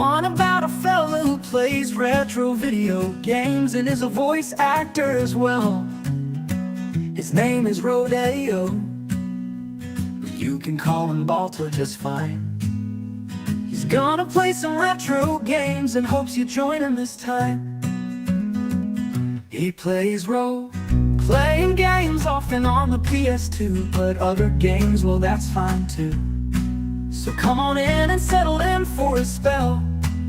one about a fella who plays retro video games and is a voice actor as well. His name is Rodeo. You can call him Balto just fine. He's gonna play some retro games and hopes you join him this time. He plays role-playing games often on the PS2, but other games, well, that's fine too. So come on in and settle in for a spell.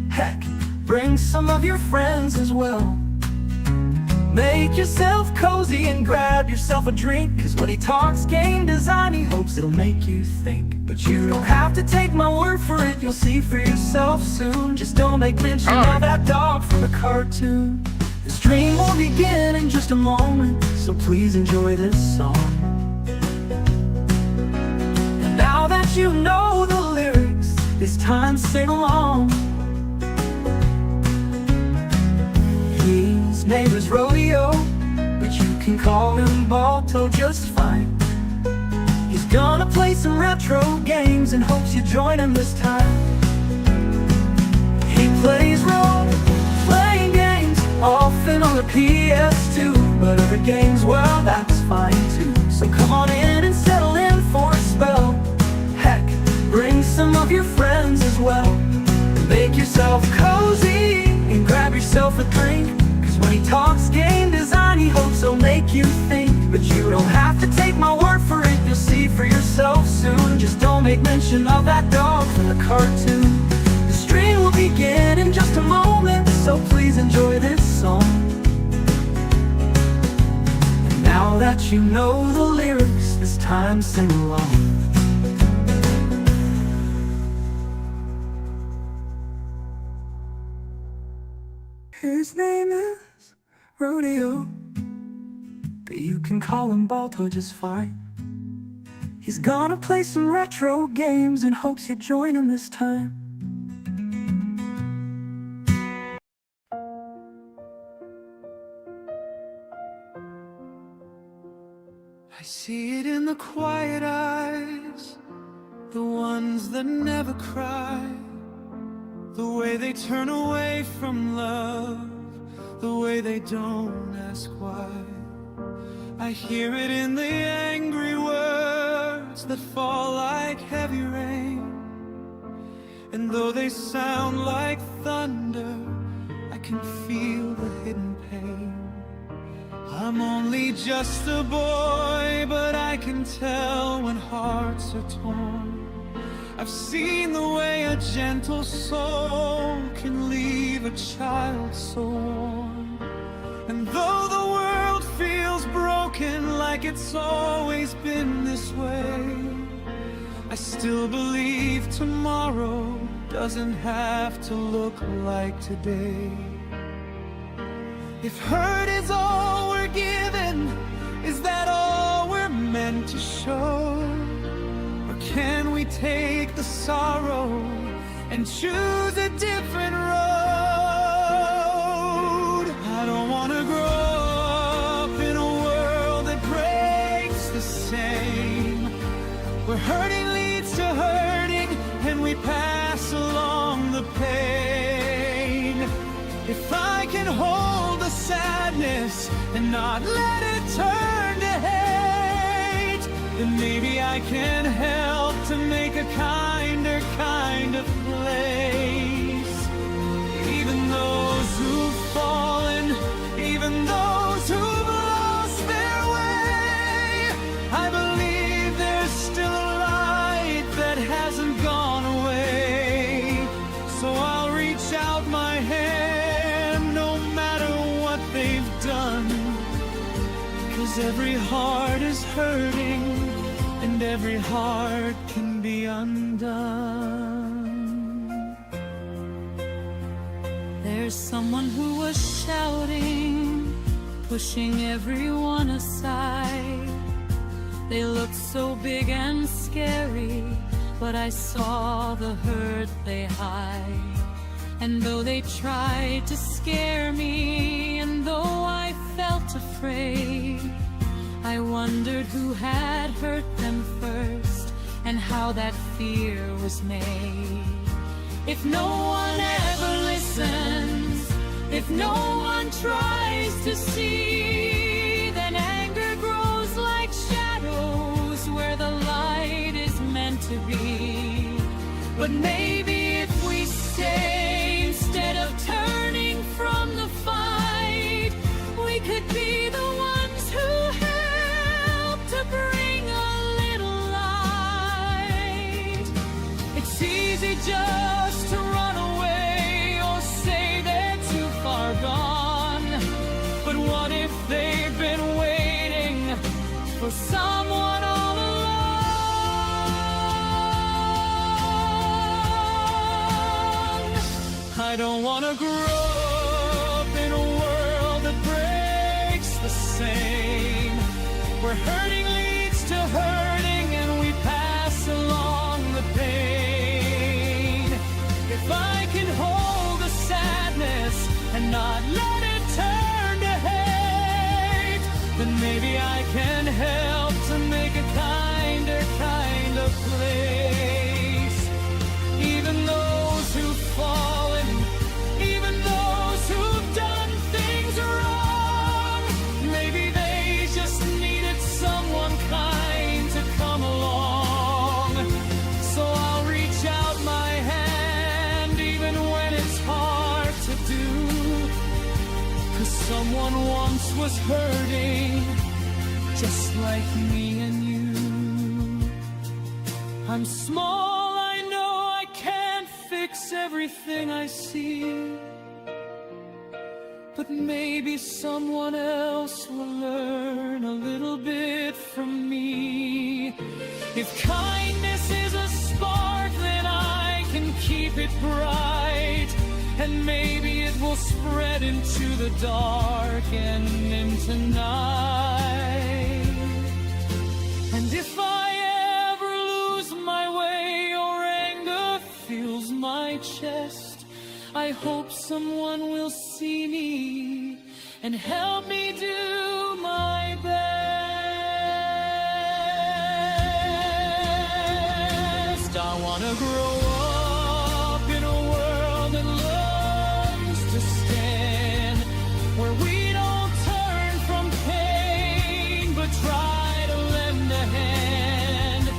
Heck, bring some of your friends as well. Make yourself cozy and grab yourself a drink, 'cause when he talks game design, he hopes it'll make you think. But you don't have to take my word for it, you'll see for yourself soon. Just don't make mention of that dog from the cartoon. The stream will begin in just a moment, so please enjoy this song. And now that you know the lyrics, it's time to sing along. His name is Rodeo, but you can call him Balto just fine. He's gonna play some retro games and hopes you join him this time. He plays role-playing games often on the PS2, but other games, well, that's fine too. So come on in and settle in for a spell. Heck, bring some of your friends as well. Make yourself cozy and grab yourself a drink, 'cause when he talks game design, he hopes he'll make you think. But you don't have to take my word for it, you'll see for yourself soon. Just don't make mention of that dog from the cartoon. The stream will begin in just a moment, so please enjoy this song. And now that you know the lyrics, it's time to sing along. His name is Rodeo, but you can call him Balto just fine. He's gonna play some retro games and hopes you join him this time. I see it in the quiet eyes, the ones that never cry. The way they turn away from love, the way they don't ask why. I hear it in the angry words that fall like heavy rain. And though they sound like thunder, I can feel the hidden pain. I'm only just a boy, but I can tell when hearts are torn. I've seen the way a gentle soul can leave a child so warm. And though the world feels broken, like it's always been this way, I still believe tomorrow doesn't have to look like today. If hurt is all we're given, is that all we're meant to show? Can we take the sorrow and choose a different road? I don't want to grow up in a world that breaks the same, where hurting leads to hurting and we pass along the pain. If I can hold the sadness and not let it turn to hate, then maybe I can help to make a kinder kind of place. Even those who've fallen, even those who've lost their way, I believe there's still a light that hasn't gone away. So I'll reach out my hand no matter what they've done, 'cause every heart is hurting and every heart can be undone. There's someone who was shouting, pushing everyone aside. They looked so big and scary, but I saw the hurt they hide. And though they tried to scare me, and though I felt afraid, I wondered who had hurt them first and how that fear was made. If no one ever listens, if no one tries to see, then anger grows like shadows where the light is meant to be. But maybe if we stay, instead of turning from the fight, we could be the ones who help to bring a little light. It's easy just to run away or say they're too far gone. But what if they've been waiting for someone all along? I don't want to grow up in a world that breaks the same, where hurting leads to hurting and we pass along the pain. If I can hold the sadness and not let it turn to hate, then maybe I can help to make a kinder kind of place. Even those who've fallen, even those who've done things wrong, maybe they just needed someone kind to come along. So I'll reach out my hand even when it's hard to do, 'cause someone once was hurting just like me and you. I'm small, I know I can't fix everything I see, but maybe someone else will learn a little bit from me. If kindness is a spark, then I can keep it bright, and maybe it will spread into the dark and into night. And if I ever lose my way or anger fills my chest, I hope someone will see me and help me do my best. I want to grow up in a world that learns to stand, where we don't turn from pain but try to lend a hand,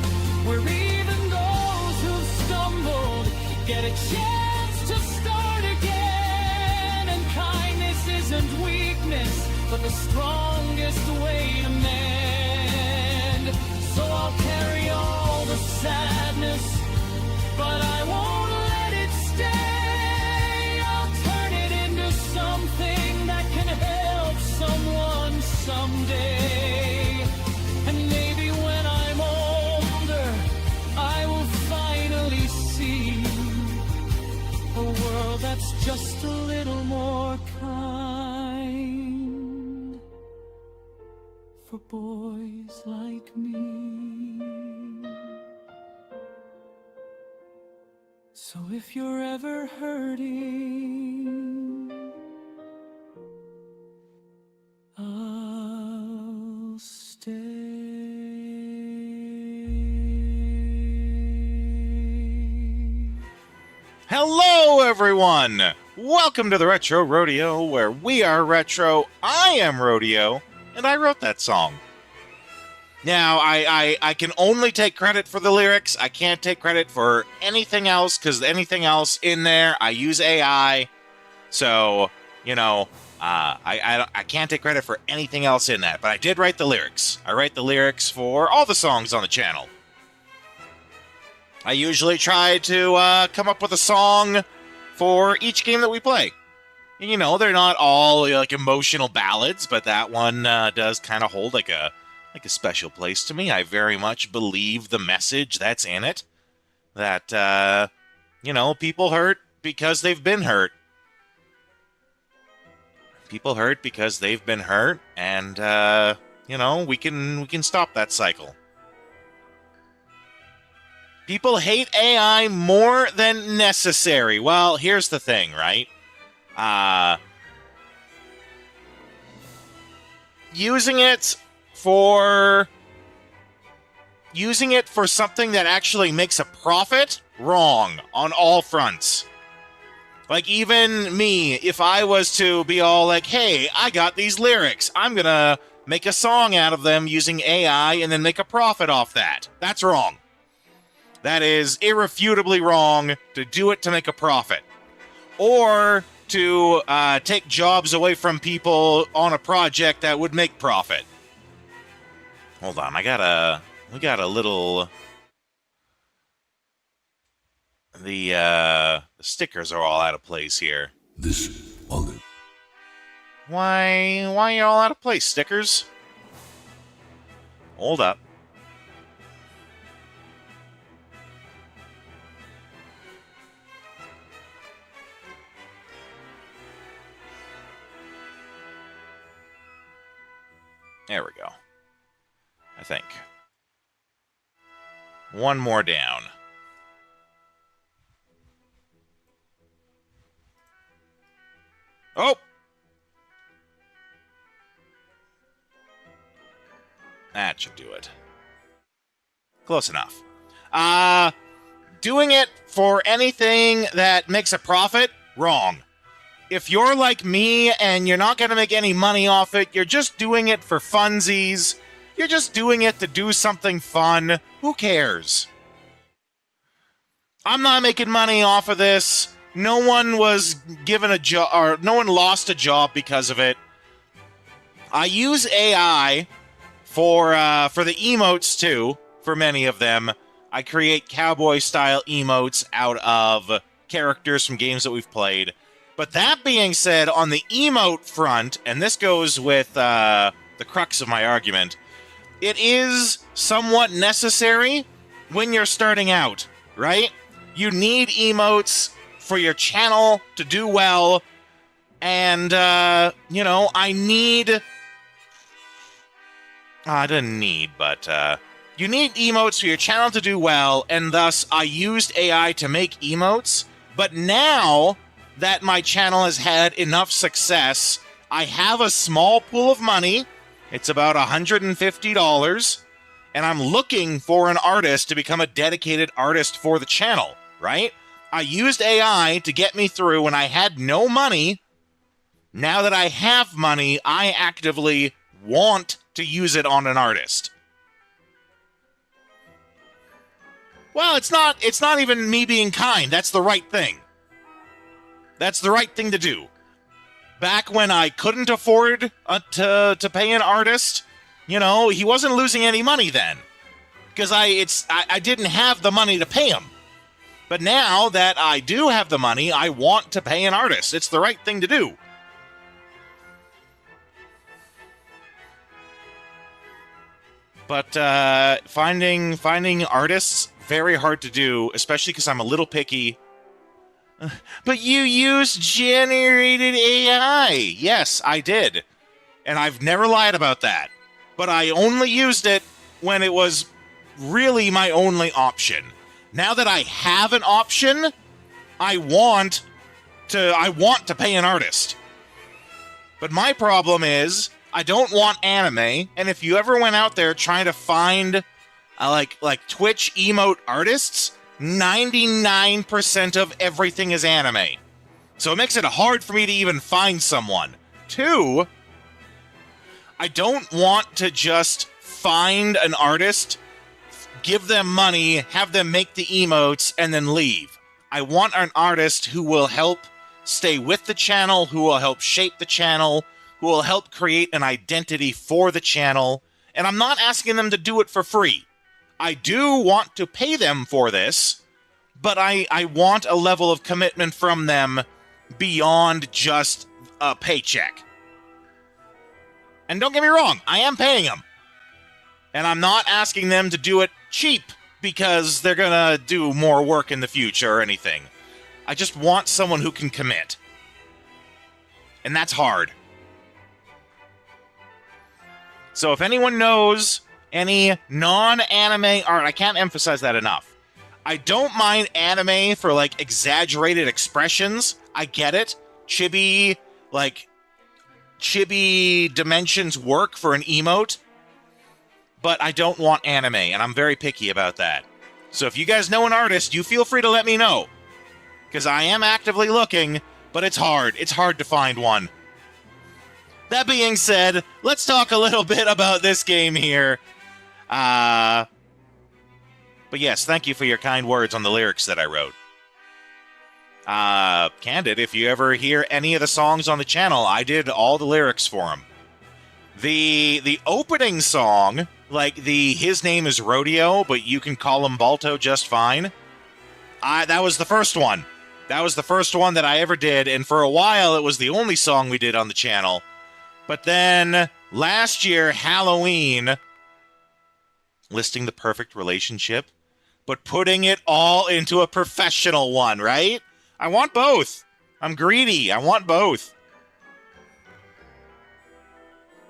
where even those who've stumbled get a chance to start again. And kindness isn't weakness, but the strongest way to mend. So I'll carry all the sadness, but I won't let it stay. I'll turn it into something that can help someone someday. And maybe when I'm older, I will finally see a world that's just a little more kind for boys like me. So if you're ever hurting, I'll stay. Hello, everyone! Welcome to the Retro Rodeo, where we are retro, I am Rodeo, and I wrote that song. Now, I can only take credit for the lyrics. I can't take credit for anything else, because anything else in there, I use AI. So, you know, I can't take credit for anything else in that. But I did write the lyrics. I write the lyrics for all the songs on the channel. I usually try to come up with a song for each game that we play. You know, they're not all like emotional ballads, but that one does kind of hold like a special place to me. I very much believe the message that's in it. That, you know, people hurt because they've been hurt. People hurt because they've been hurt, and, you know, we can stop that cycle. People hate AI more than necessary. Well, here's the thing, right? Using it for using it for something that actually makes a profit, wrong on all fronts. Like, even me, if I was to be all like, hey, I got these lyrics, I'm gonna make a song out of them using AI and then make a profit off that. That's wrong. That is irrefutably wrong to do it to make a profit. Or to take jobs away from people on a project that would make profit. Hold on, we got a little... The stickers are all out of place here. This wallet. Why are you all out of place, stickers? Hold up. There we go. I think. One more down. Oh! That should do it. Close enough. Doing it for anything that makes a profit, wrong. If you're like me and you're not going to make any money off it, you're just doing it for funsies, you're just doing it to do something fun, who cares? I'm not making money off of this. No one was given a job, or no one lost a job because of it. I use AI for the emotes too. For many of them, I create cowboy-style emotes out of characters from games that we've played. But that being said, on the emote front, and this goes with the crux of my argument, it is somewhat necessary when you're starting out, right? You need emotes for your channel to do well, and, I need... I didn't need, but, you need emotes for your channel to do well, and thus I used AI to make emotes, but now that my channel has had enough success, I have a small pool of money. It's about $150, and I'm looking for an artist to become a dedicated artist for the channel, right? I used AI to get me through when I had no money. Now that I have money, I actively want to use it on an artist. Well, it's not even me being kind. That's the right thing. That's the right thing to do. Back when I couldn't afford to pay an artist, he wasn't losing any money then. Because I didn't have the money to pay him. But now that I do have the money, I want to pay an artist. It's the right thing to do. But finding artists, very hard to do, especially because I'm a little picky. But you used generated AI. Yes, I did. And I've never lied about that. But I only used it when it was really my only option. Now that I have an option, I want to pay an artist. But my problem is I don't want anime, and if you ever went out there trying to find like Twitch emote artists, 99% of everything is anime. So it makes it hard for me to even find someone. 2, I don't want to just find an artist, give them money, have them make the emotes, and then leave. I want an artist who will help stay with the channel, who will help shape the channel, who will help create an identity for the channel, and I'm not asking them to do it for free. I do want to pay them for this, but I want a level of commitment from them beyond just a paycheck. And don't get me wrong, I am paying them. And I'm not asking them to do it cheap because they're gonna do more work in the future or anything. I just want someone who can commit. And that's hard. So if anyone knows any non-anime art, I can't emphasize that enough. I don't mind anime for, exaggerated expressions. I get it. Chibi dimensions work for an emote. but I don't want anime, and I'm very picky about that. So if you guys know an artist, you feel free to let me know. Because I am actively looking, but it's hard. It's hard to find one. That being said, let's talk a little bit about this game here. But yes, thank you for your kind words on the lyrics that I wrote. Candid, if you ever hear any of the songs on the channel, I did all the lyrics for them. The opening song, like His Name is Rodeo, but you can call him Balto just fine. That was the first one. That was the first one that I ever did, and for a while it was the only song we did on the channel. But then, last year, Halloween, listing the perfect relationship, but putting it all into a professional one, right? I want both. I'm greedy. I want both.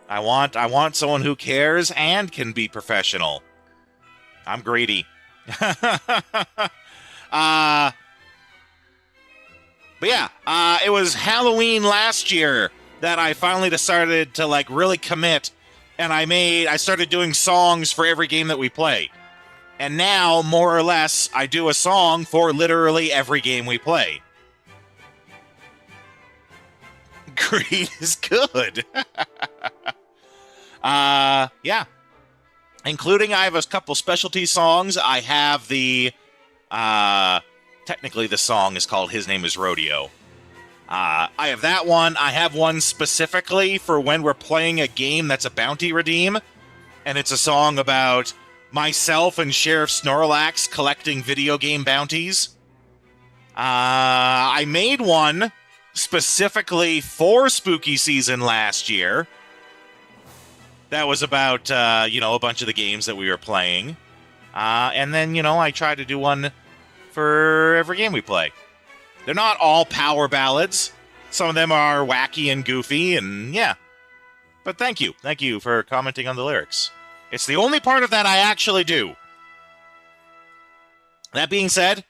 I want someone who cares and can be professional. I'm greedy. But yeah, it was Halloween last year that I finally decided to like really commit, and I started doing songs for every game that we play. And now, more or less, I do a song for literally every game we play. Greed is good. Yeah. Including, I have a couple specialty songs. I have technically the song is called His Name is Rodeo. I have that one. I have one specifically for when we're playing a game that's a bounty redeem. And it's a song about myself and Sheriff Snorlax collecting video game bounties. I made one specifically for spooky season last year. That was about, a bunch of the games that we were playing. And then, I try to do one for every game we play. They're not all power ballads. Some of them are wacky and goofy, and yeah. But thank you. Thank you for commenting on the lyrics. It's the only part of that I actually do. That being said,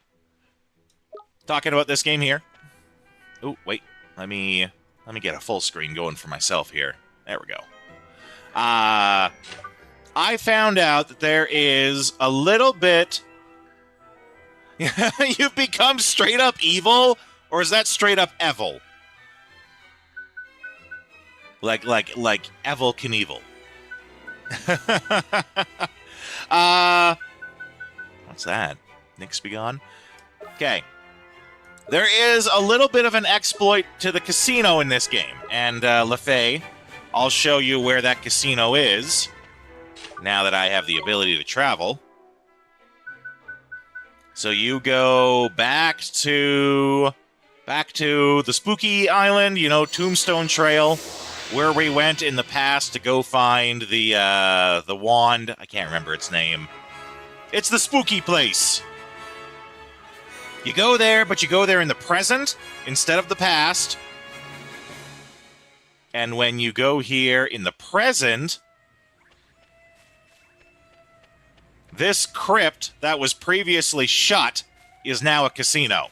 talking about this game here. Oh, wait. Let me get a full screen going for myself here. There we go. I found out that there is a little bit... You've become straight up evil? Or is that straight up evil? Like Evil Knievel. What's that? Nick's be gone? Okay. There is a little bit of an exploit to the casino in this game. And, LaFay, I'll show you where that casino is. Now that I have the ability to travel. So you go back to the spooky island, Tombstone Trail, where we went in the past to go find the wand. I can't remember its name. It's the spooky place. You go there, but you go there in the present instead of the past. And when you go here in the present, this crypt that was previously shut is now a casino.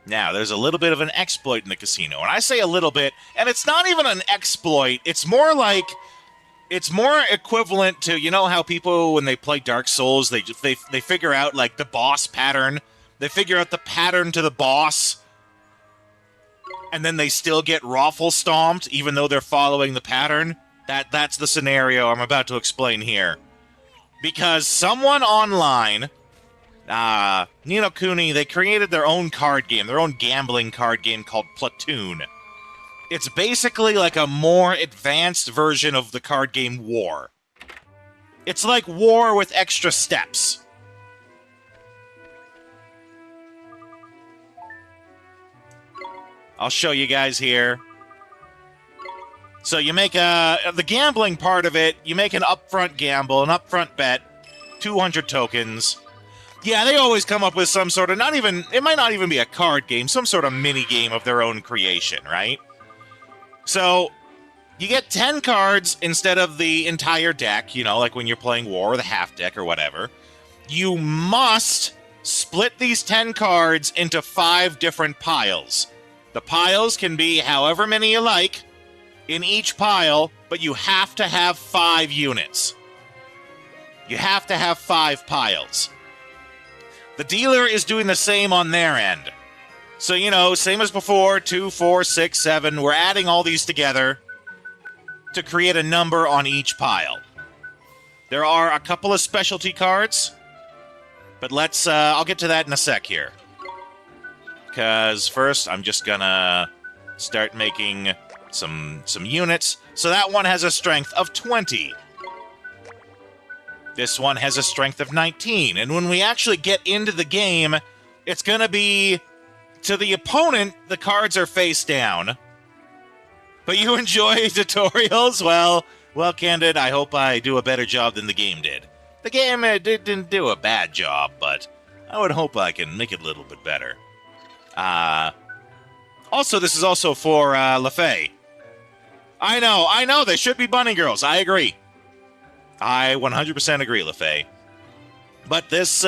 Now, there's a little bit of an exploit in the casino. And I say a little bit, and it's not even an exploit. It's more like... It's more equivalent to, how people, when they play Dark Souls, they figure out, like, the boss pattern. They figure out the pattern to the boss. And then they still get raffle stomped, even though they're following the pattern. That's the scenario I'm about to explain here. Because someone online... Ni No Kuni, they created their own card game, their own gambling card game called Platoon. It's basically like a more advanced version of the card game War. It's like War with extra steps. I'll show you guys here. So you make the gambling part of it, you make an upfront gamble, an upfront bet, 200 tokens. Yeah, they always come up with some sort of, it might not even be a card game, some sort of mini game of their own creation, right? So, you get 10 cards instead of the entire deck, like when you're playing War or the half deck or whatever. You must split these 10 cards into 5 different piles. The piles can be however many you like, in each pile, but you have to have 5 units. You have to have 5 piles. The dealer is doing the same on their end. So, you know, same as before, 2, 4, 6, 7. We're adding all these together to create a number on each pile. There are a couple of specialty cards, but I'll get to that in a sec here. Because first, I'm just gonna start making some units. So that one has a strength of 20. This one has a strength of 19. And when we actually get into the game, it's gonna be, to the opponent, the cards are face down. But you enjoy tutorials? Well, Candid, I hope I do a better job than the game did. The game didn't do a bad job, but I would hope I can make it a little bit better. Also, this is also for LaFay. I know, they should be bunny girls. I agree. I 100% agree, LaFay. But this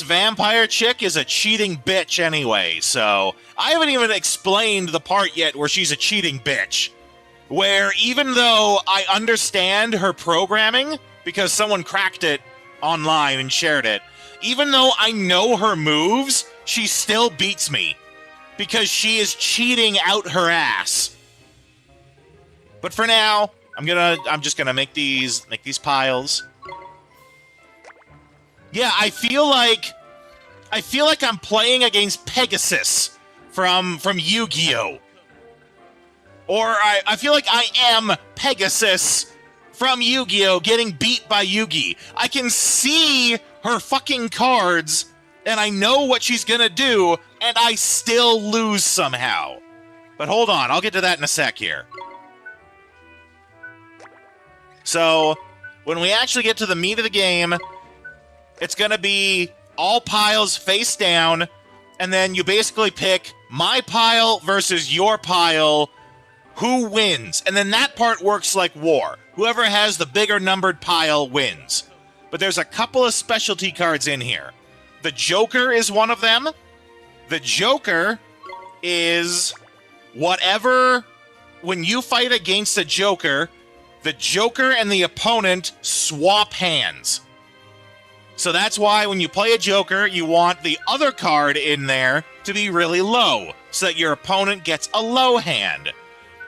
vampire chick is a cheating bitch anyway, so I haven't even explained the part yet where she's a cheating bitch. Where even though I understand her programming, because someone cracked it online and shared it, even though I know her moves, she still beats me. Because she is cheating out her ass. But for now, I'm just gonna make these piles. Yeah, I feel like I'm playing against Pegasus from Yu-Gi-Oh! Or I feel like I am Pegasus from Yu-Gi-Oh! Getting beat by Yugi. I can see her fucking cards, and I know what she's gonna do, and I still lose somehow. But hold on, I'll get to that in a sec here. So, when we actually get to the meat of the game, it's gonna be all piles face down, and then you basically pick my pile versus your pile, who wins. And then that part works like war. Whoever has the bigger numbered pile wins. But there's a couple of specialty cards in here. The Joker is one of them. The Joker is whatever, when you fight against the Joker and the opponent swap hands. So that's why when you play a Joker, you want the other card in there to be really low, so that your opponent gets a low hand.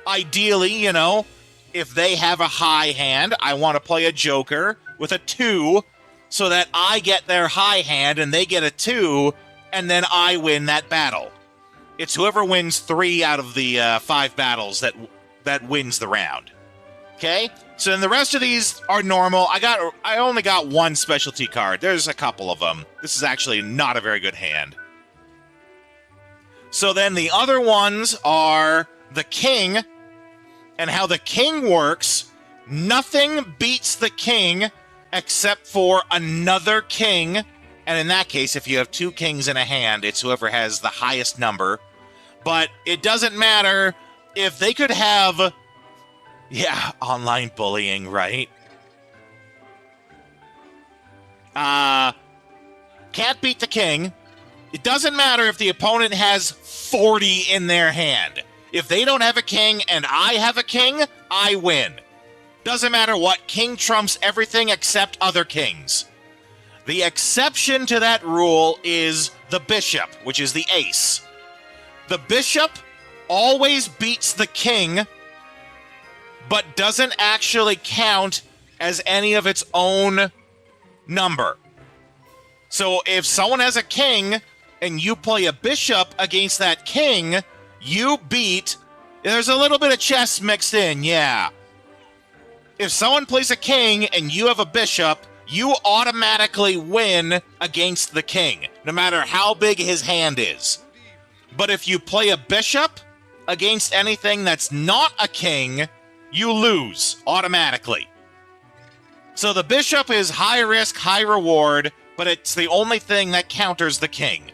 Ideally, you know, if they have a high hand, I want to play a Joker with a 2, so that I get their high hand and they get a 2, and then I win that battle. It's whoever wins 3 out of the 5 battles that wins the round. Okay? So then the rest of these are normal. I only got 1 specialty card. There's a couple of them. This is actually not a very good hand. So then the other ones are the King. And how the King works, nothing beats the King except for another King. And in that case, if you have 2 kings in a hand, it's whoever has the highest number. But it doesn't matter if they could have... Yeah, online bullying, right? Can't beat the King. It doesn't matter if the opponent has 40 in their hand. If they don't have a king and I have a king, I win. Doesn't matter what, king trumps everything except other kings. The exception to that rule is the bishop, which is the ace. The bishop always beats the king, but doesn't actually count as any of its own number. So if someone has a king and you play a bishop against that king, you beat... There's a little bit of chess mixed in, yeah. If someone plays a king and you have a bishop, you automatically win against the king, no matter how big his hand is. But if you play a bishop against anything that's not a king, you lose automatically. So the bishop is high risk, high reward, but it's the only thing that counters the king.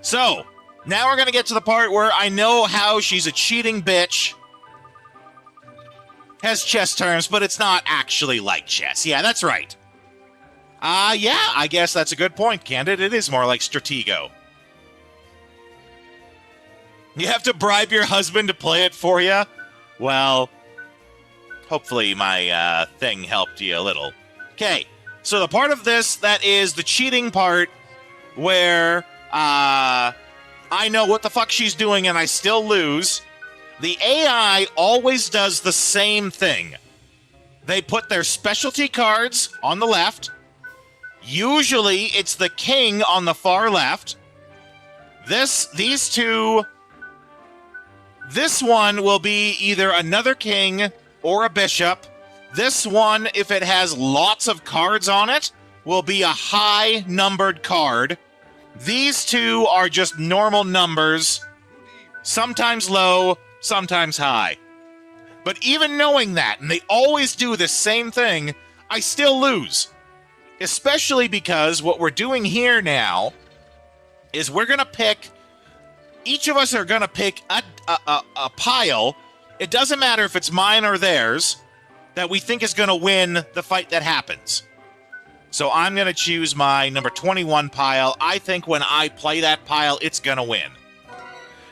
So, now we're going to get to the part where I know how she's a cheating bitch. Has chess terms, but it's not actually like chess. Yeah, that's right. Yeah, I guess that's a good point, Candid. It is more like Stratego. You have to bribe your husband to play it for you? Well, hopefully my thing helped you a little. Okay, so the part of this that is the cheating part where I know what the fuck she's doing and I still lose. The AI always does the same thing. They put their specialty cards on the left. Usually it's the king on the far left. These two... This one will be either another king or a bishop. This one, if it has lots of cards on it, will be a high-numbered card. These two are just normal numbers, sometimes low, sometimes high. But even knowing that, and they always do the same thing, I still lose. Especially because what we're doing here now is we're going to pick... Each of us are going to pick a pile. It doesn't matter if it's mine or theirs, that we think is going to win the fight that happens. So I'm going to choose my number 21 pile. I think when I play that pile, it's going to win.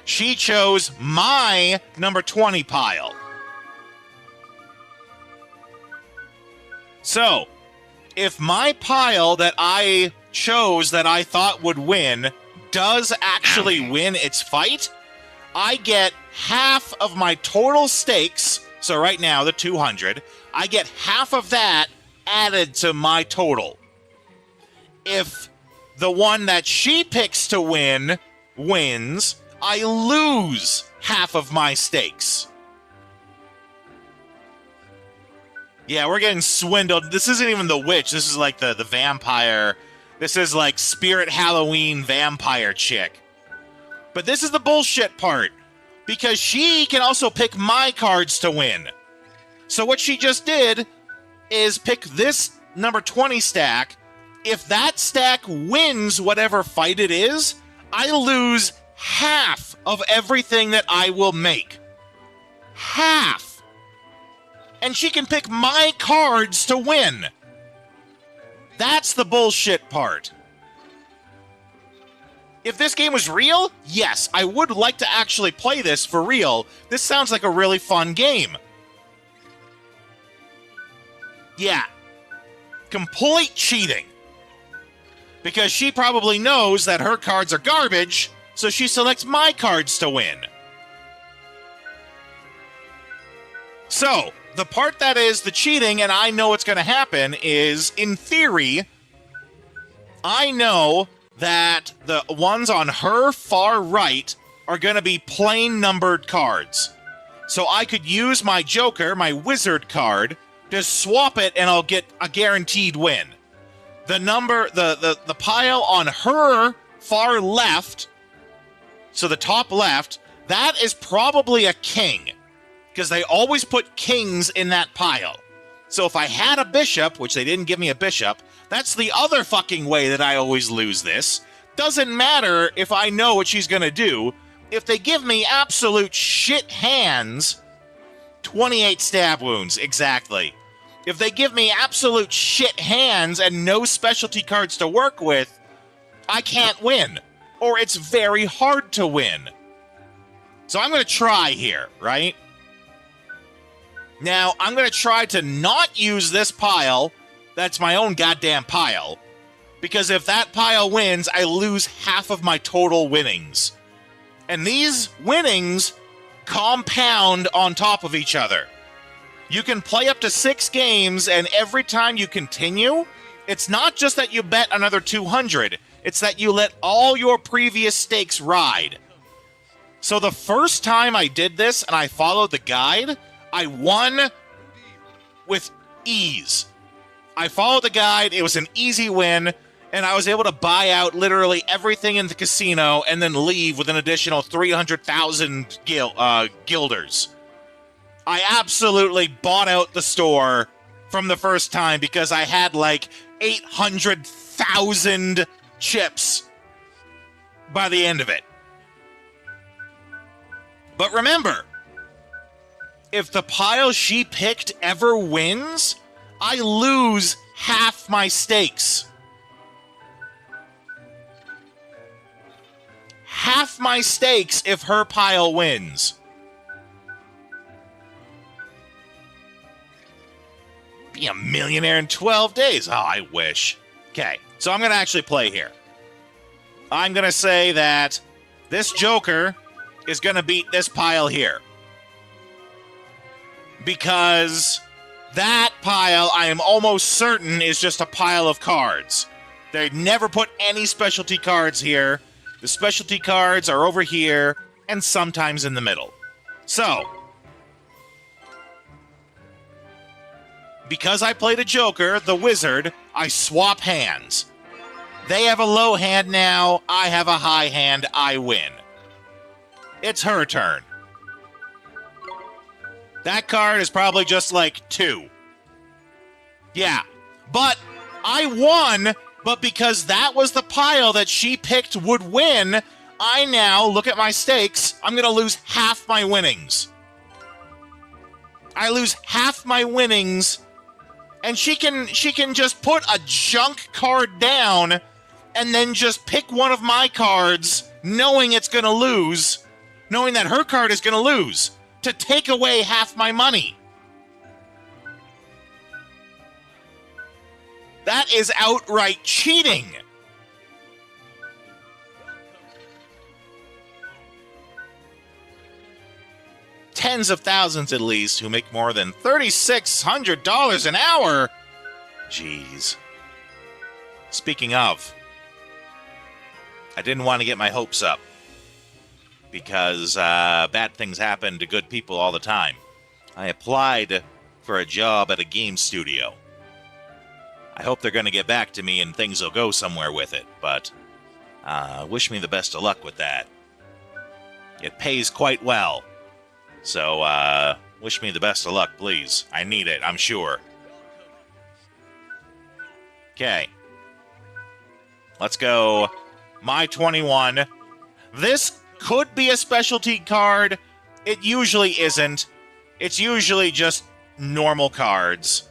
She chose my number 20 pile. So, if my pile that I chose that I thought would win does actually win its fight, I get half of my total stakes. So right now, the 200, I get half of that added to my total. If the one that she picks to win wins, I lose half of my stakes. Yeah, we're getting swindled. This isn't even the witch. This is like the vampire. This is like Spirit Halloween vampire chick. But this is the bullshit part. Because she can also pick my cards to win. So what she just did is pick this number 20 stack. If that stack wins whatever fight it is, I lose half of everything that I will make. Half. And she can pick my cards to win. That's the bullshit part. If this game was real, yes, I would like to actually play this for real. This sounds like a really fun game. Yeah. Complete cheating. Because she probably knows that her cards are garbage, so she selects my cards to win. So, the part that is the cheating, and I know what's going to happen, is, in theory, I know that the ones on her far right are going to be plain numbered cards. So I could use my Joker, my wizard card, to swap it and I'll get a guaranteed win. The number, the pile on her far left, so the top left, that is probably a king. Because they always put kings in that pile. So if I had a bishop, which they didn't give me a bishop, that's the other fucking way that I always lose this. Doesn't matter if I know what she's gonna do. If they give me absolute shit hands, 28 stab wounds, exactly. If they give me absolute shit hands and no specialty cards to work with, I can't win. Or it's very hard to win. So I'm gonna try here, right? Now, I'm going to try to not use this pile. That's my own goddamn pile. Because if that pile wins, I lose half of my total winnings. And these winnings compound on top of each other. You can play up to 6 games, and every time you continue, it's not just that you bet another 200. It's that you let all your previous stakes ride. So the first time I did this, and I followed the guide, I won with ease. I followed the guide, it was an easy win, and I was able to buy out literally everything in the casino and then leave with an additional 300,000 guilders. I absolutely bought out the store from the first time because I had like 800,000 chips by the end of it. But remember, if the pile she picked ever wins, I lose half my stakes. half my stakes if her pile wins. Be a millionaire in 12 days. Oh, I wish. Okay, so I'm going to actually play here. I'm going to say that this Joker is going to beat this pile here. Because that pile, I am almost certain, is just a pile of cards. They never put any specialty cards here. The specialty cards are over here and sometimes in the middle. So, because I played a Joker, the Wizard, I swap hands. They have a low hand now, I have a high hand, I win. It's her turn. That card is probably just like 2. Yeah, but I won, but because that was the pile that she picked would win, I now, look at my stakes, I'm going to lose half my winnings. I lose half my winnings, and she can just put a junk card down and then just pick one of my cards, knowing it's going to lose, knowing that her card is going to lose, to take away half my money. That is outright cheating. Tens of thousands at least who make more than $3,600 an hour. Jeez. Speaking of, I didn't want to get my hopes up because bad things happen to good people all the time. I applied for a job at a game studio. I hope they're going to get back to me and things will go somewhere with it, but wish me the best of luck with that. It pays quite well. So, wish me the best of luck, please. I need it, I'm sure. Okay. Let's go. My 21. This could be a specialty card. It usually isn't. It's usually just normal cards.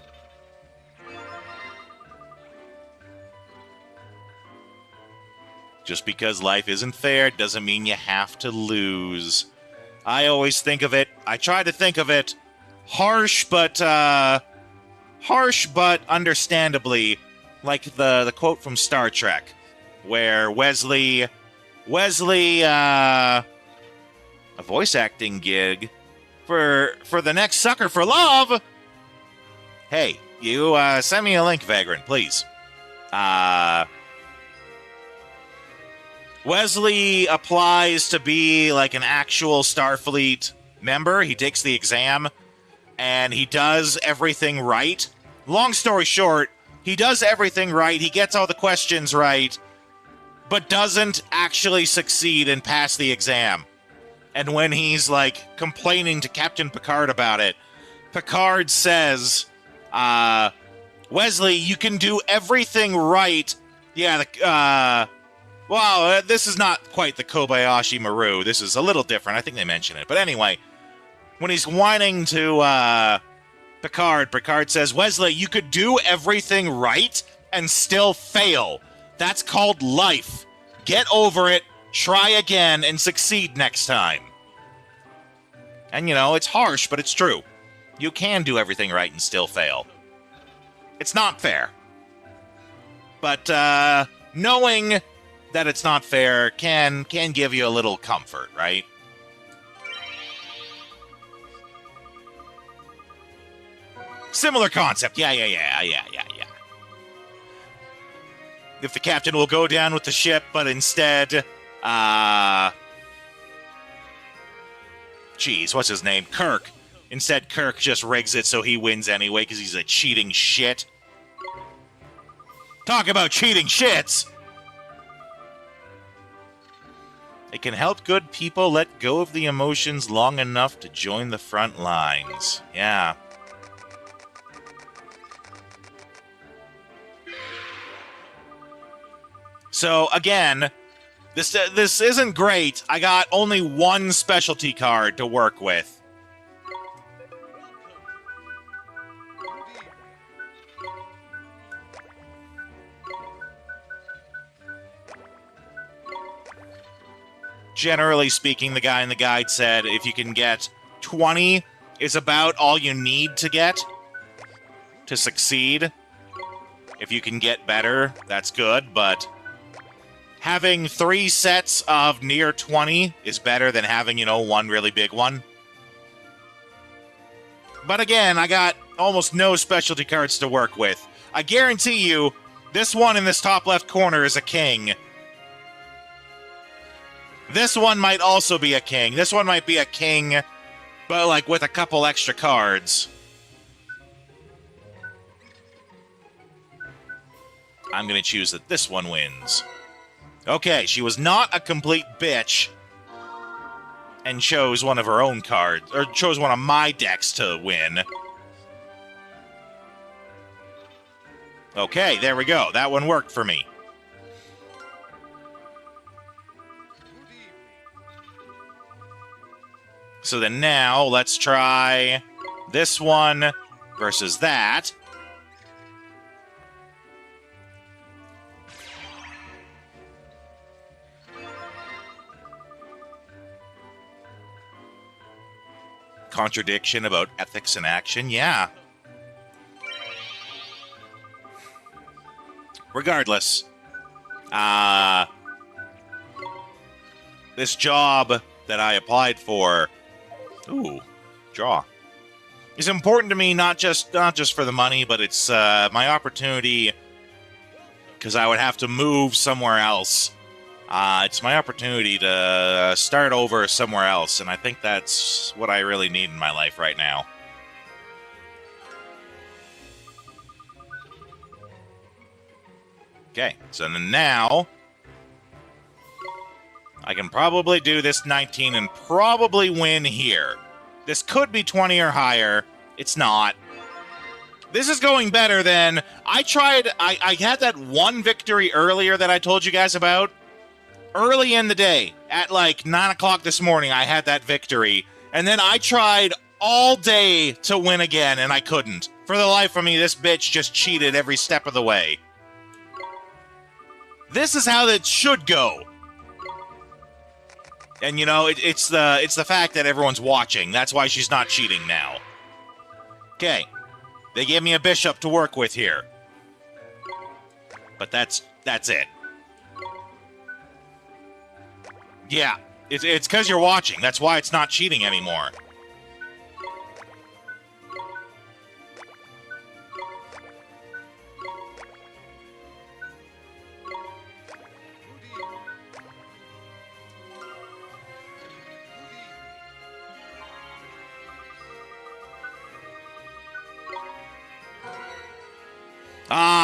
Just because life isn't fair doesn't mean you have to lose. I always think of it, I try to think of it harsh but understandably, like the quote from Star Trek, where Wesley, a voice acting gig for the next Sucker for Love. Hey, you send me a link, Vagrant, please. Wesley applies to be like an actual Starfleet member. He takes the exam, and he does everything right. Long story short, he does everything right. He gets all the questions right, but doesn't actually succeed and pass the exam. And when he's, like, complaining to Captain Picard about it, Picard says, Wesley, you can do everything right. Yeah, well, this is not quite the Kobayashi Maru. This is a little different. I think they mention it. But anyway, when he's whining to Picard says, Wesley, you could do everything right and still fail. That's called life. Get over it, try again, and succeed next time. And, you know, it's harsh, but it's true. You can do everything right and still fail. It's not fair. But knowing that it's not fair can give you a little comfort, right? Similar concept. Yeah. If the captain will go down with the ship, but instead, geez, what's his name? Kirk. Instead, Kirk just rigs it so he wins anyway because he's a cheating shit. Talk about cheating shits! It can help good people let go of the emotions long enough to join the front lines. Yeah. So, again, this isn't great. I got only one specialty card to work with. generally speaking, the guy in the guide said if you can get 20 is about all you need to get to succeed. If you can get better, that's good, but having 3 sets of near 20 is better than having, one really big one. But again, I got almost no specialty cards to work with. I guarantee you, this one in this top left corner is a king. This one might also be a king. This one might be a king, but like with a couple extra cards. I'm going to choose that this one wins. Okay, she was not a complete bitch and chose one of her own cards, or chose one of my decks to win. Okay, there we go. That one worked for me. So then now, let's try this one versus that. Contradiction about ethics in action, yeah. Regardless, this job that I applied for, draw, is important to me, not just for the money, but it's my opportunity, because I would have to move somewhere else. It's my opportunity to start over somewhere else, and I think that's what I really need in my life right now. Okay, so now I can probably do this 19 and probably win here. This could be 20 or higher. It's not. This is going better than... I had that one victory earlier that I told you guys about. Early in the day, at like 9 o'clock this morning, I had that victory. And then I tried all day to win again, and I couldn't. For the life of me, this bitch just cheated every step of the way. This is how it should go. And it's the fact that everyone's watching. That's why she's not cheating now. Okay. They gave me a bishop to work with here. But that's it. Yeah, it's because you're watching. That's why it's not cheating anymore.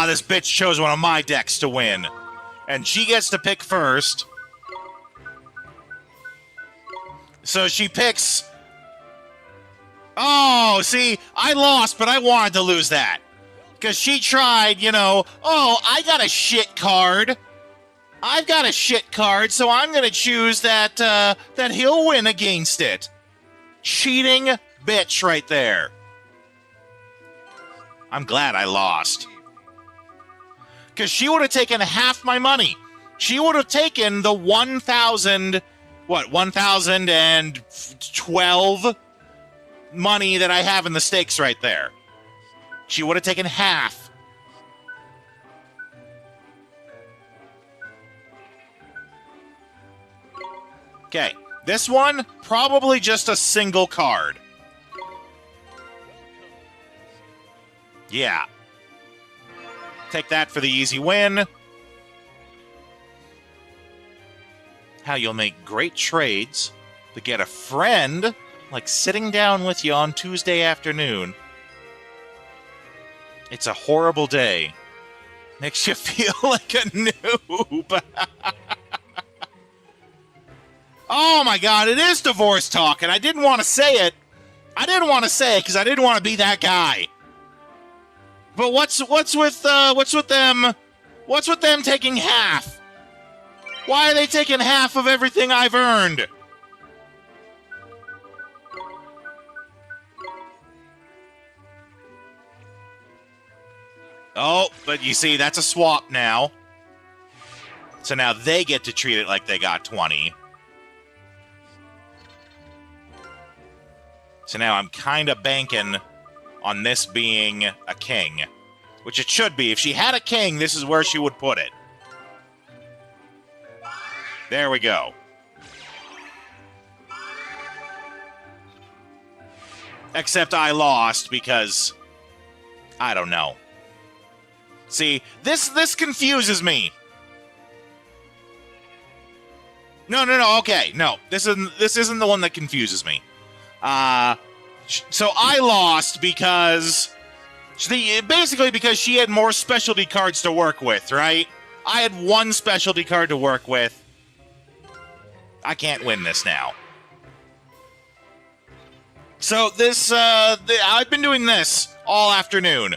This bitch chose one of my decks to win. And she gets to pick first. So she picks... Oh, see, I lost, but I wanted to lose that. Because she tried, I got a shit card. I've got a shit card, so I'm going to choose that he'll win against it. Cheating bitch right there. I'm glad I lost. Because she would have taken half my money. She would have taken the 1,012 money that I have in the stakes right there. She would have taken half. Okay, this one, probably just a single card. Yeah. Take that for the easy win. How you'll make great trades to get a friend, like sitting down with you on Tuesday afternoon. It's a horrible day. Makes you feel like a noob. Oh my god, it is divorce talk, and I didn't want to say it. I didn't want to say it because I didn't want to be that guy. But what's with them? What's with them taking half? Why are they taking half of everything I've earned? Oh, but you see, that's a swap now. So now they get to treat it like they got 20. So now I'm kind of banking on this being a king. Which it should be. If she had a king, this is where she would put it. There we go. Except I lost because... I don't know. See, this confuses me. No, okay. No, this isn't the one that confuses me. So I lost because... basically because she had more specialty cards to work with, right? I had one specialty card to work with. I can't win this now. So this, I've been doing this all afternoon.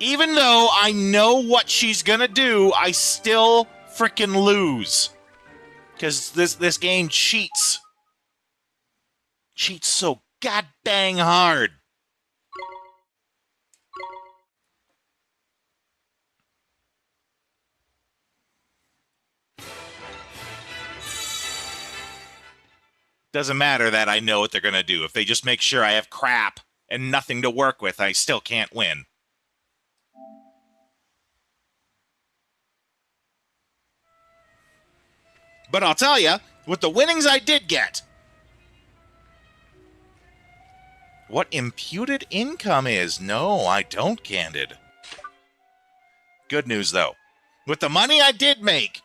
Even though I know what she's gonna do, I still frickin' lose. Because this game cheats. Cheats so god dang hard. Doesn't matter that I know what they're gonna do. If they just make sure I have crap and nothing to work with, I still can't win. But I'll tell you, with the winnings I did get, what imputed income is? No, I don't, Candid. Good news, though. With the money I did make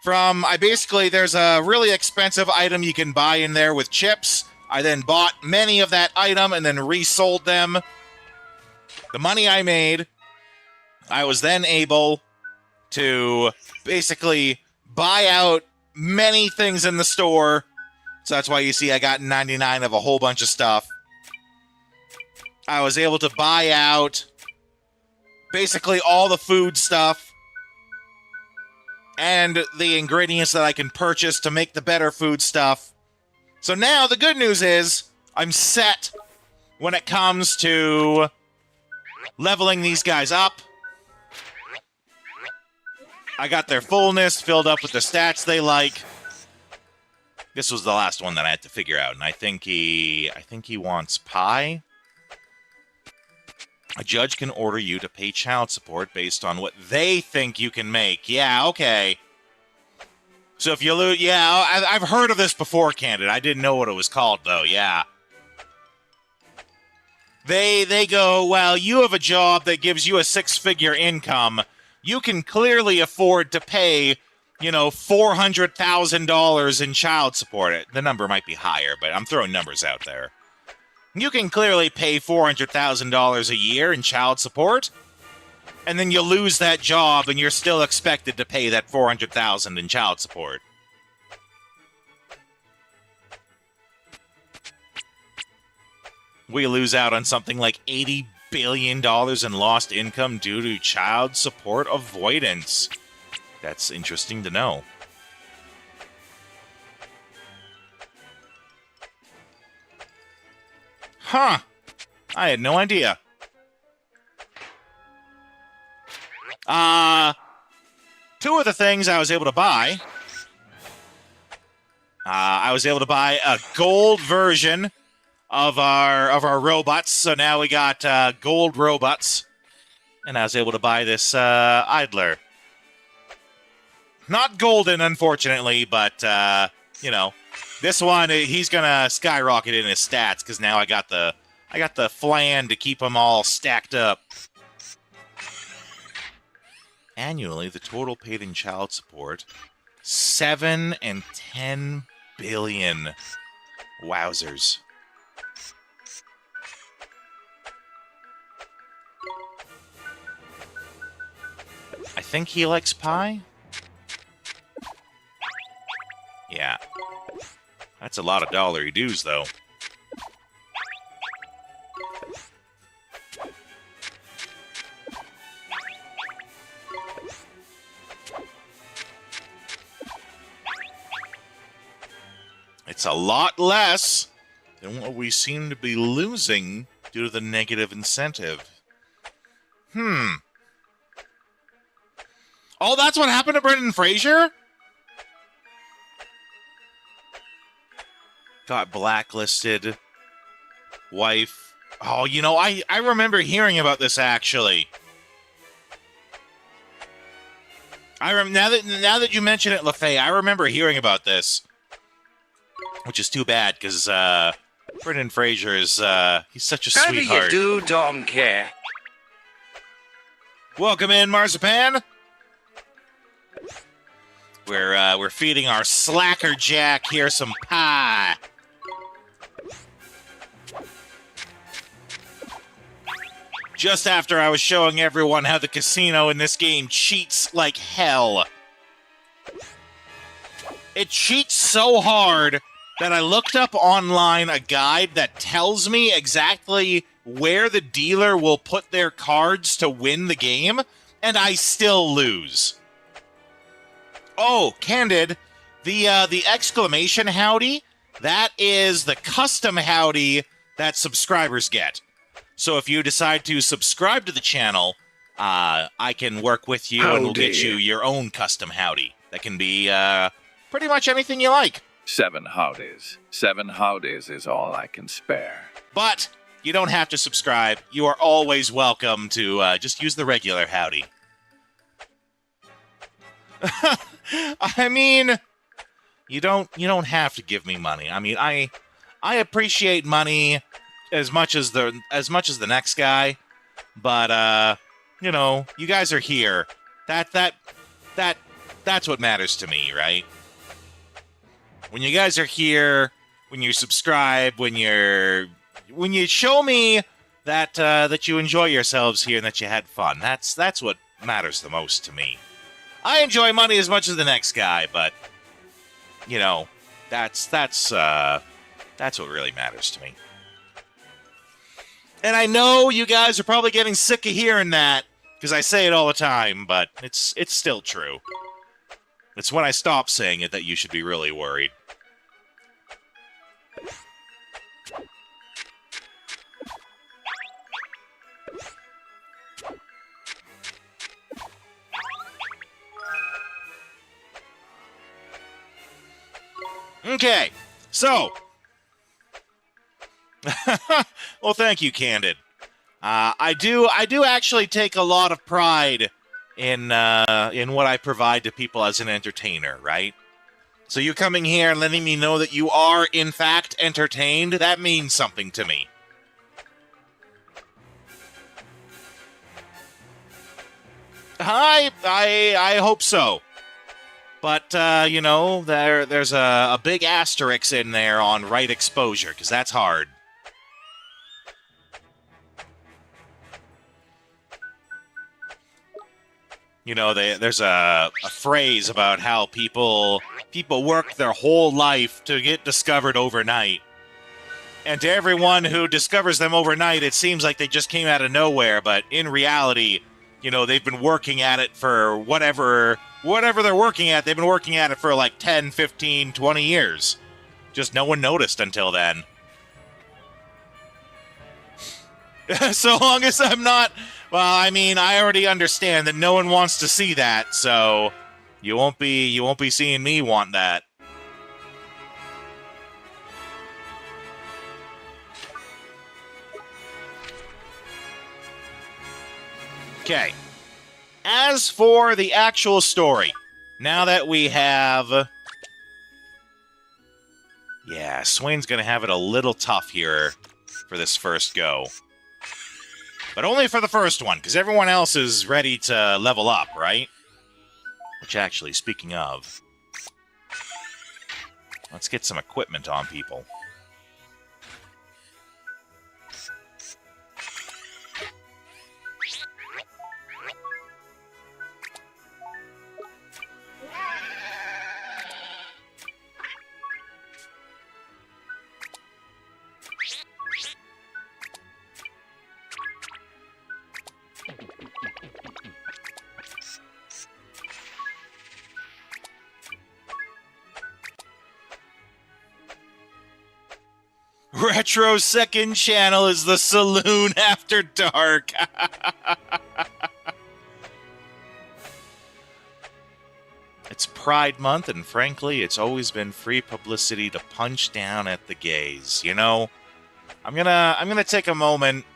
from, there's a really expensive item you can buy in there with chips. I then bought many of that item and then resold them. The money I made, I was then able to basically buy out many things in the store. So that's why you see I got 99 of a whole bunch of stuff. I was able to buy out basically all the food stuff and the ingredients that I can purchase to make the better food stuff. So now the good news is I'm set when it comes to leveling these guys up. I got their fullness filled up with the stats they like. This was the last one that I had to figure out, and I think he wants pie. A judge can order you to pay child support based on what they think you can make. Yeah, okay. So if you lose... Yeah, I've heard of this before, Candid. I didn't know what it was called, though. Yeah. They go, well, you have a job that gives you a six-figure income. You can clearly afford to pay, $400,000 in child support. The number might be higher, but I'm throwing numbers out there. You can clearly pay $400,000 a year in child support, and then you lose that job and you're still expected to pay that $400,000 in child support. We lose out on something like $80 billion in lost income due to child support avoidance. That's interesting to know. Huh. I had no idea. Two of the things I was able to buy. I was able to buy a gold version of our robots, so now we got gold robots. And I was able to buy this idler. Not golden, unfortunately, but this one, he's gonna skyrocket in his stats because now I got the flan to keep them all stacked up. Annually, the total paid in child support, 7 and 10 billion. Wowzers. I think he likes pie? Yeah. That's a lot of dollary dues, though. It's a lot less than what we seem to be losing due to the negative incentive. Oh, that's what happened to Brendan Fraser? got blacklisted. Wife. Oh, you know, I remember hearing about this, actually. Now that you mention it, LaFay, I remember hearing about this. Which is too bad, because Brendan Fraser is he's such a sweetheart. Whatever you do, don't care. Welcome in, Marzipan. We're feeding our slacker Jack here some pie. Just after I was showing everyone how the casino in this game cheats like hell. It cheats so hard that I looked up online a guide that tells me exactly where the dealer will put their cards to win the game, and I still lose. Oh, Candid, the exclamation howdy, that is the custom howdy that subscribers get. So if you decide to subscribe to the channel, I can work with you and we'll get you your own custom howdy. That can be pretty much anything you like. 7 howdies. 7 howdies is all I can spare. But you don't have to subscribe. You are always welcome to just use the regular howdy. I mean, you don't have to give me money. I mean, I appreciate money as much as the next guy, but you know, you guys are here. That's what matters to me, right? When you guys are here, when you subscribe, when you show me that that you enjoy yourselves here and that you had fun, that's what matters the most to me. I enjoy money as much as the next guy, but you know, that's what really matters to me. And I know you guys are probably getting sick of hearing that because I say it all the time, but it's still true. It's when I stop saying it that you should be really worried. Okay, so well, thank you, Candid. I do actually take a lot of pride in what I provide to people as an entertainer, right? So you coming here and letting me know that you are in fact entertained, that means something to me. I hope so. But, you know, there's a big asterisk in there on right exposure, because that's hard. You know, there's a phrase about how people work their whole life to get discovered overnight. And to everyone who discovers them overnight, it seems like they just came out of nowhere, but in reality, you know, they've been working at it for whatever they're working at, they've been working at it for like 10, 15, 20 years. Just no one noticed until then. So long as I'm not... Well, I mean, I already understand that no one wants to see that, so you won't be seeing me want that. Okay. As for the actual story, now that we have... Yeah, Swain's gonna have it a little tough here for this first go. But only for the first one, because everyone else is ready to level up, right? Which actually, speaking of... Let's get some equipment on people. Retro's second channel is the Saloon After Dark. It's Pride Month, and frankly, it's always been free publicity to punch down at the gays. You know, I'm gonna take a moment,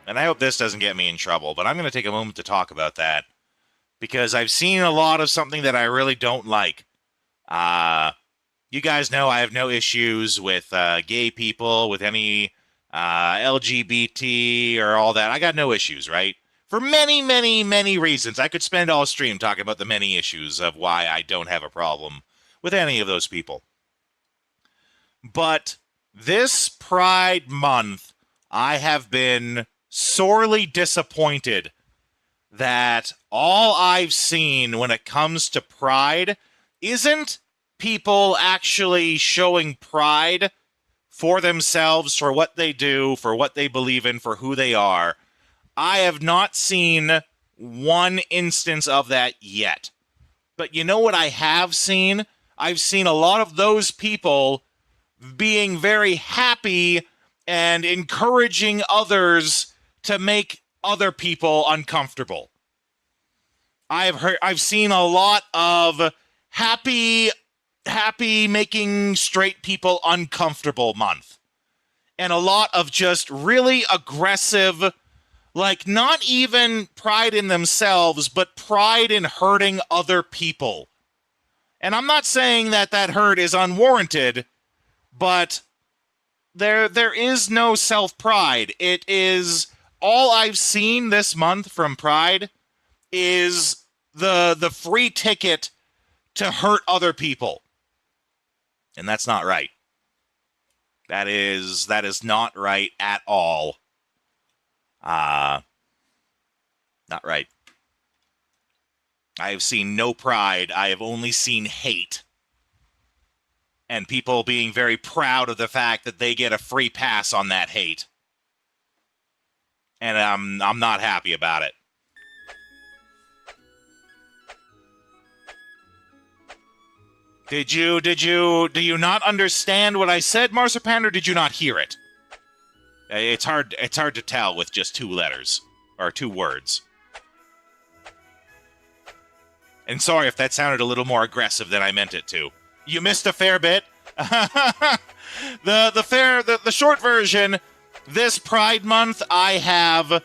and I hope this doesn't get me in trouble, but I'm gonna take a moment to talk about that because I've seen a lot of something that I really don't like. You guys know I have no issues with gay people, with any LGBT or all that. I got no issues, right? For many, many, many reasons. I could spend all stream talking about the many issues of why I don't have a problem with any of those people. But this Pride Month, I have been sorely disappointed that all I've seen when it comes to Pride isn't people actually showing pride for themselves, for what they do, for what they believe in, for who they are. I have not seen one instance of that yet. But you know what I have seen? I've seen a lot of those people being very happy and encouraging others to make other people uncomfortable. I've seen a lot of happy making straight people uncomfortable month. And a lot of just really aggressive, like not even pride in themselves, but pride in hurting other people. And I'm not saying that hurt is unwarranted, but there is no self-pride. It is all I've seen this month from Pride is the free ticket to hurt other people. And that's not right. That is not right at all. Not right. I have seen no pride. I have only seen hate. And people being very proud of the fact that they get a free pass on that hate. And I'm not happy about it. Do you not understand what I said, Marzipan, or did you not hear it? It's hard to tell with just two letters, or two words. And sorry if that sounded a little more aggressive than I meant it to. You missed a fair bit. The short version, this Pride Month I have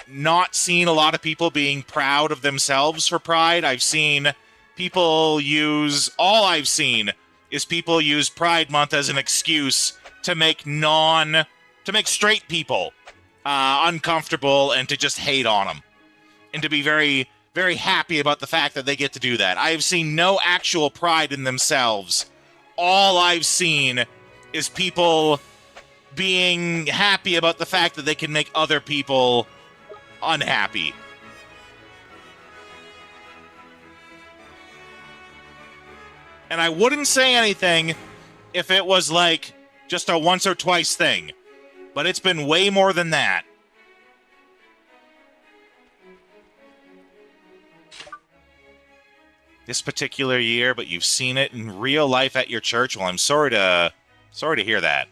not seen a lot of people being proud of themselves for Pride. I've seen people all I've seen is people use Pride Month as an excuse to make straight people uncomfortable and to just hate on them. And to be very, very happy about the fact that they get to do that. I have seen no actual pride in themselves. All I've seen is people being happy about the fact that they can make other people unhappy. And I wouldn't say anything if it was like just a once or twice thing. But it's been way more than that. This particular year, but you've seen it in real life at your church. Well, I'm sorry to hear that.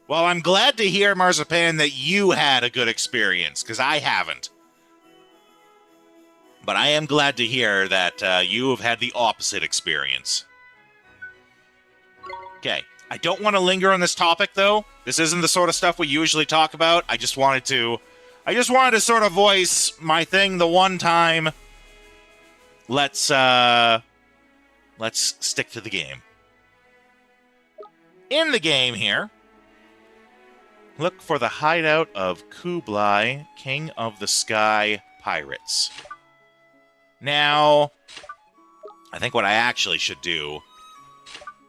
Well, I'm glad to hear, Marzipan, that you had a good experience, because I haven't. But I am glad to hear that you have had the opposite experience. Okay, I don't want to linger on this topic, though. This isn't the sort of stuff we usually talk about. I just wanted to sort of voice my thing the one time. Let's stick to the game. In the game here, look for the hideout of Kublai, King of the Sky Pirates. Now, I think what I actually should do,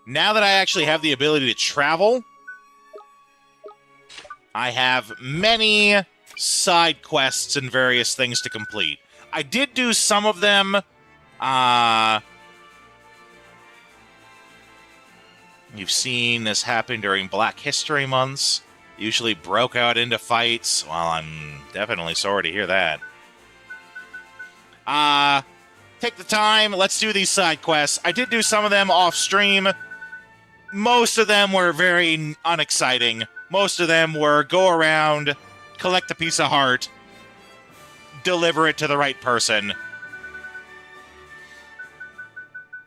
now that I actually have the ability to travel, I have many side quests and various things to complete. I did do some of them. You've seen this happen during Black History Months. Usually broke out into fights. Well, I'm definitely sorry to hear that. Take the time. Let's do these side quests. I did do some of them off stream. Most of them were very unexciting. Most of them were go around, collect a piece of heart, deliver it to the right person.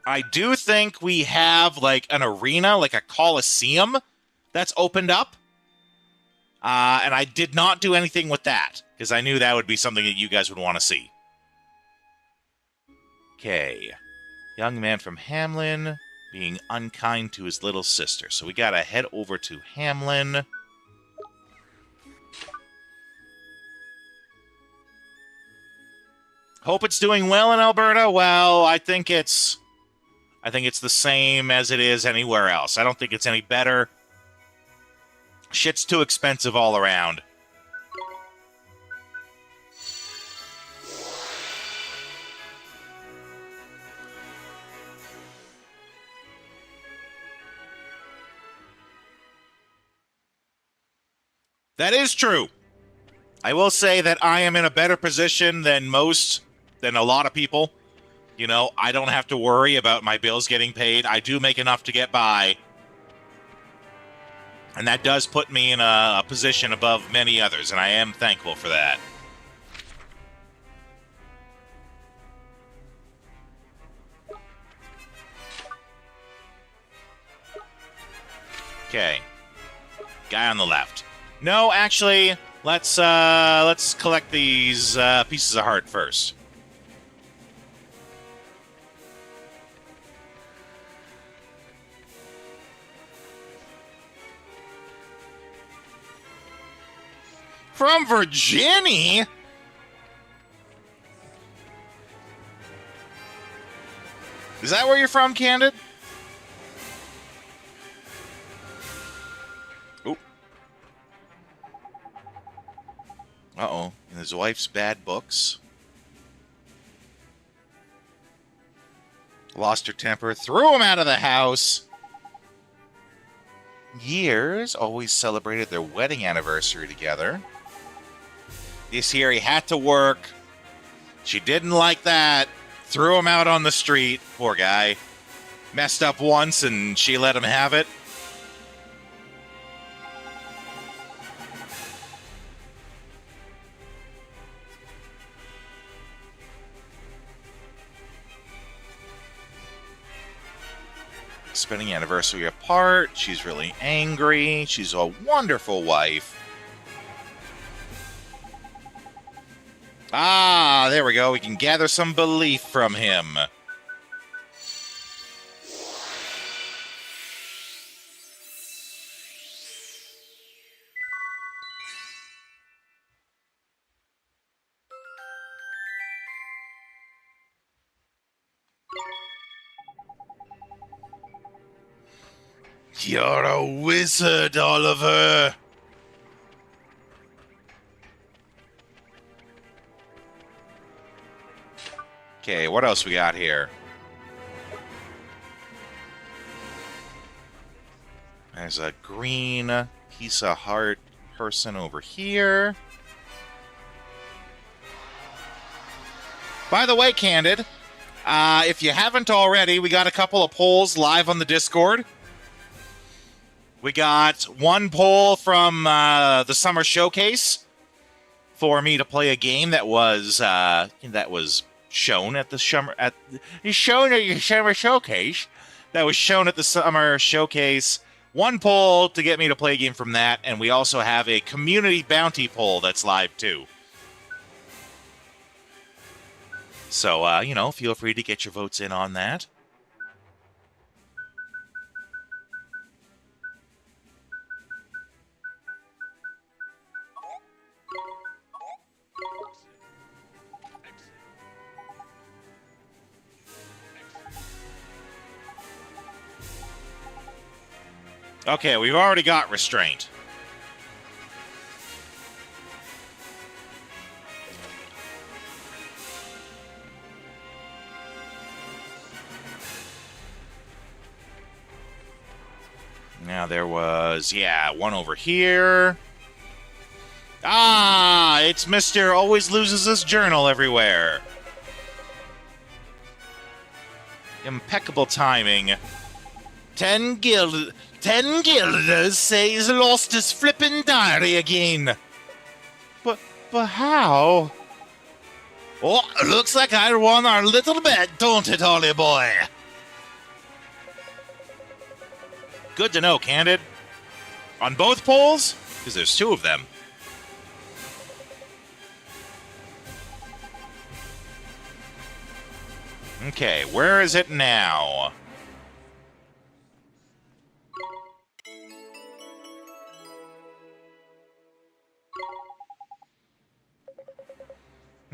I do think we have, like, an arena, like a coliseum that's opened up. And I did not do anything with that, because I knew that would be something that you guys would want to see. Okay. Young man from Hamlin being unkind to his little sister. So we gotta head over to Hamlin. Hope it's doing well in Alberta. Well, I think it's the same as it is anywhere else. I don't think it's any better. Shit's too expensive all around. That is true. I will say that I am in a better position than a lot of people. You know, I don't have to worry about my bills getting paid. I do make enough to get by. And that does put me in a position above many others, and I am thankful for that. Okay. Guy on the left. No, actually, let's collect these pieces of heart first. From Virginia? Is that where you're from, Candid? Oop. Uh-oh. And his wife's bad books. Lost her temper, threw him out of the house. Years always celebrated their wedding anniversary together. This year he had to work. She didn't like that. Threw him out on the street. Poor guy. Messed up once and she let him have it. Spending anniversary apart. She's really angry. She's a wonderful wife. Ah, there we go. We can gather some belief from him. You're a wizard, Oliver. Okay, what else we got here? There's a green piece of heart person over here. By the way, Candid, if you haven't already, we got a couple of polls live on the Discord. We got one poll from the summer showcase for me to play a game that was shown at the summer showcase. That was shown at the summer showcase. One poll to get me to play a game from that, and we also have a community bounty poll that's live too. So, feel free to get your votes in on that. Okay, we've already got restraint. Now there was, one over here. Ah, it's Mr. Always Loses His Journal everywhere. Impeccable timing. 10 guilders say he's lost his flippin' diary again. But how? Oh, looks like I won our little bet, don't it, Ollie boy? Good to know, Candid. On both polls? Because there's two of them. Okay, where is it now?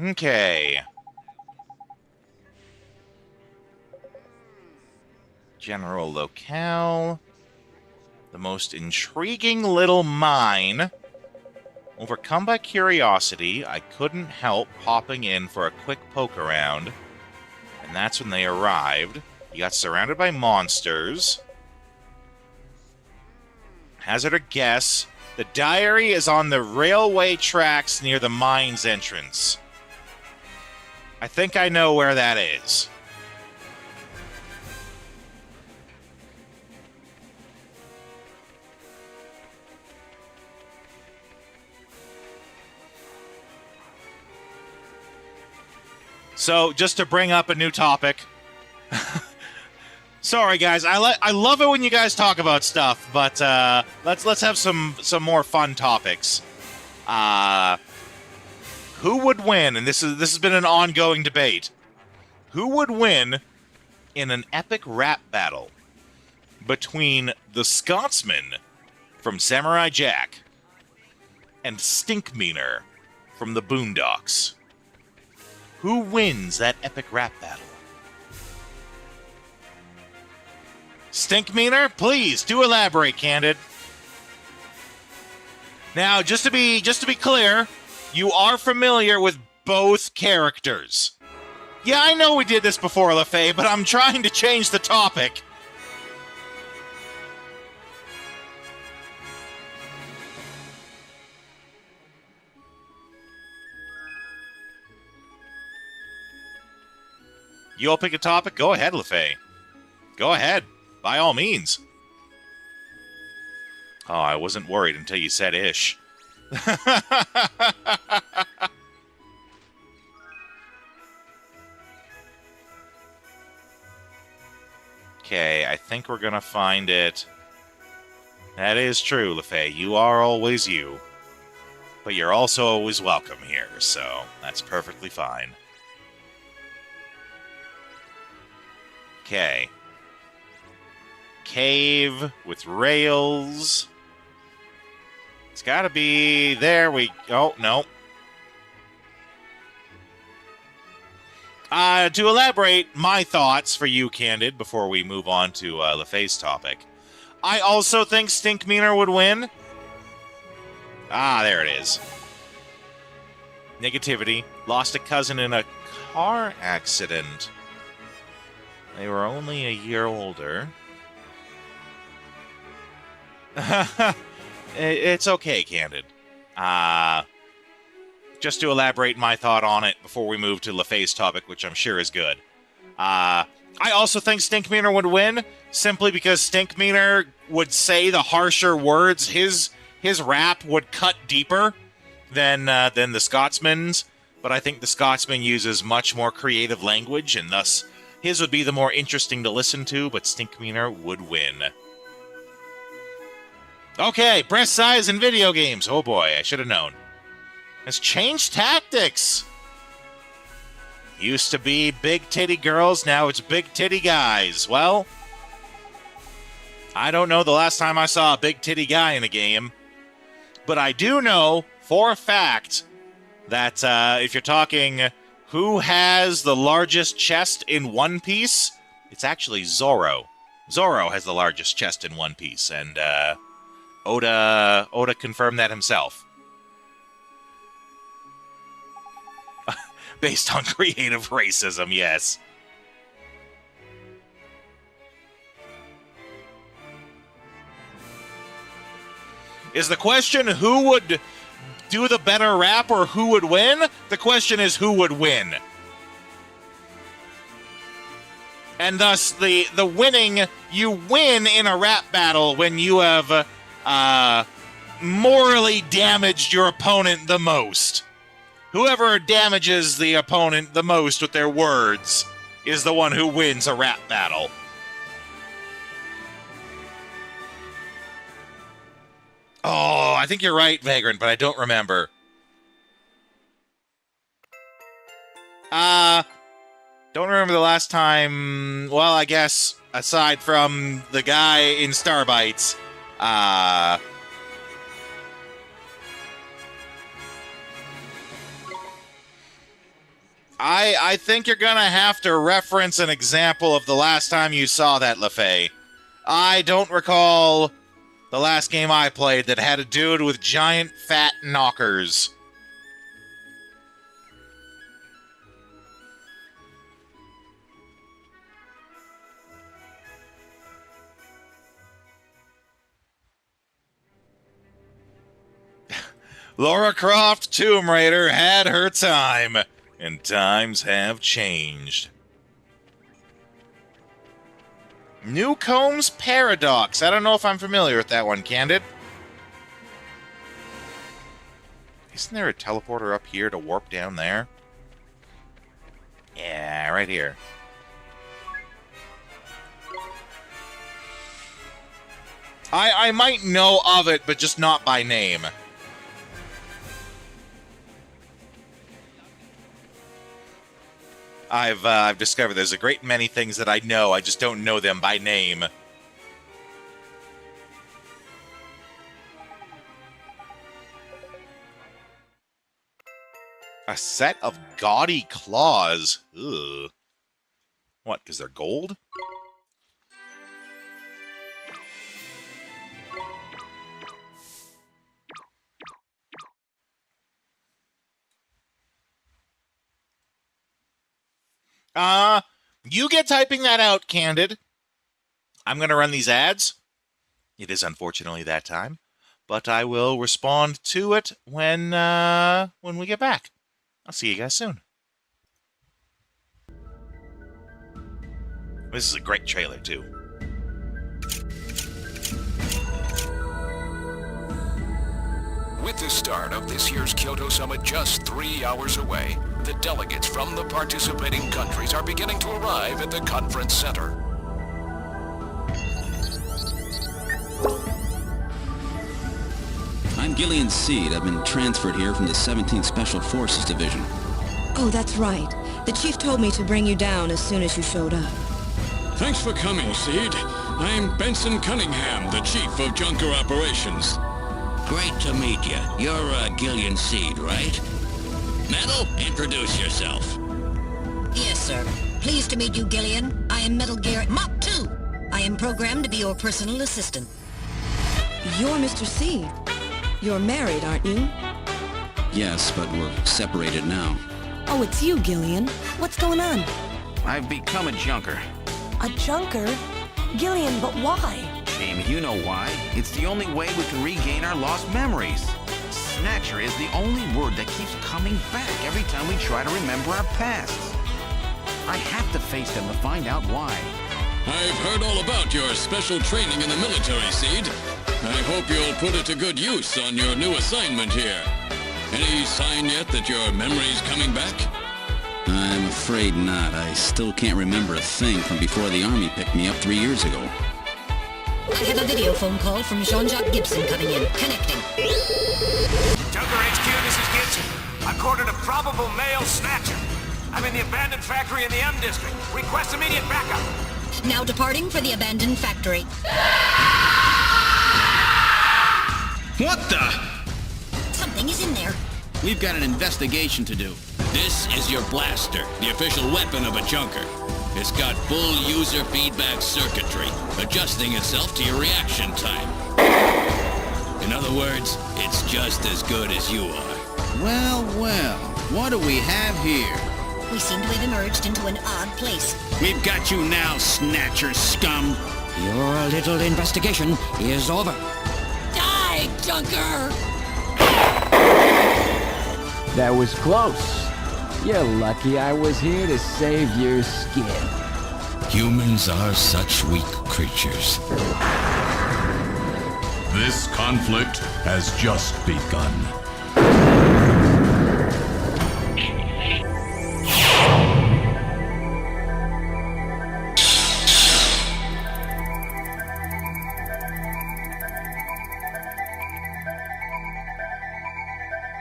Okay. General locale. The most intriguing little mine. Overcome by curiosity, I couldn't help popping in for a quick poke around. And that's when they arrived. You got surrounded by monsters. Hazard a guess. The diary is on the railway tracks near the mine's entrance. I think I know where that is. So, just to bring up a new topic. Sorry, guys. I love it when you guys talk about stuff, but let's have some more fun topics. Who would win? And this has been an ongoing debate. Who would win in an epic rap battle between the Scotsman from Samurai Jack and Stinkmeaner from the Boondocks? Who wins that epic rap battle? Stinkmeaner, please do elaborate, Candid. Now, just to be clear, you are familiar with both characters. Yeah, I know we did this before, LaFay, but I'm trying to change the topic. You all pick a topic? Go ahead, LaFay. Go ahead. By all means. Oh, I wasn't worried until you said ish. Okay, I think we're gonna find it. That is true, LaFay. You are always you. But you're also always welcome here, so that's perfectly fine. Okay. Cave with rails. It's gotta be... There we... Oh, no. To elaborate my thoughts for you, Candid, before we move on to LaFay's topic. I also think Stinkmeaner would win. Ah, there it is. Negativity. Lost a cousin in a car accident. They were only a year older. It's okay, Candid. Just to elaborate my thought on it before we move to LaFay's topic, which I'm sure is good. I also think Stinkmeaner would win, simply because Stinkmeaner would say the harsher words. His rap would cut deeper than the Scotsman's, but I think the Scotsman uses much more creative language, and thus his would be the more interesting to listen to, but Stinkmeaner would win. Okay, breast size in video games. Oh boy, I should have known. Has changed tactics. Used to be big titty girls, now it's big titty guys. Well, I don't know the last time I saw a big titty guy in a game, but I do know for a fact that if you're talking who has the largest chest in One Piece, it's actually Zoro. Zoro has the largest chest in One Piece, and Oda confirmed that himself. Based on creative racism, yes. Is the question who would do the better rap or who would win? The question is who would win. And thus, the winning, you win in a rap battle when you have morally damaged your opponent the most. Whoever damages the opponent the most with their words is the one who wins a rap battle. Oh, I think you're right, Vagrant, but I don't remember. Don't remember the last time, well, I guess, aside from the guy in Starbites, I think you're gonna have to reference an example of the last time you saw that, LaFay. I don't recall the last game I played that had a dude with giant fat knockers. Lara Croft Tomb Raider had her time, and times have changed. Newcomb's Paradox. I don't know if I'm familiar with that one, Candid. Isn't there a teleporter up here to warp down there? Yeah, right here. I might know of it, but just not by name. I've discovered there's a great many things that I know, I just don't know them by name. A set of gaudy claws. Ugh. What, because they're gold? You get typing that out, Candid. I'm going to run these ads. It is unfortunately that time, but I will respond to it when we get back. I'll see you guys soon. This is a great trailer, too. With the start of this year's Kyoto Summit just 3 hours away, the delegates from the participating countries are beginning to arrive at the conference center. I'm Gillian Seed. I've been transferred here from the 17th Special Forces Division. Oh, that's right. The chief told me to bring you down as soon as you showed up. Thanks for coming, Seed. I'm Benson Cunningham, the Chief of Junker Operations. Great to meet you. You're Gillian Seed, right? Metal, introduce yourself. Yes, sir. Pleased to meet you, Gillian. I am Metal Gear Mach 2. I am programmed to be your personal assistant. You're Mr. C. You're married, aren't you? Yes, but we're separated now. Oh, it's you, Gillian. What's going on? I've become a junker. A junker? Gillian, but why? Jamie, you know why. It's the only way we can regain our lost memories. Snatcher is the only word that keeps coming back every time we try to remember our pasts. I have to face them to find out why. I've heard all about your special training in the military, Seed. I hope you'll put it to good use on your new assignment here. Any sign yet that your memory's coming back? I'm afraid not. I still can't remember a thing from before the Army picked me up 3 years ago. I have a video phone call from Jean-Jacques Gibson coming in. Connecting. Junker HQ, this is Gibson. I've cornered a probable male snatcher. I'm in the abandoned factory in the M District. Request immediate backup. Now departing for the abandoned factory. What the? Something is in there. We've got an investigation to do. This is your blaster, the official weapon of a junker. It's got full user feedback circuitry, adjusting itself to your reaction time. In other words, it's just as good as you are. Well, well, what do we have here? We seem to have emerged into an odd place. We've got you now, Snatcher scum. Your little investigation is over. Die, Junker! That was close. You're lucky I was here to save your skin. Humans are such weak creatures. This conflict has just begun.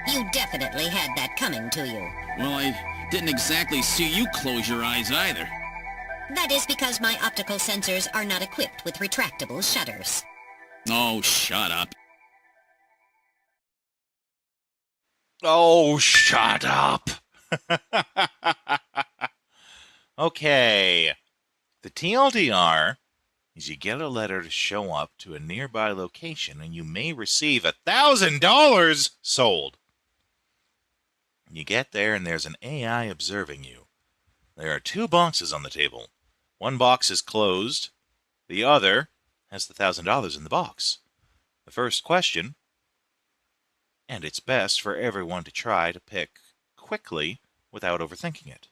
You definitely had that coming to you. Well, I didn't exactly see you close your eyes either. That is because my optical sensors are not equipped with retractable shutters. Oh, shut up. Oh, shut up. Okay. The TLDR is you get a letter to show up to a nearby location and you may receive $1,000 sold. You get there and there's an AI observing you. There are 2 boxes on the table. One box is closed. The other has the $1,000 in the box. The first question, and it's best for everyone to try to pick quickly without overthinking it.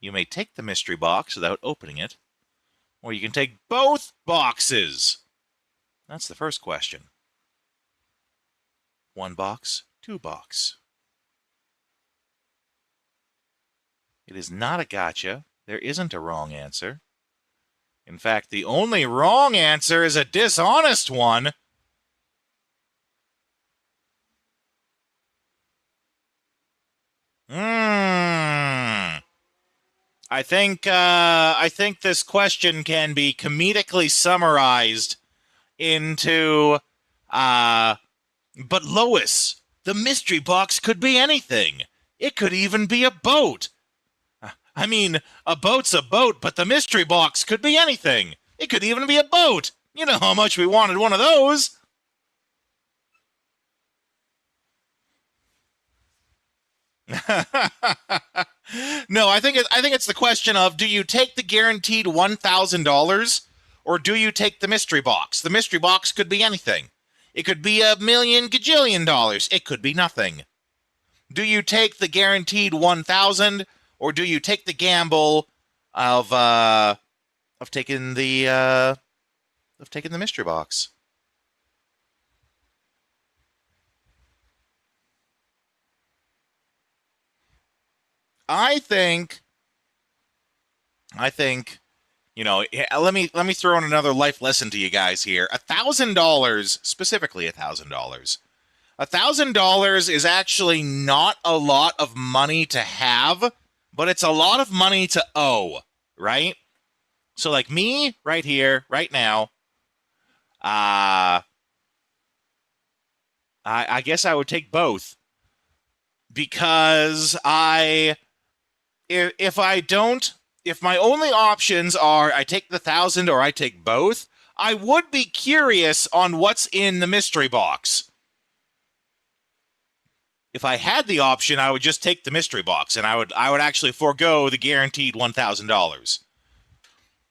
You may take the mystery box without opening it, or you can take both boxes. That's the first question. 1 box, 2 box. It is not a gotcha. There isn't a wrong answer. In fact, the only wrong answer is a dishonest one. I think this question can be comedically summarized into, but Lois, the mystery box could be anything. It could even be a boat. I mean, a boat's a boat, but the mystery box could be anything. It could even be a boat. You know how much we wanted one of those. No, I think it's the question of, do you take the guaranteed $1,000 or do you take the mystery box? The mystery box could be anything. It could be $1 million gajillion dollars. It could be nothing. Do you take the guaranteed $1,000 or do you take the gamble of taking the mystery box? I think, you know, let me throw in another life lesson to you guys here. $1,000, specifically $1,000. $1,000 is actually not a lot of money to have, but it's a lot of money to owe, right? So like me, right here, right now, I guess I would take both. Because if my only options are I take the 1,000 or I take both, I would be curious on what's in the mystery box. If I had the option, I would just take the mystery box, and I would actually forego the guaranteed $1,000.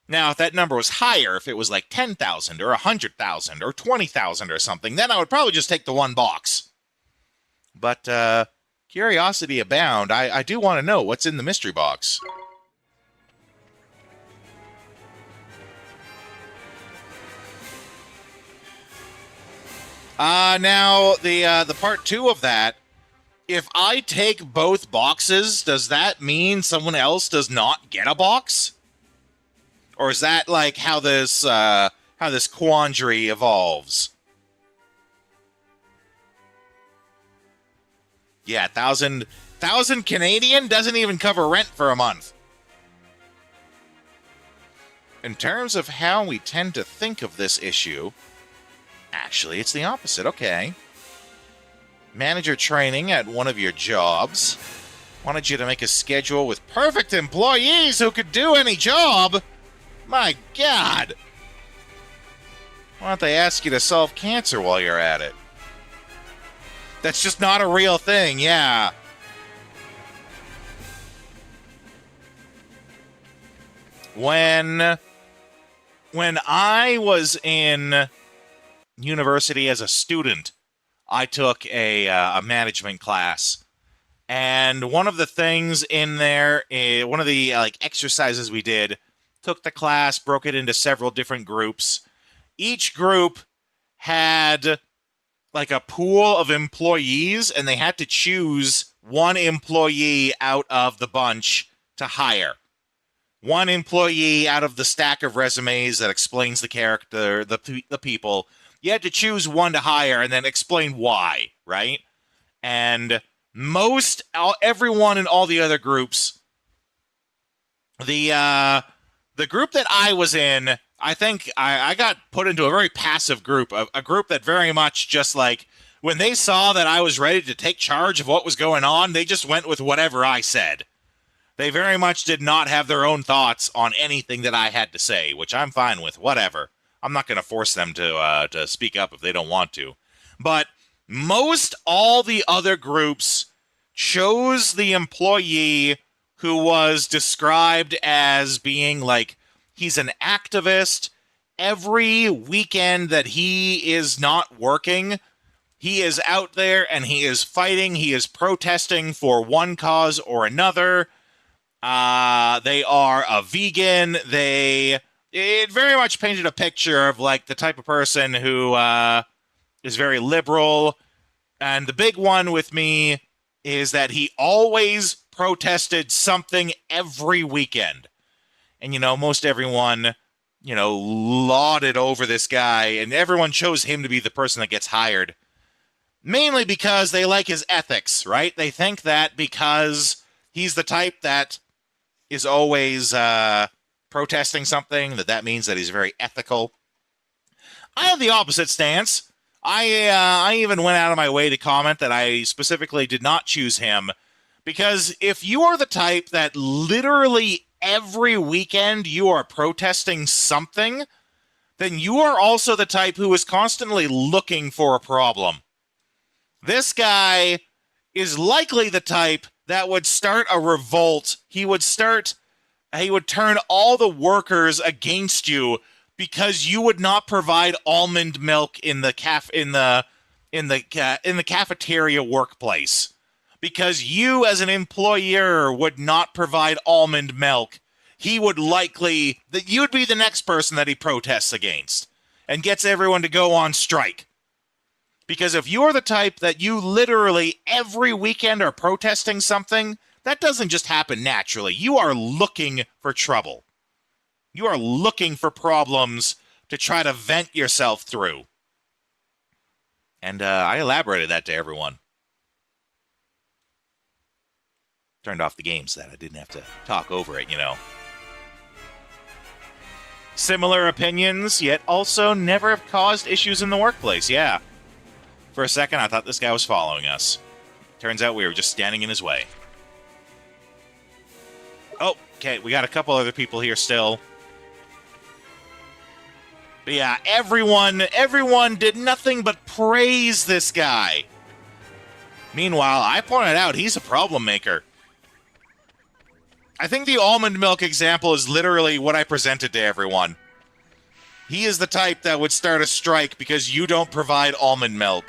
Now, if that number was higher, if it was like 10,000 or 100,000 or 20,000 or something, then I would probably just take the 1 box. But curiosity abound, I do want to know what's in the mystery box. Now, the part 2 of that, if I take both boxes, does that mean someone else does not get a box? Or is that like how this quandary evolves? Yeah, 1,000 Canadian doesn't even cover rent for a month. In terms of how we tend to think of this issue, actually, it's the opposite. Okay. Manager training at one of your jobs wanted you to make a schedule with perfect employees who could do any job. My God. Why don't they ask you to solve cancer while you're at it? That's just not a real thing, yeah. When I was in university as a student, I took a management class. And one of the things in there, one of the exercises we did, took the class, broke it into several different groups. Each group had like a pool of employees, and they had to choose one employee out of the bunch to hire. one employee out of the stack of resumes that explains the character, the people. You had to choose one to hire and then explain why, right? And everyone in all the other groups, the group that I was in, I think I got put into a very passive group, a group that very much just like, when they saw that I was ready to take charge of what was going on, they just went with whatever I said. They very much did not have their own thoughts on anything that I had to say, which I'm fine with, whatever. I'm not going to force them to speak up if they don't want to. But most all the other groups chose the employee who was described as being like, he's an activist. Every weekend that he is not working, he is out there and he is fighting. He is protesting for one cause or another. They are a vegan. It very much painted a picture of like the type of person who is very liberal. And the big one with me is that he always protested something every weekend. And, you know, most everyone, you know, lauded over this guy, and everyone chose him to be the person that gets hired. Mainly because they like his ethics, right? They think that because he's the type that is always protesting something, that means that he's very ethical. I have the opposite stance. I even went out of my way to comment that I specifically did not choose him, because if you are the type that literally every weekend you are protesting something, then you are also the type who is constantly looking for a problem. This guy is likely the type that would start a revolt. He would turn all the workers against you because you would not provide almond milk in the cafeteria workplace. Because you as an employer would not provide almond milk. You'd be the next person that he protests against and gets everyone to go on strike. Because if you're the type that you literally every weekend are protesting something, that doesn't just happen naturally. You are looking for trouble. You are looking for problems to try to vent yourself through. And I elaborated that to everyone. Turned off the game so that I didn't have to talk over it, you know. Similar opinions, yet also never have caused issues in the workplace, yeah. For a second, I thought this guy was following us. Turns out we were just standing in his way. Oh, okay, we got a couple other people here still. But yeah, everyone did nothing but praise this guy. Meanwhile, I pointed out he's a problem maker. I think the almond milk example is literally what I presented to everyone. He is the type that would start a strike because you don't provide almond milk.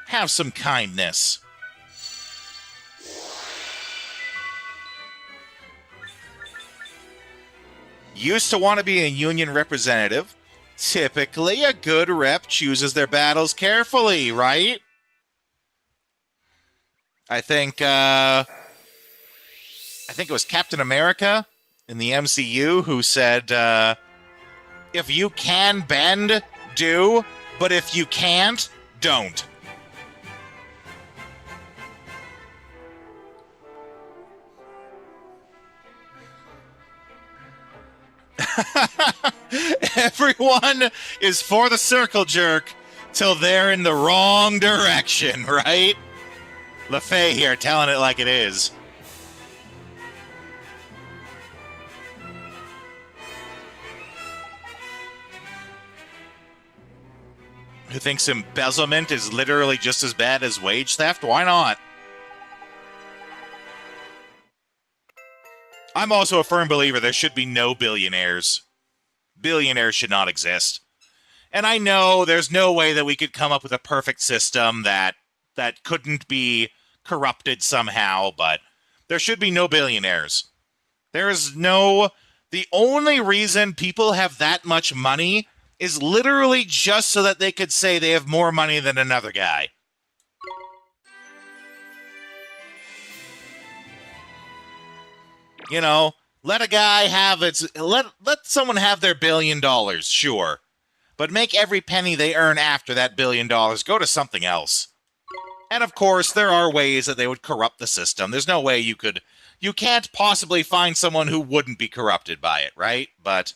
Have some kindness. Used to want to be a union representative. Typically, a good rep chooses their battles carefully, right? I think it was Captain America in the MCU who said, if you can bend, do, but if you can't, don't. Everyone is for the circle jerk till they're in the wrong direction, right? LaFay here telling it like it is. Who thinks embezzlement is literally just as bad as wage theft? Why not? I'm also a firm believer there should be no billionaires. Billionaires should not exist. And I know there's no way that we could come up with a perfect system that couldn't be corrupted somehow, but there should be no billionaires. The only reason people have that much money is literally just so that they could say they have more money than another guy. You know, let a guy have let someone have their $1 billion, sure. But make every penny they earn after that $1 billion go to something else. And of course, there are ways that they would corrupt the system. There's no way you can't possibly find someone who wouldn't be corrupted by it, right? But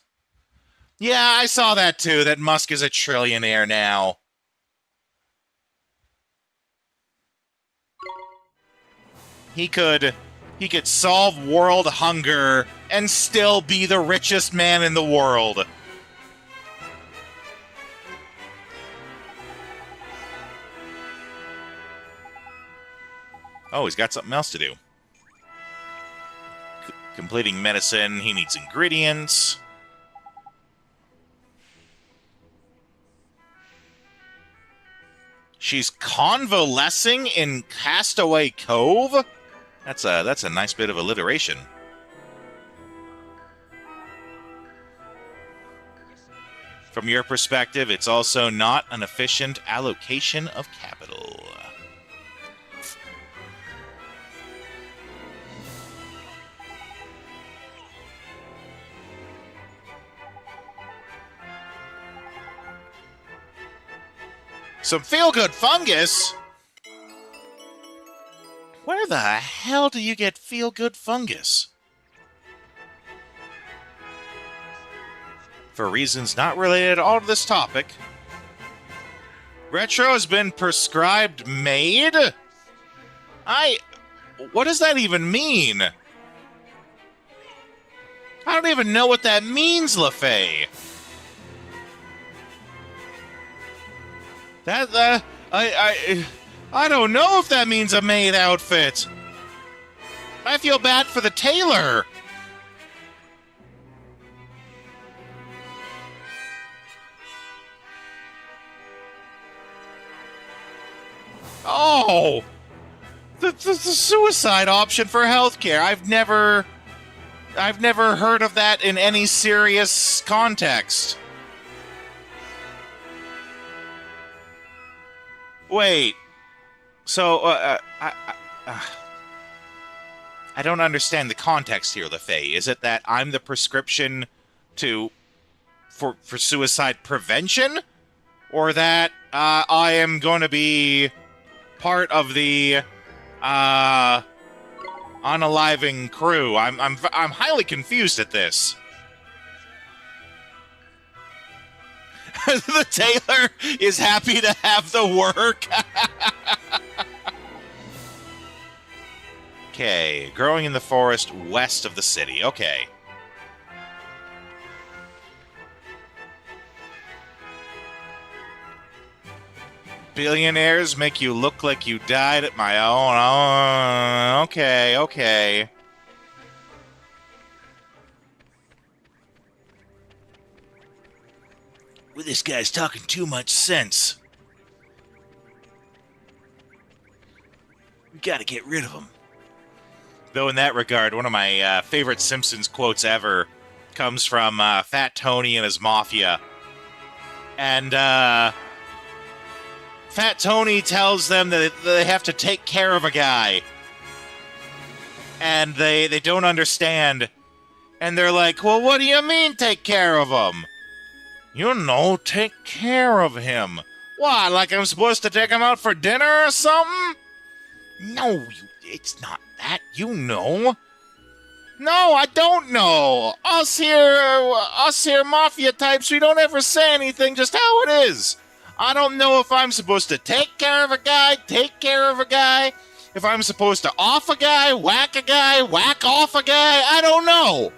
yeah, I saw that too, that Musk is a trillionaire now. He could solve world hunger and still be the richest man in the world. Oh, he's got something else to do. Completing medicine, he needs ingredients. She's convalescing in Castaway Cove? That's a nice bit of alliteration. From your perspective, it's also not an efficient allocation of capital. Some feel-good fungus? Where the hell do you get feel-good fungus? For reasons not related at all to this topic, Retro has been prescribed made? What does that even mean? I don't even know what that means, LaFay. I don't know if that means a maid outfit. I feel bad for the tailor. Oh! The suicide option for healthcare. I've never heard of that in any serious context. Wait. So, I don't understand the context here, LaFay. Is it that I'm the prescription for suicide prevention? Or that I am going to be part of the unaliving crew? I'm highly confused at this. The tailor is happy to have the work. Okay, growing in the forest west of the city. Okay. Billionaires make you look like you died at my own. Oh, okay. Well, this guy's talking too much sense. We gotta get rid of him. Though in that regard, one of my favorite Simpsons quotes ever comes from Fat Tony and his mafia. And Fat Tony tells them that they have to take care of a guy. And they don't understand. And they're like, well, what do you mean take care of him? You know, take care of him. What, like I'm supposed to take him out for dinner or something? No, it's not that, you know. No, I don't know. Us here mafia types, we don't ever say anything, just how it is. I don't know if I'm supposed to take care of a guy, if I'm supposed to off a guy, whack off a guy, I don't know.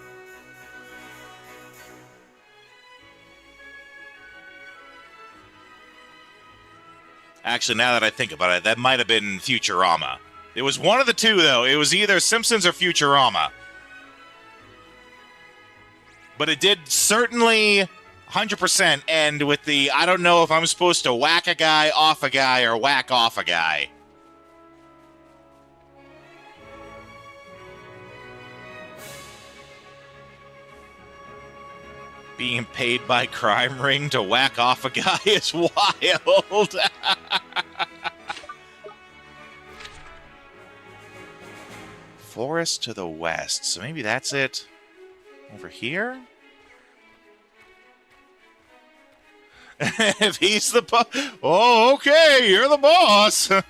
Actually, now that I think about it, that might have been Futurama. It was one of the two, though. It was either Simpsons or Futurama. But it did certainly 100% end with the, I don't know if I'm supposed to whack a guy, off a guy, or whack off a guy. Being paid by crime ring to whack off a guy is wild. forest to the west. So maybe that's it. Over here? If he's the boss... Oh, okay, you're the boss! A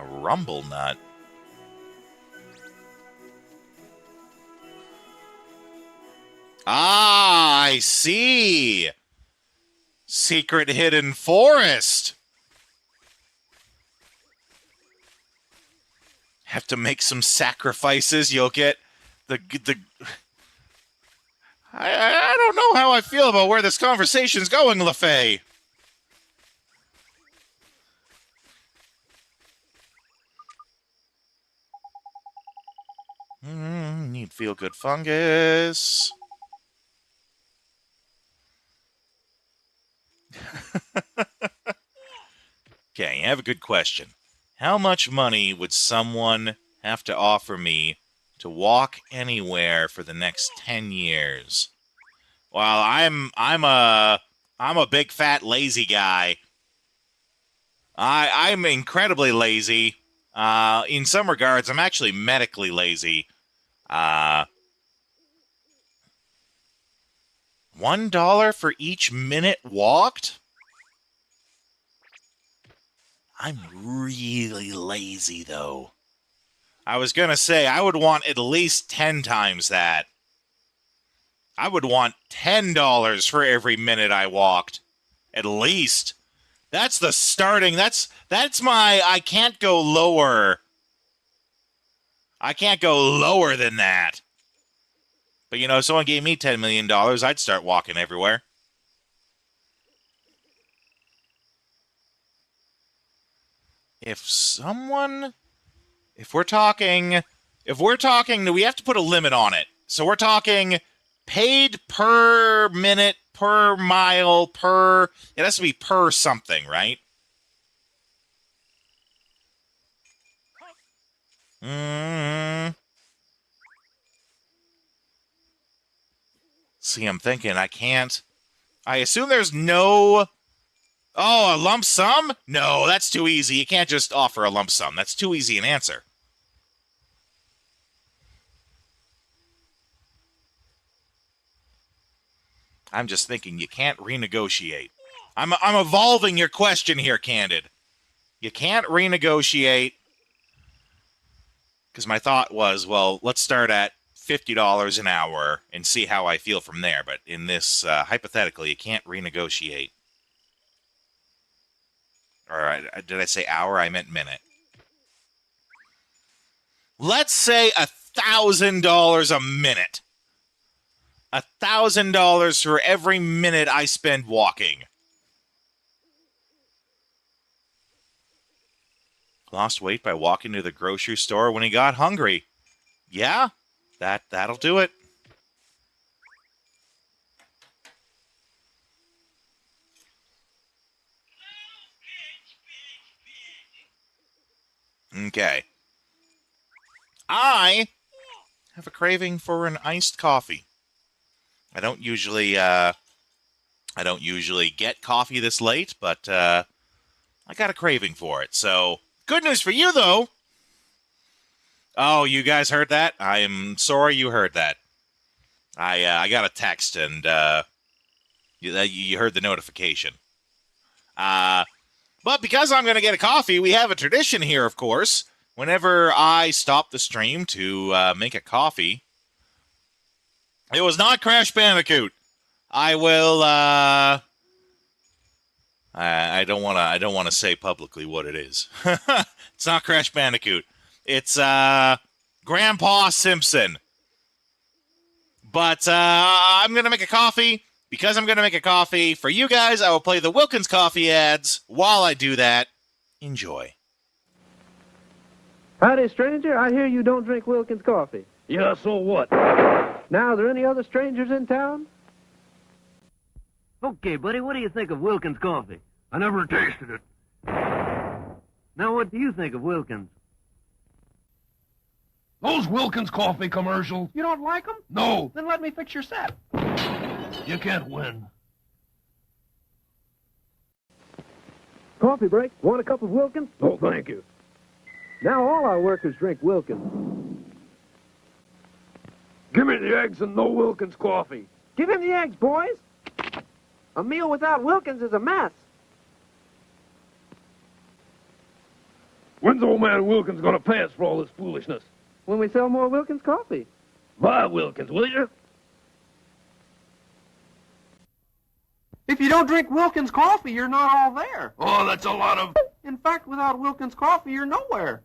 rumble nut. Ah, I see. Secret hidden forest. Have to make some sacrifices. You'll get the. I don't know how I feel about where this conversation's going, LaFay. Need feel-good fungus. Okay, I have a good question. How much money would someone have to offer me to walk anywhere for the next 10 years? Well, I'm a big fat lazy guy. I'm incredibly lazy. In some regards, I'm actually medically lazy. $1 for each minute walked? I'm really lazy, though. I was gonna say, I would want at least 10 times that. I would want $10 for every minute I walked. At least. That's the starting, that's my, I can't go lower. I can't go lower than that. But, you know, if someone gave me $10 million, I'd start walking everywhere. If we're talking, we have to put a limit on it. So we're talking paid per minute, per mile, it has to be per something, right? See, I'm thinking I assume there's no... Oh, a lump sum? No, that's too easy. You can't just offer a lump sum. That's too easy an answer. I'm just thinking you can't renegotiate. I'm evolving your question here, Candid. You can't renegotiate. Because my thought was, well, let's start at $50 an hour and see how I feel from there. But in this, hypothetically, you can't renegotiate. All right, did I say hour? I meant minute. Let's say $1,000 a minute. $1,000 for every minute I spend walking. Lost weight by walking to the grocery store when he got hungry. Yeah, that'll do it. Okay. I have a craving for an iced coffee. I don't usually get coffee this late, but I got a craving for it. So, good news for you, though. Oh, you guys heard that? I am sorry you heard that. I got a text, and you heard the notification. But because I'm going to get a coffee, we have a tradition here, of course. Whenever I stop the stream to make a coffee, it was not Crash Bandicoot. I will. I don't want to say publicly what it is. It's not Crash Bandicoot. It's Grandpa Simpson. But I'm gonna make a coffee. Because I'm going to make a coffee for you guys, I will play the Wilkins coffee ads. While I do that, enjoy. Howdy, stranger. I hear you don't drink Wilkins coffee. Yeah, so what? Now, are there any other strangers in town? Okay, buddy, what do you think of Wilkins coffee? I never tasted it. Now, what do you think of Wilkins? Those Wilkins coffee commercials. You don't like them? No. Then let me fix your set. You can't win. Coffee break. Want a cup of Wilkins? Oh, thank you. Now all our workers drink Wilkins. Give me the eggs and no Wilkins coffee. Give him the eggs, boys. A meal without Wilkins is a mess. When's old man Wilkins gonna pay us for all this foolishness? When we sell more Wilkins coffee. Buy Wilkins, will you? If you don't drink Wilkins coffee, you're not all there. Oh, that's a lot of... In fact, without Wilkins coffee, you're nowhere.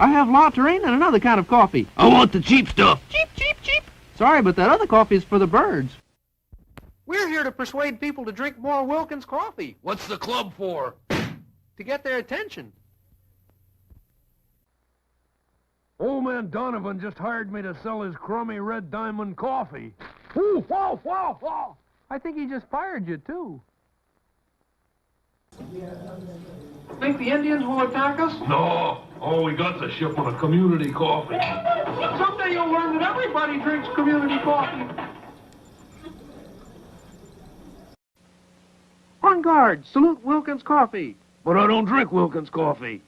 I have La Terrain and another kind of coffee. I want the cheap stuff. Cheap, cheap, cheap. Sorry, but that other coffee is for the birds. We're here to persuade people to drink more Wilkins coffee. What's the club for? To get their attention. Old man Donovan just hired me to sell his crummy Red Diamond coffee. Ooh, wow, wow, wow. I think he just fired you, too. Think the Indians will attack us? No, all we got's a shipment of community coffee. Someday you'll learn that everybody drinks community coffee. On guard. Salute Wilkins coffee. But I don't drink Wilkins coffee.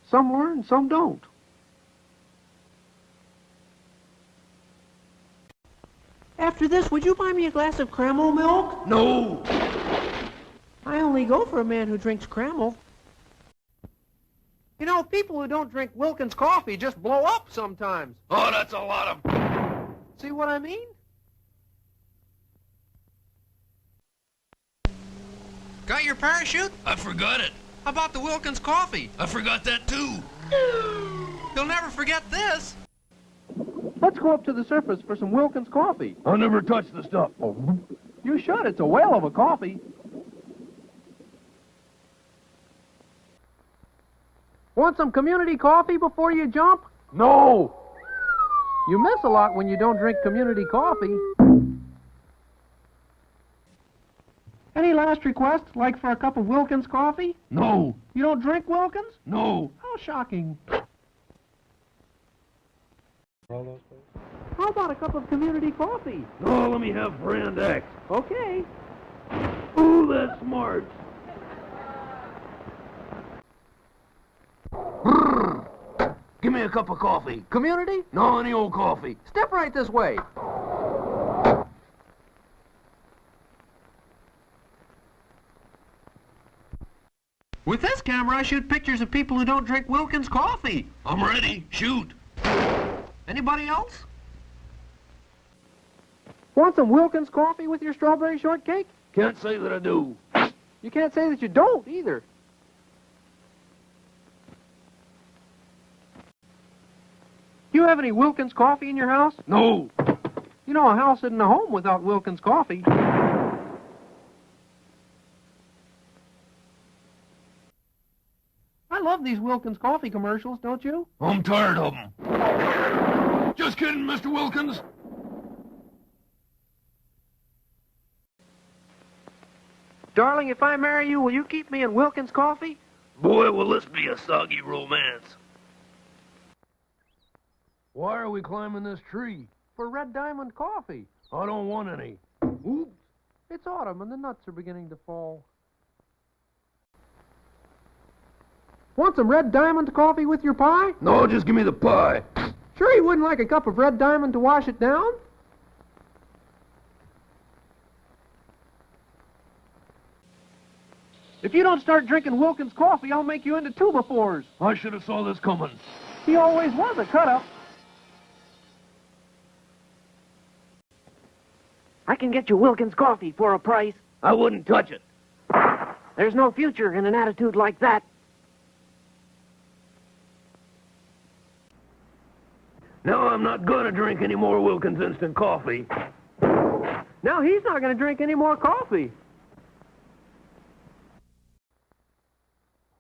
Some learn, some don't. After this, would you buy me a glass of Cramel milk? No. I only go for a man who drinks Cramel. You know, people who don't drink Wilkins coffee just blow up sometimes. Oh, that's a lot of... See what I mean? Got your parachute? I forgot it. How about the Wilkins coffee? I forgot that, too. You'll never forget this. Let's go up to the surface for some Wilkins coffee. I'll never touch the stuff. Oh, you should. It's a whale of a coffee. Want some community coffee before you jump? No. You miss a lot when you don't drink community coffee. Any last request, like for a cup of Wilkins coffee? No. You don't drink Wilkins? No. How shocking. How about a cup of community coffee? No, let me have brand X. Okay. Ooh, that's smart. Give me a cup of coffee. Community? No, any old coffee. Step right this way. With this camera, I shoot pictures of people who don't drink Wilkins coffee. I'm ready. Shoot. Anybody else? Want some Wilkins coffee with your strawberry shortcake? Can't say that I do. You can't say that you don't, either. You have any Wilkins coffee in your house? No. You know, a house isn't a home without Wilkins coffee. I love these Wilkins coffee commercials, don't you? I'm tired of them. Just kidding, Mr. Wilkins. Darling, if I marry you, will you keep me in Wilkins coffee? Boy, will this be a soggy romance. Why are we climbing this tree? For Red Diamond coffee. I don't want any. Oops. It's autumn and the nuts are beginning to fall. Want some Red Diamond coffee with your pie? No, just give me the pie. Sure you wouldn't like a cup of Red Diamond to wash it down? If you don't start drinking Wilkins coffee, I'll make you into two-by-fours. I should have saw this coming. He always was a cut-up. I can get you Wilkins coffee for a price. I wouldn't touch it. There's no future in an attitude like that. No, I'm not going to drink any more Wilkins instant coffee. Now he's not going to drink any more coffee.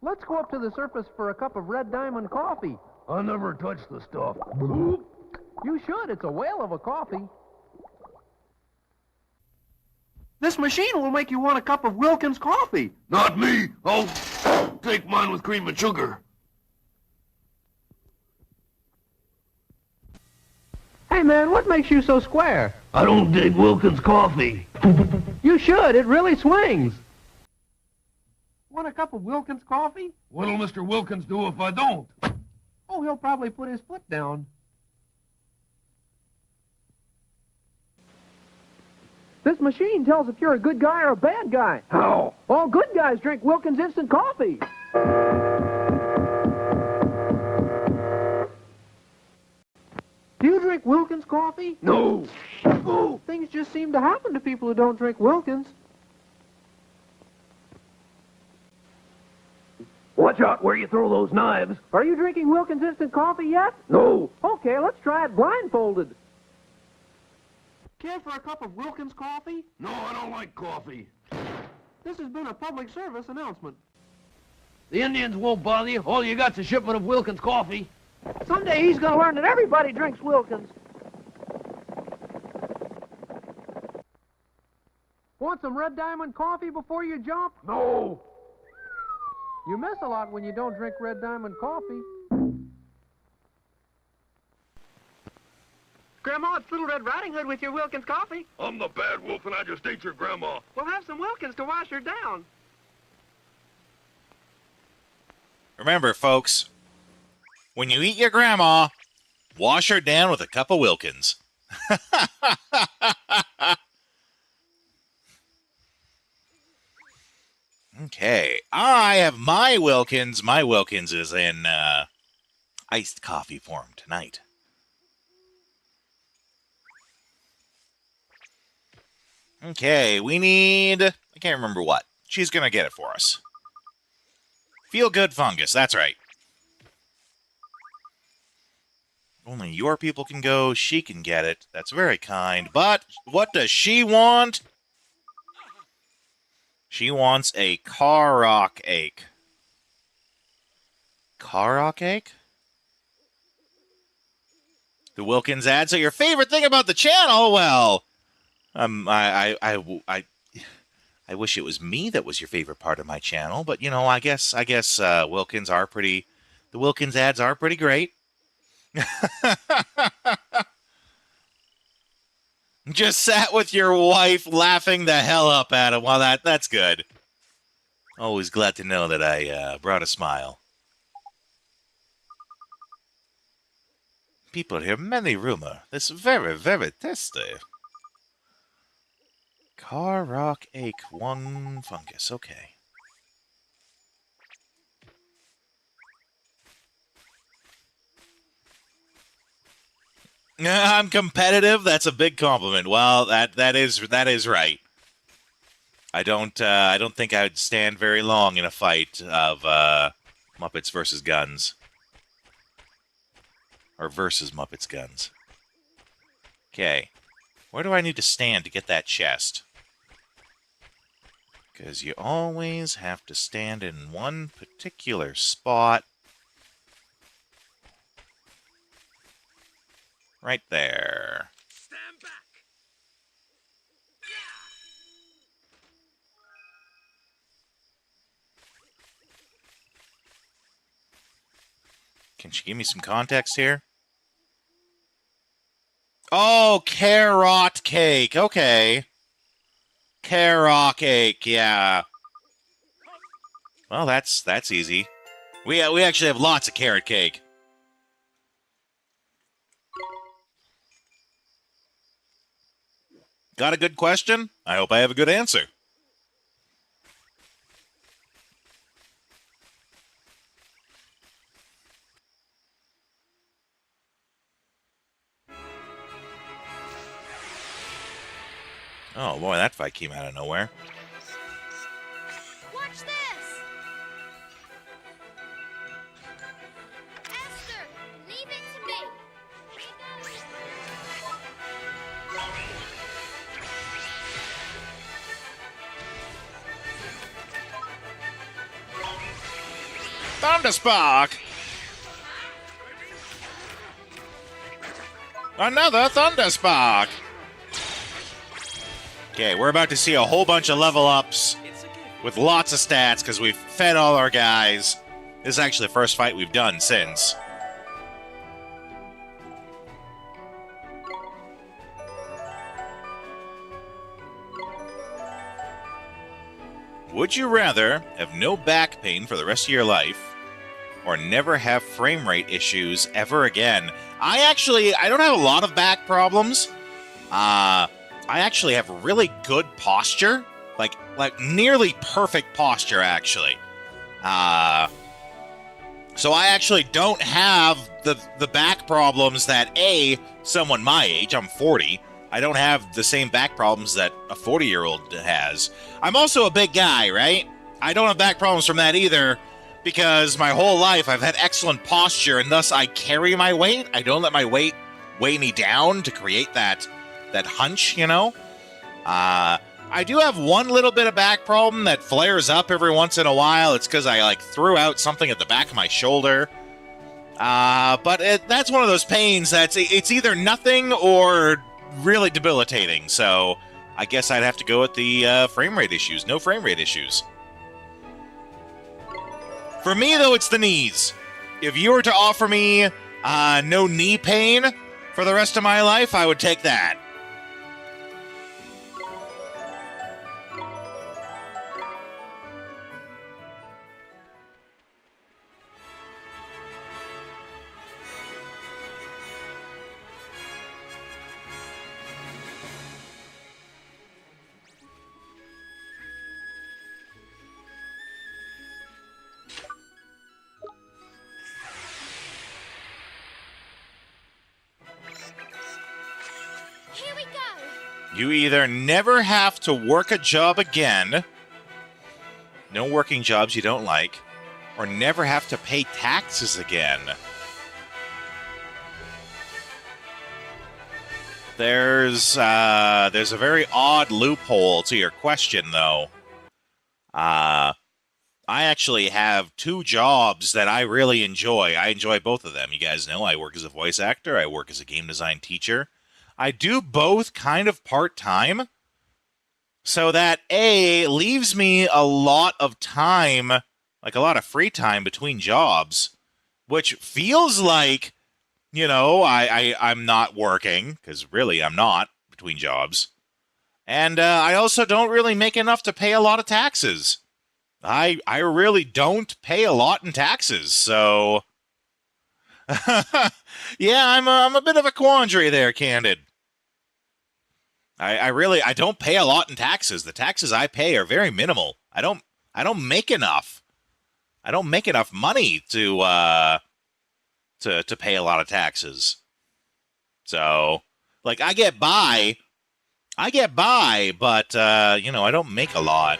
Let's go up to the surface for a cup of Red Diamond coffee. I never touch the stuff. You should. It's a whale of a coffee. This machine will make you want a cup of Wilkins coffee. Not me. I'll take mine with cream and sugar. Hey, man, what makes you so square? I don't dig Wilkins coffee. You should. It really swings. Want a cup of Wilkins coffee? What'll Mr. Wilkins do if I don't? Oh, he'll probably put his foot down. This machine tells if you're a good guy or a bad guy. How? All good guys drink Wilkins instant coffee. Do you drink Wilkins coffee? No. Oh, things just seem to happen to people who don't drink Wilkins. Watch out where you throw those knives. Are you drinking Wilkins instant coffee yet? No. Okay, let's try it blindfolded. Care for a cup of Wilkins coffee? No, I don't like coffee. This has been a public service announcement. The Indians won't bother you. All you got's a shipment of Wilkins coffee. Someday he's going to learn that everybody drinks Wilkins. Want some Red Diamond coffee before you jump? No. You miss a lot when you don't drink Red Diamond coffee. Grandma, it's Little Red Riding Hood with your Wilkins coffee. I'm the bad wolf and I just ate your grandma. We'll have some Wilkins to wash her down. Remember, folks, when you eat your grandma, wash her down with a cup of Wilkins. Okay, I have my Wilkins. My Wilkins is in iced coffee form tonight. Okay, we need... I can't remember what. She's going to get it for us. Feel good fungus, that's right. Only your people can go, she can get it. That's very kind. But what does she want? She wants a Karok ache. Karok ache? The Wilkins ad. So your favorite thing about the channel? Well, I wish it was me that was your favorite part of my channel, but you know, I guess Wilkins are pretty. The Wilkins ads are pretty great. Just sat with your wife laughing the hell up at him. Well, that's good. Always glad to know that I brought a smile. People hear many rumor. This very, very tasty. Karok ache, 1 fungus. Okay. I'm competitive. That's a big compliment. Well, that is right. I don't think I'd stand very long in a fight of Muppets versus guns, or versus Muppets guns. Okay, where do I need to stand to get that chest? Because you always have to stand in one particular spot. Right there. Stand back. Can she give me some context here? Oh, carrot cake. Okay. Carrot cake, yeah. Well, that's easy. We actually have lots of carrot cake. Got a good question? I hope I have a good answer. Oh boy, that fight came out of nowhere. Watch this! Esther, leave it to me. Thunderspark! Another Thunderspark! Okay, we're about to see a whole bunch of level ups with lots of stats because we've fed all our guys. This is actually the first fight we've done since. Would you rather have no back pain for the rest of your life or never have frame rate issues ever again? I don't have a lot of back problems. I actually have really good posture. Like nearly perfect posture, actually. So I actually don't have the back problems that, someone my age, I'm 40, I don't have the same back problems that a 40-year-old has. I'm also a big guy, right? I don't have back problems from that either, because my whole life I've had excellent posture, and thus I carry my weight. I don't let my weight weigh me down to create that hunch, you know? I do have one little bit of back problem that flares up every once in a while. It's because I, threw out something at the back of my shoulder. But that's one of those pains it's either nothing or really debilitating. So I guess I'd have to go with the frame rate issues. No frame rate issues. For me, though, it's the knees. If you were to offer me no knee pain for the rest of my life, I would take that. Here we go. You either never have to work a job again, no working jobs you don't like, or never have to pay taxes again. There's a very odd loophole to your question, though. I actually have two jobs that I really enjoy. I enjoy both of them. You guys know I work as a voice actor. I work as a game design teacher. I do both kind of part-time, so that, leaves me a lot of time, like a lot of free time between jobs, which feels like, I'm not working, because really I'm not between jobs. And I also don't really make enough to pay a lot of taxes. I really don't pay a lot in taxes, so... Yeah, I'm a bit of a quandary there, Candid. I don't pay a lot in taxes. The taxes I pay are very minimal. I don't make enough. I don't make enough money to pay a lot of taxes. So, I get by, but I don't make a lot.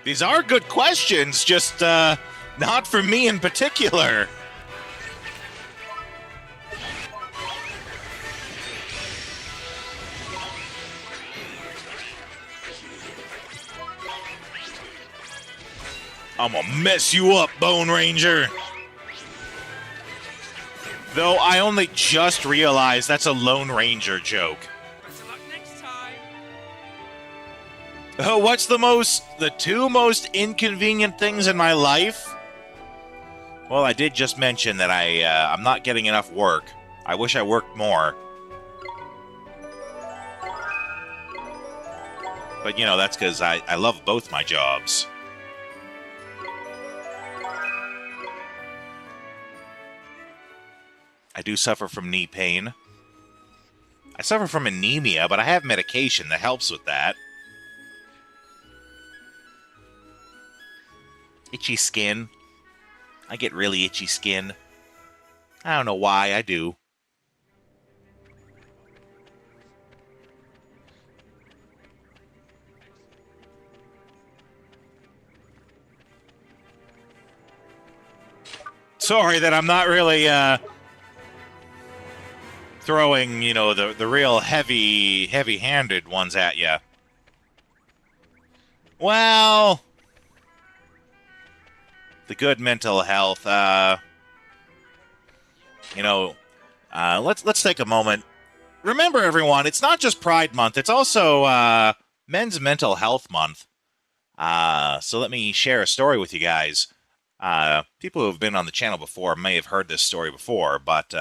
These are good questions, just not for me in particular. I'm gonna mess you up, Bone Ranger. Though I only just realized that's a Lone Ranger joke. Oh, what's the two most inconvenient things in my life? Well, I did just mention that I'm not getting enough work. I wish I worked more. But, that's because I love both my jobs. I do suffer from knee pain. I suffer from anemia, but I have medication that helps with that. Itchy skin. I get really itchy skin. I don't know why, I do. Sorry that I'm not really, throwing, the real heavy-handed ones at you. Well... the good mental health, let's take a moment. Remember, everyone, it's not just Pride Month, it's also Men's Mental Health Month. So let me share a story with you guys. People who have been on the channel before may have heard this story before, but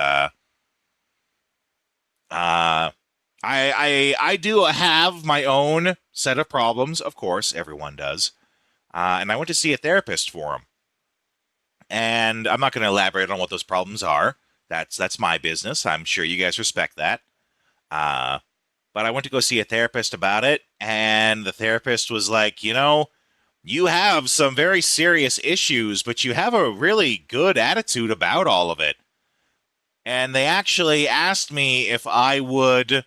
I do have my own set of problems, of course, everyone does. And I went to see a therapist for them. And I'm not going to elaborate on what those problems are. That's my business. I'm sure you guys respect that. But I went to go see a therapist about it, and the therapist was like, you have some very serious issues, but you have a really good attitude about all of it. And they actually asked me if I would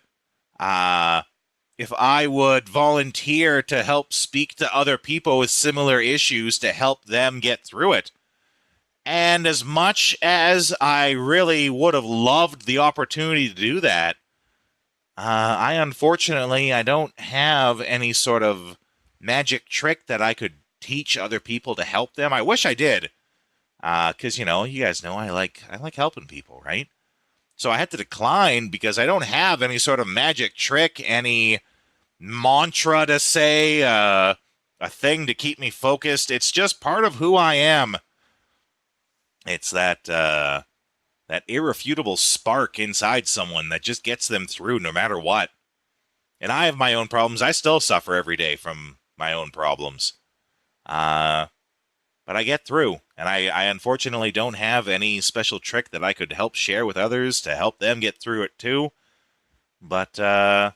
volunteer to help speak to other people with similar issues to help them get through it. And as much as I really would have loved the opportunity to do that, I don't have any sort of magic trick that I could teach other people to help them. I wish I did, because you guys know I like helping people, right? So I had to decline because I don't have any sort of magic trick, any mantra to say, a thing to keep me focused. It's just part of who I am. It's that irrefutable spark inside someone that just gets them through no matter what. And I have my own problems. I still suffer every day from my own problems. But I get through. And I unfortunately don't have any special trick that I could help share with others to help them get through it too. But I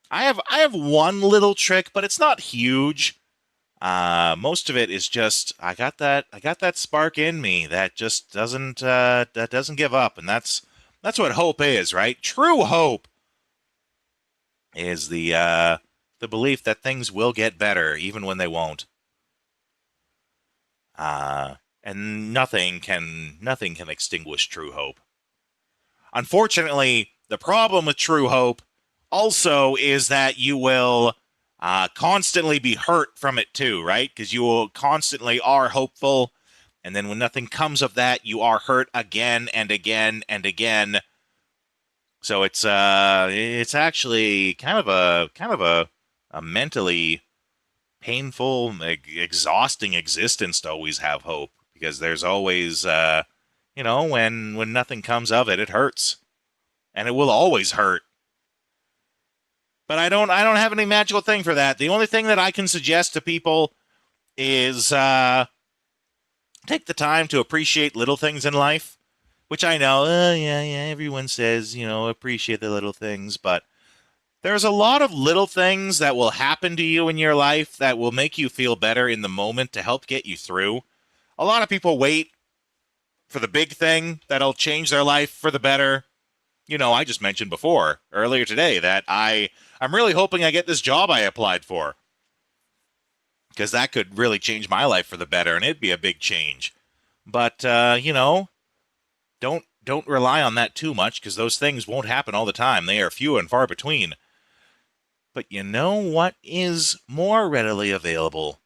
have one little trick, but it's not huge. Most of it is just I got that spark in me that just doesn't give up, and that's what hope is, right? True hope is the belief that things will get better even when they won't. And nothing can extinguish true hope. Unfortunately, the problem with true hope also is that you will constantly be hurt from it too, right? Because you will constantly are hopeful, and then when nothing comes of that, you are hurt again and again and again. So it's actually kind of a mentally painful, exhausting existence to always have hope, because there's always when nothing comes of it, it hurts, and it will always hurt. But I don't have any magical thing for that. The only thing that I can suggest to people is take the time to appreciate little things in life, which I know, everyone says, appreciate the little things, but there's a lot of little things that will happen to you in your life that will make you feel better in the moment to help get you through. A lot of people wait for the big thing that'll change their life for the better. I just mentioned earlier today, that I'm really hoping I get this job I applied for, because that could really change my life for the better, and it'd be a big change. But, don't rely on that too much, because those things won't happen all the time. They are few and far between. But you know what is more readily available?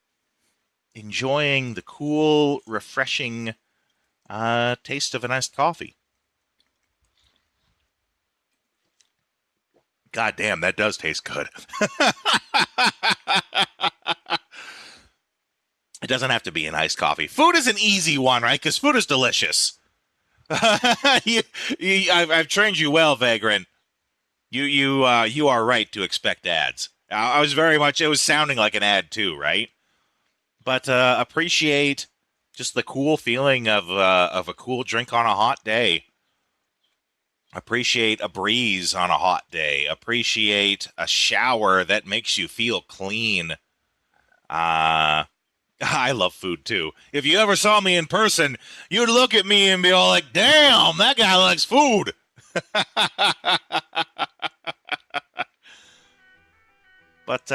Enjoying the cool, refreshing taste of an iced coffee. God damn, that does taste good. It doesn't have to be an iced coffee. Food is an easy one, right? Because food is delicious. I've trained you well, Vagrant. You are right to expect ads. It was sounding like an ad too, right? But appreciate just the cool feeling of a cool drink on a hot day. Appreciate a breeze on a hot day. Appreciate a shower that makes you feel clean. I love food too. If you ever saw me in person, you'd look at me and be all like, damn, that guy likes food. But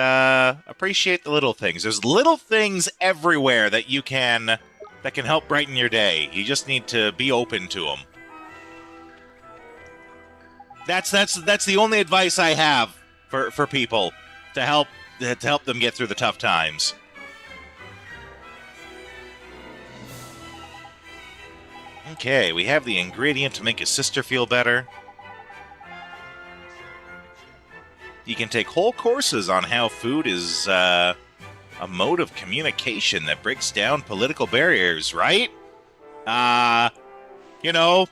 appreciate the little things. There's little things everywhere that can help brighten your day. You just need to be open to them. That's the only advice I have for people to help them get through the tough times. Okay, we have the ingredient to make his sister feel better. You can take whole courses on how food is a mode of communication that breaks down political barriers, right? You know,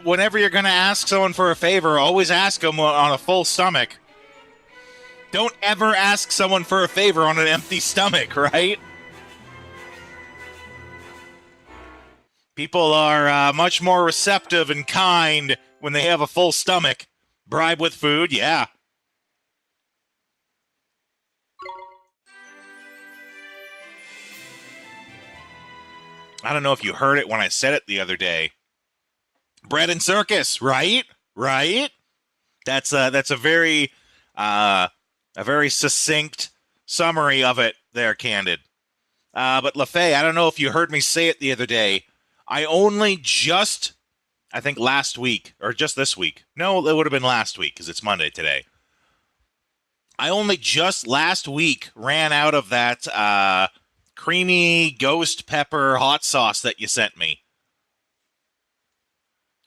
whenever you're going to ask someone for a favor, always ask them on a full stomach. Don't ever ask someone for a favor on an empty stomach, right? People are much more receptive and kind when they have a full stomach. Bribe with food, yeah. I don't know if you heard it when I said it the other day. Bread and circus, right? Right? That's a very succinct summary of it there, Candid. But LaFay, I don't know if you heard me say it the other day. I only just, I think last week, or just this week. No, it would have been last week because it's Monday today. I only just last week ran out of that creamy ghost pepper hot sauce that you sent me.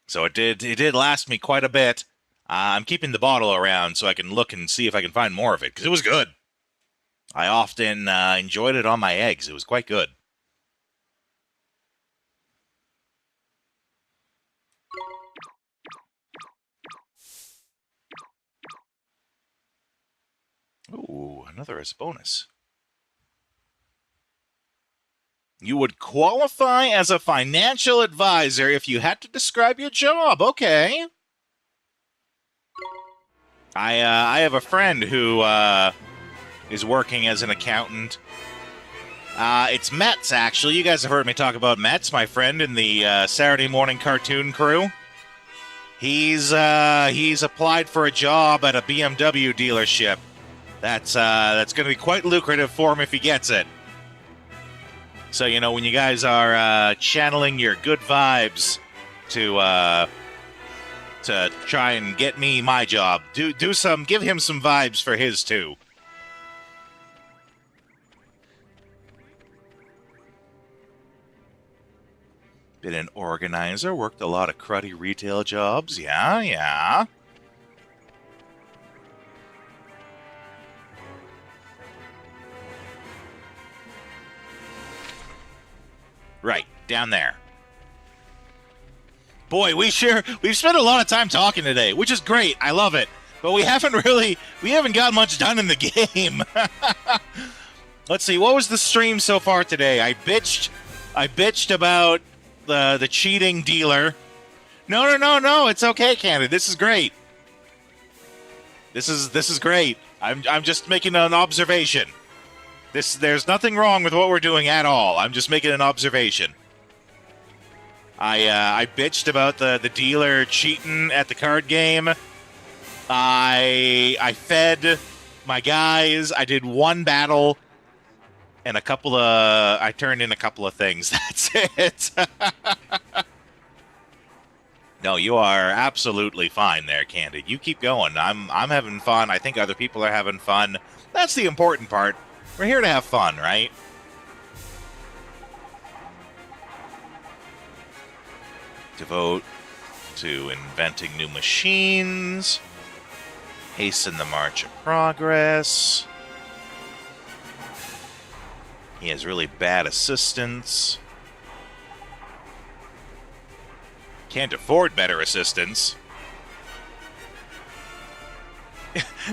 So it did last me quite a bit. I'm keeping the bottle around so I can look and see if I can find more of it, because it was good. I often enjoyed it on my eggs. It was quite good. Ooh, another as a bonus. You would qualify as a financial advisor if you had to describe your job. Okay. I have a friend who is working as an accountant. It's Metz, actually. You guys have heard me talk about Metz, my friend in the Saturday morning cartoon crew. He's applied for a job at a BMW dealership. That's going to be quite lucrative for him if he gets it. So, you know, when you guys are channeling your good vibes to try and get me my job, give him some vibes for his too. Been an organizer, worked a lot of cruddy retail jobs. Yeah. Right, down there. Boy, we've spent a lot of time talking today, which is great. I love it. But we haven't got much done in the game. Let's see, what was the stream so far today? I bitched about the cheating dealer. No, it's okay, Candid. This is great. This is great. I'm just making an observation. There's nothing wrong with what we're doing at all. I'm just making an observation. I bitched about the dealer cheating at the card game. I fed my guys. I did one battle and I turned in a couple of things. That's it. No, you are absolutely fine there, Candid. You keep going. I'm having fun. I think other people are having fun. That's the important part. We're here to have fun, right? Devote to inventing new machines. Hasten the march of progress. He has really bad assistants. Can't afford better assistants.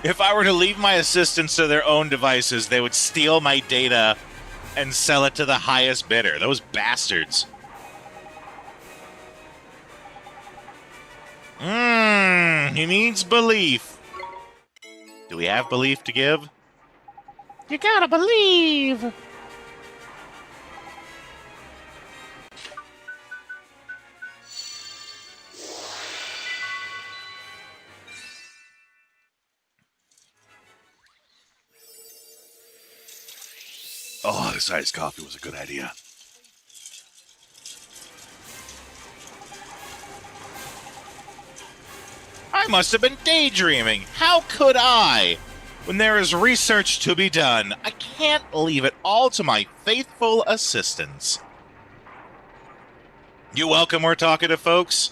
If I were to leave my assistants to their own devices, they would steal my data and sell it to the highest bidder. Those bastards. He needs belief. Do we have belief to give? You gotta believe. Oh, this iced coffee was a good idea. I must have been daydreaming. How could I? When there is research to be done, I can't leave it all to my faithful assistants. You welcome we're talking to folks?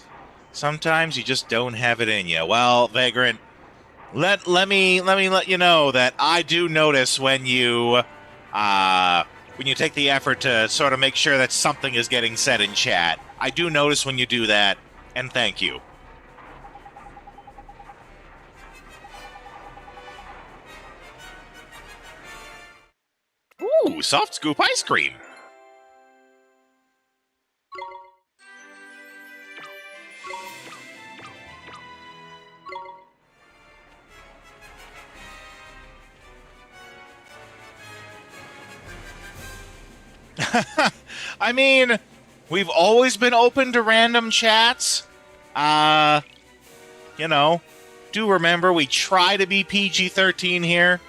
Sometimes you just don't have it in you. Well, Vagrant, let me let you know that I do notice when you when you take the effort to sort of make sure that something is getting said in chat. I do notice when you do that, and thank you. Ooh, soft scoop ice cream. I mean, we've always been open to random chats. You know, do remember we try to be PG-13 here.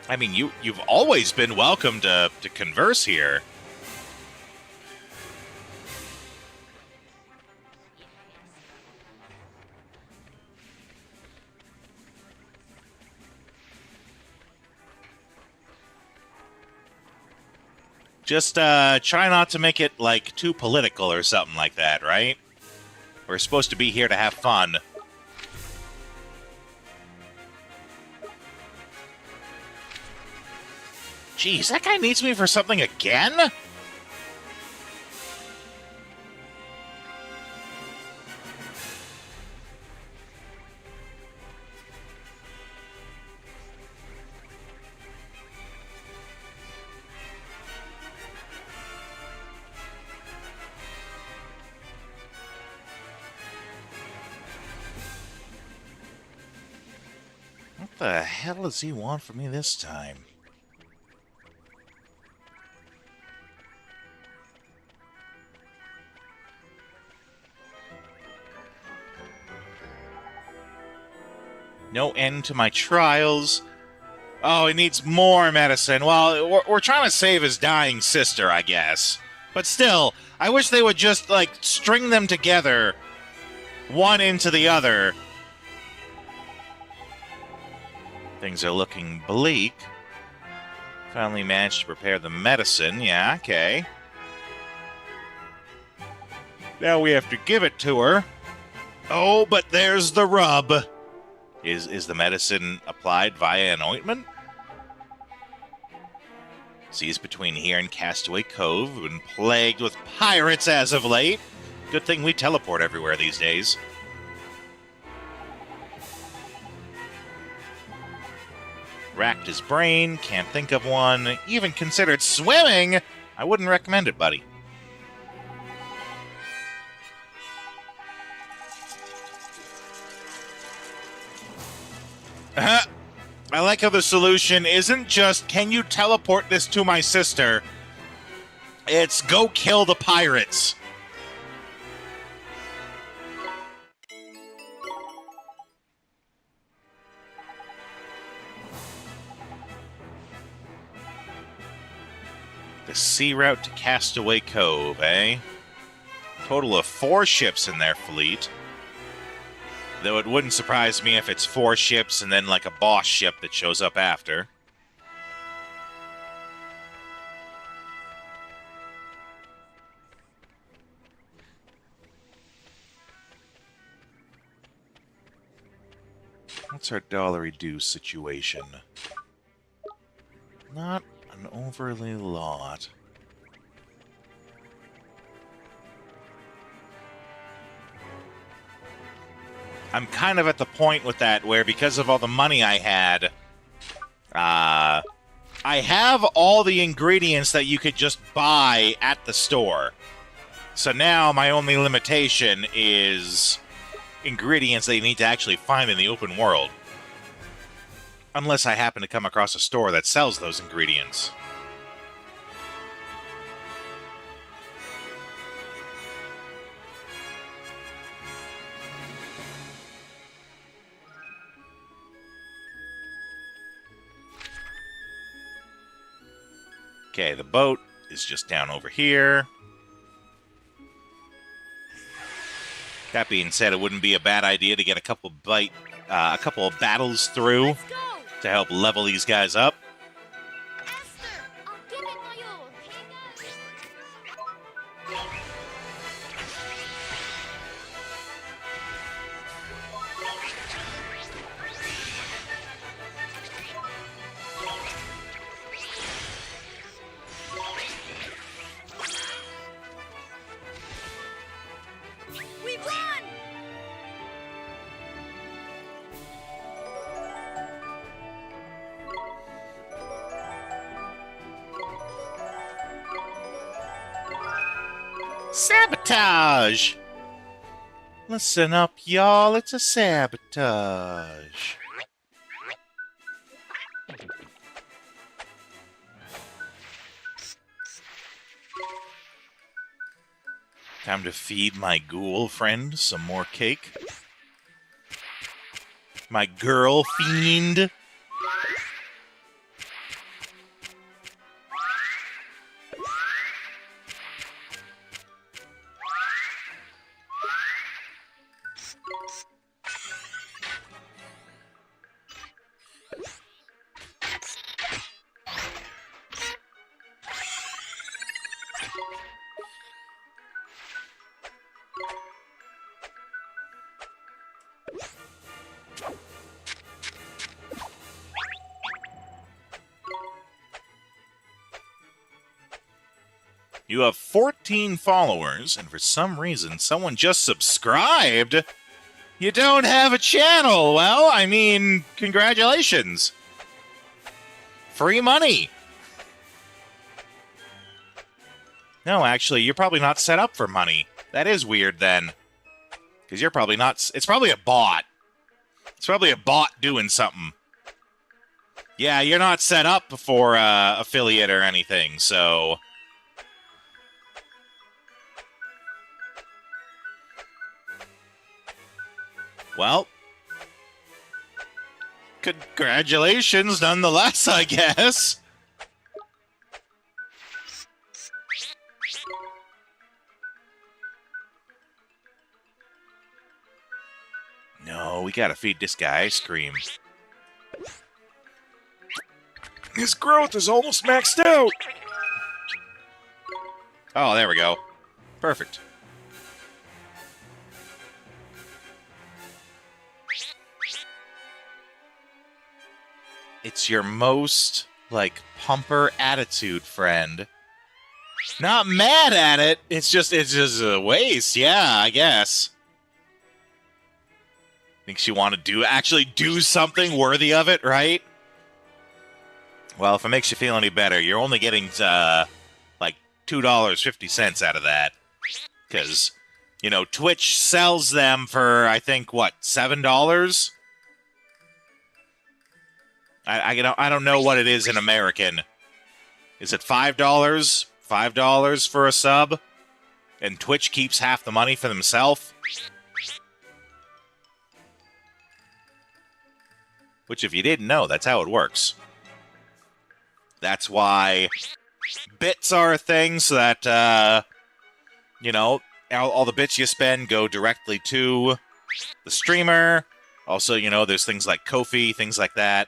I mean, you've always been welcome to converse here. Just try not to make it, like, too political or something like that, right? We're supposed to be here to have fun. Jeez, that guy needs me for something again? What the hell does he want from me this time? No end to my trials. Oh, he needs more medicine. Well, we're trying to save his dying sister, I guess. But still, I wish they would just, like, string them together, one into the other. Things are looking bleak. Finally managed to prepare the medicine. Yeah, okay. Now we have to give it to her. Oh, but there's the rub. Is the medicine applied via an ointment? Seas between here and Castaway Cove have been plagued with pirates as of late. Good thing we teleport everywhere these days. Racked his brain, can't think of one. Even considered swimming. I wouldn't recommend it, buddy. I like how the solution isn't just, can you teleport this to my sister? It's, go kill the pirates. The sea route to Castaway Cove, eh? Total of 4 ships in their fleet. Though it wouldn't surprise me if it's 4 ships and then like a boss ship that shows up after. What's our dollar-reduce situation? Not an overly lot. I'm kind of at the point with that where, because of all the money I had, I have all the ingredients that you could just buy at the store. So now my only limitation is ingredients that you need to actually find in the open world. Unless I happen to come across a store that sells those ingredients. Okay, the boat is just down over here. That being said, it wouldn't be a bad idea to get a couple of battles through to help level these guys up. Sabotage! Listen up, y'all. It's a sabotage. Time to feed my ghoul friend some more cake. My girl fiend. You have 14 followers, and for some reason, someone just subscribed. You don't have a channel. Well, I mean, congratulations. Free money. No, actually, you're probably not set up for money. That is weird, then. Because you're probably not... It's probably a bot. It's probably a bot doing something. Yeah, you're not set up for affiliate or anything, so... Well, congratulations nonetheless, I guess. No, we gotta feed this guy ice cream. His growth is almost maxed out. Oh, there we go. Perfect. It's your most, like, pumper attitude, friend. Not mad at it. It's just a waste. Yeah, I guess. Thinks you want to actually do something worthy of it, right? Well, if it makes you feel any better, you're only getting, like, $2.50 out of that. Because, you know, Twitch sells them for, I think, what, $7? I don't know what it is in American. Is it $5? $5 for a sub? And Twitch keeps half the money for themselves? Which, if you didn't know, that's how it works. That's why bits are a thing, so that, you know, all the bits you spend go directly to the streamer. Also, you know, there's things like Ko-fi, things like that.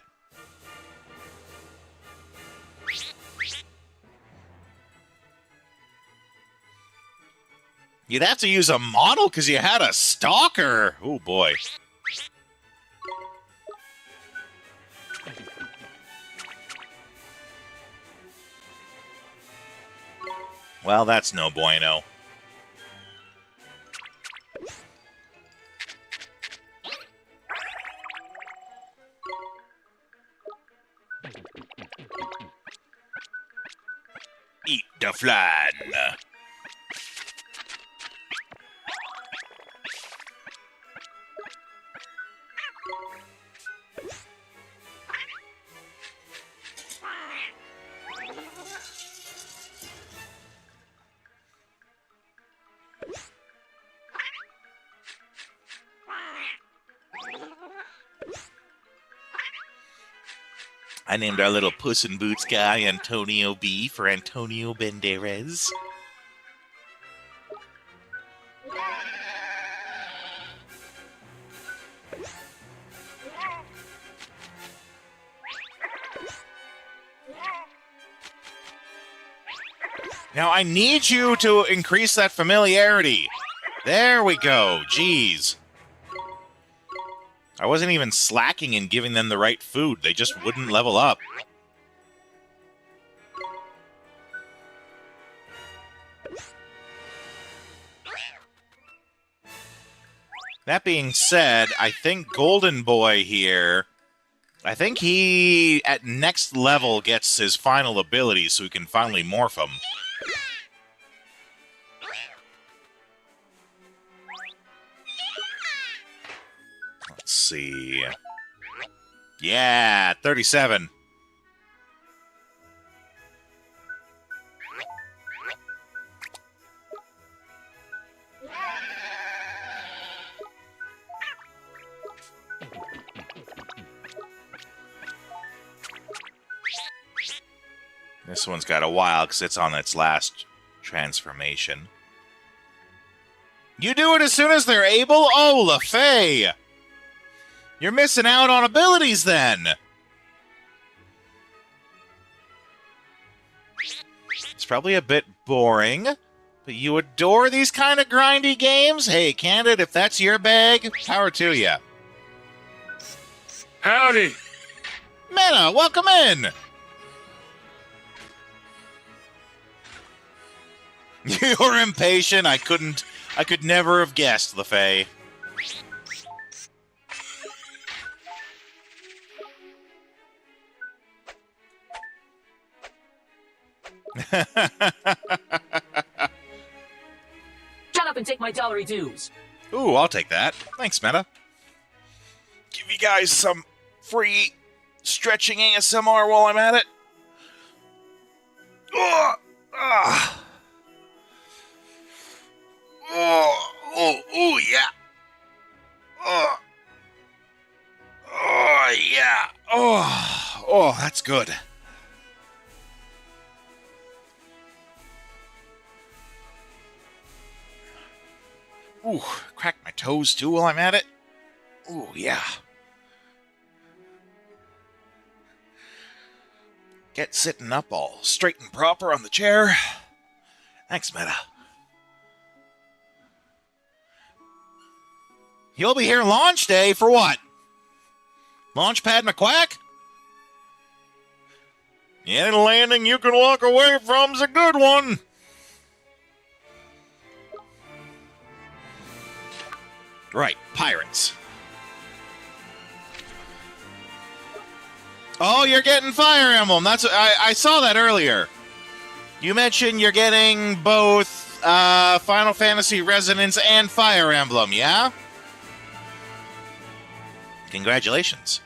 You'd have to use a model because you had a stalker. Oh, boy. Well, that's no bueno. Eat the flan. I named our little Puss in Boots guy Antonio B for Antonio Banderas. Now I need you to increase that familiarity. There we go. Jeez. I wasn't even slacking in giving them the right food. They just wouldn't level up. That being said, I think Golden Boy here, I think he, at next level, gets his final ability so he can finally morph him. see. Yeah, 37. This one's got a while because it's on its last transformation. You do it as soon as they're able? Oh, LaFay! You're missing out on abilities then! It's probably a bit boring, but you adore these kind of grindy games? Hey, Candid, if that's your bag, power to you. Howdy! Mena, welcome in! You're impatient. I could never have guessed, LaFay. Shut up and take my dollary dues. Ooh, I'll take that. Thanks, Meta. Give you guys some free stretching ASMR while I'm at it. Oh, yeah. Oh, yeah. Oh, that's good. Ooh, crack my toes too while I'm at it. Ooh, yeah. Get sitting up all straight and proper on the chair. Thanks, Meta. You'll be here launch day for what? Launchpad McQuack? Any landing you can walk away from's a good one. Right, pirates. Oh, you're getting Fire Emblem. I saw that earlier. You mentioned you're getting both Final Fantasy Resonance and Fire Emblem, yeah? Congratulations.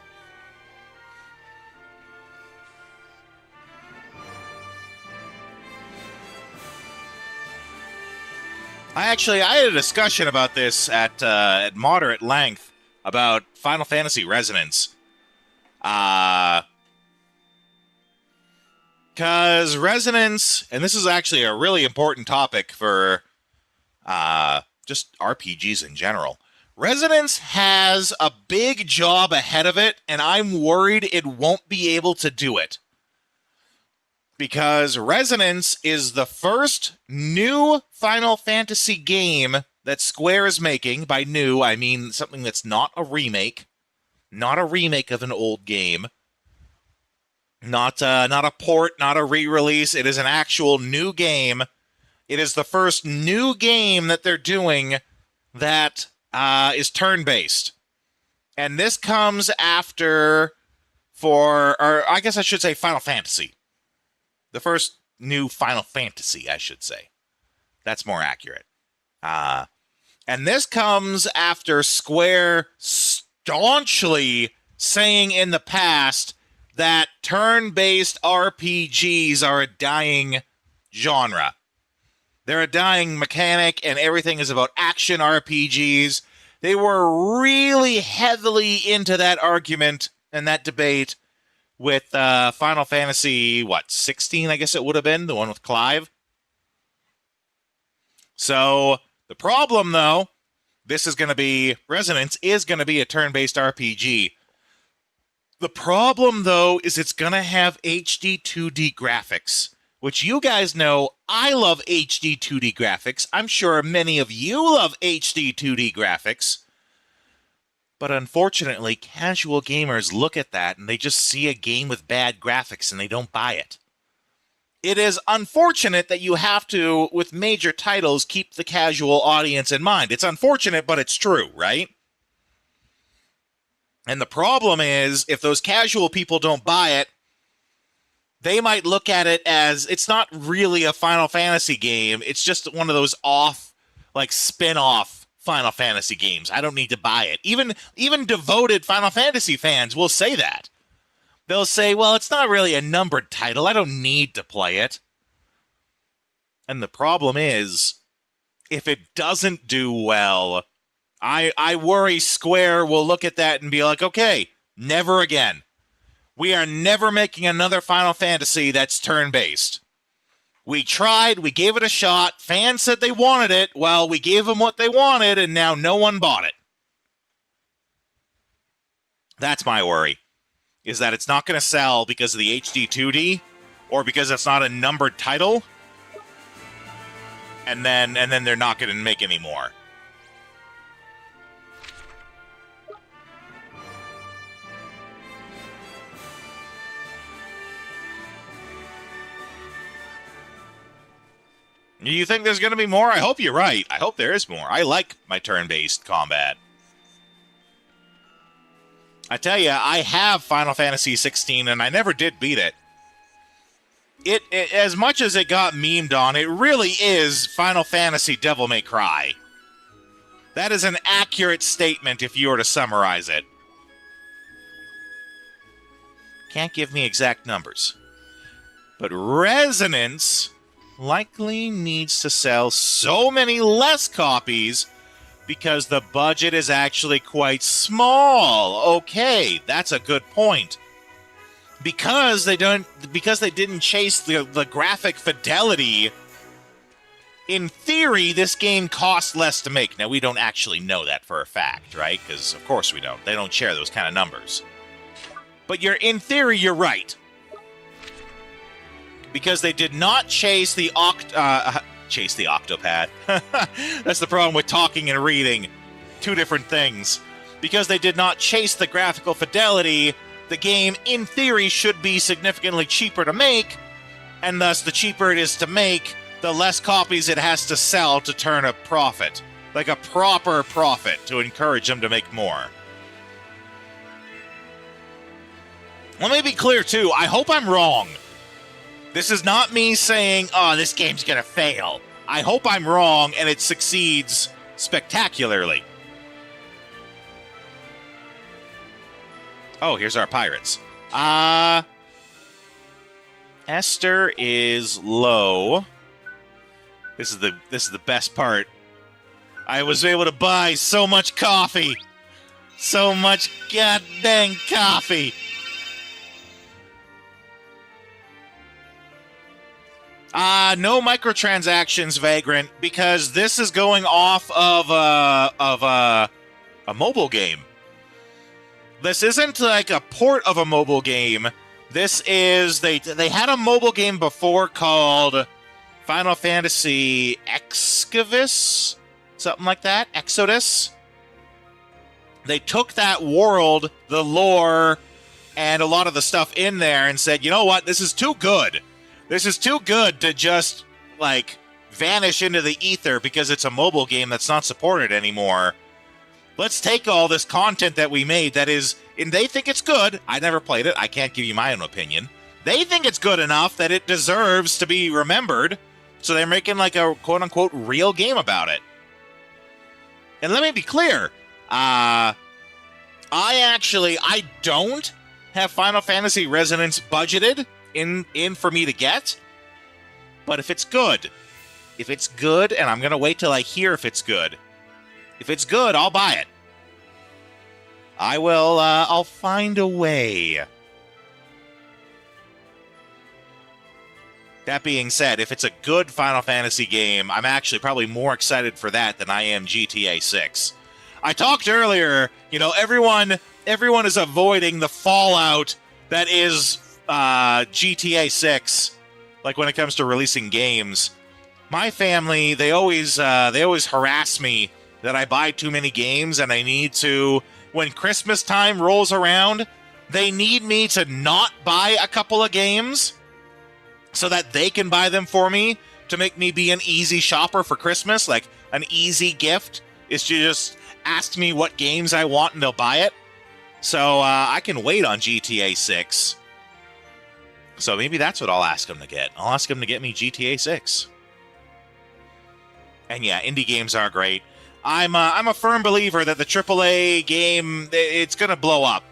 I had a discussion about this at moderate length about Final Fantasy Resonance. Because Resonance, and this is actually a really important topic for just RPGs in general. Resonance has a big job ahead of it, and I'm worried it won't be able to do it. Because Resonance is the first new Final Fantasy game that Square is making. By new, I mean something that's not a remake. Not a remake of an old game. Not a port, not a re-release. It is an actual new game. It is the first new game that they're doing that is turn-based. And this comes after or I guess I should say Final Fantasy. The first new Final Fantasy, I should say. That's more accurate. And this comes after Square staunchly saying in the past that turn-based RPGs are a dying genre. They're a dying mechanic, and everything is about action RPGs. They were really heavily into that argument and that debate with Final Fantasy, 16, I guess it would have been, the one with Clive. So, the problem, though, Resonance is going to be a turn-based RPG. The problem, though, is it's going to have HD 2D graphics, which you guys know I love HD 2D graphics. I'm sure many of you love HD 2D graphics. But unfortunately, casual gamers look at that and they just see a game with bad graphics and they don't buy it. It is unfortunate that you have to, with major titles, keep the casual audience in mind. It's unfortunate, but it's true, right? And the problem is, if those casual people don't buy it, they might look at it as, it's not really a Final Fantasy game, it's just one of those spin-off Final Fantasy games. I don't need to buy it. Even devoted Final Fantasy fans will say that. They'll say, well, it's not really a numbered title. I don't need to play it. And the problem is, if it doesn't do well, I worry Square will look at that and be like, okay, never again. We are never making another Final Fantasy that's turn-based. We tried, we gave it a shot, fans said they wanted it, well, we gave them what they wanted, and now no one bought it. That's my worry, is that it's not going to sell because of the HD 2D, or because it's not a numbered title, and then they're not going to make any more. You think there's going to be more? I hope you're right. I hope there is more. I like my turn-based combat. I tell you, I have Final Fantasy 16, and I never did beat it. It, as much as it got memed on, it really is Final Fantasy Devil May Cry. That is an accurate statement if you were to summarize it. Can't give me exact numbers. But Resonance likely needs to sell so many less copies because the budget is actually quite small. Okay, that's a good point. Because they didn't chase the graphic fidelity, in theory, this game costs less to make. Now, we don't actually know that for a fact, right? Because, of course, we don't. They don't share those kind of numbers. But in theory, you're right. Because they did not chase the Octopath. That's the problem with talking and reading. Two different things. Because they did not chase the graphical fidelity, the game, in theory, should be significantly cheaper to make, and thus the cheaper it is to make, the less copies it has to sell to turn a profit. Like a proper profit to encourage them to make more. Let me be clear, too. I hope I'm wrong. This is not me saying, oh, this game's gonna fail. I hope I'm wrong and it succeeds spectacularly. Oh, here's our pirates. Esther is low. This is the best part. I was able to buy so much coffee. So much goddamn coffee. No microtransactions, Vagrant, because this is going off of a mobile game. This isn't like a port of a mobile game. This is they had a mobile game before called Final Fantasy Exodus, something like that. Exodus. They took that world, the lore, and a lot of the stuff in there, and said, you know what, this is too good. This is too good to just, like, vanish into the ether because it's a mobile game that's not supported anymore. Let's take all this content that we made that is, and they think it's good. I never played it. I can't give you my own opinion. They think it's good enough that it deserves to be remembered, so they're making, like, a quote-unquote real game about it. And let me be clear. I don't have Final Fantasy Resonance budgeted in for me to get, but if it's good, and I'm gonna wait till I hear if it's good. If it's good, I'll buy it. I will, I'll find a way. That being said, if it's a good Final Fantasy game, I'm actually probably more excited for that than I am GTA 6. I talked earlier, everyone is avoiding the fallout that is GTA 6, like when it comes to releasing games. My family, they always harass me that I buy too many games, and I need to, when Christmas time rolls around, they need me to not buy a couple of games so that they can buy them for me to make me be an easy shopper for Christmas. Like, an easy gift is to just ask me what games I want and they'll buy it. So I can wait on GTA 6. So maybe that's what I'll ask them to get. I'll ask them to get me GTA 6. And yeah, indie games are great. I'm a firm believer that the AAA game, it's going to blow up.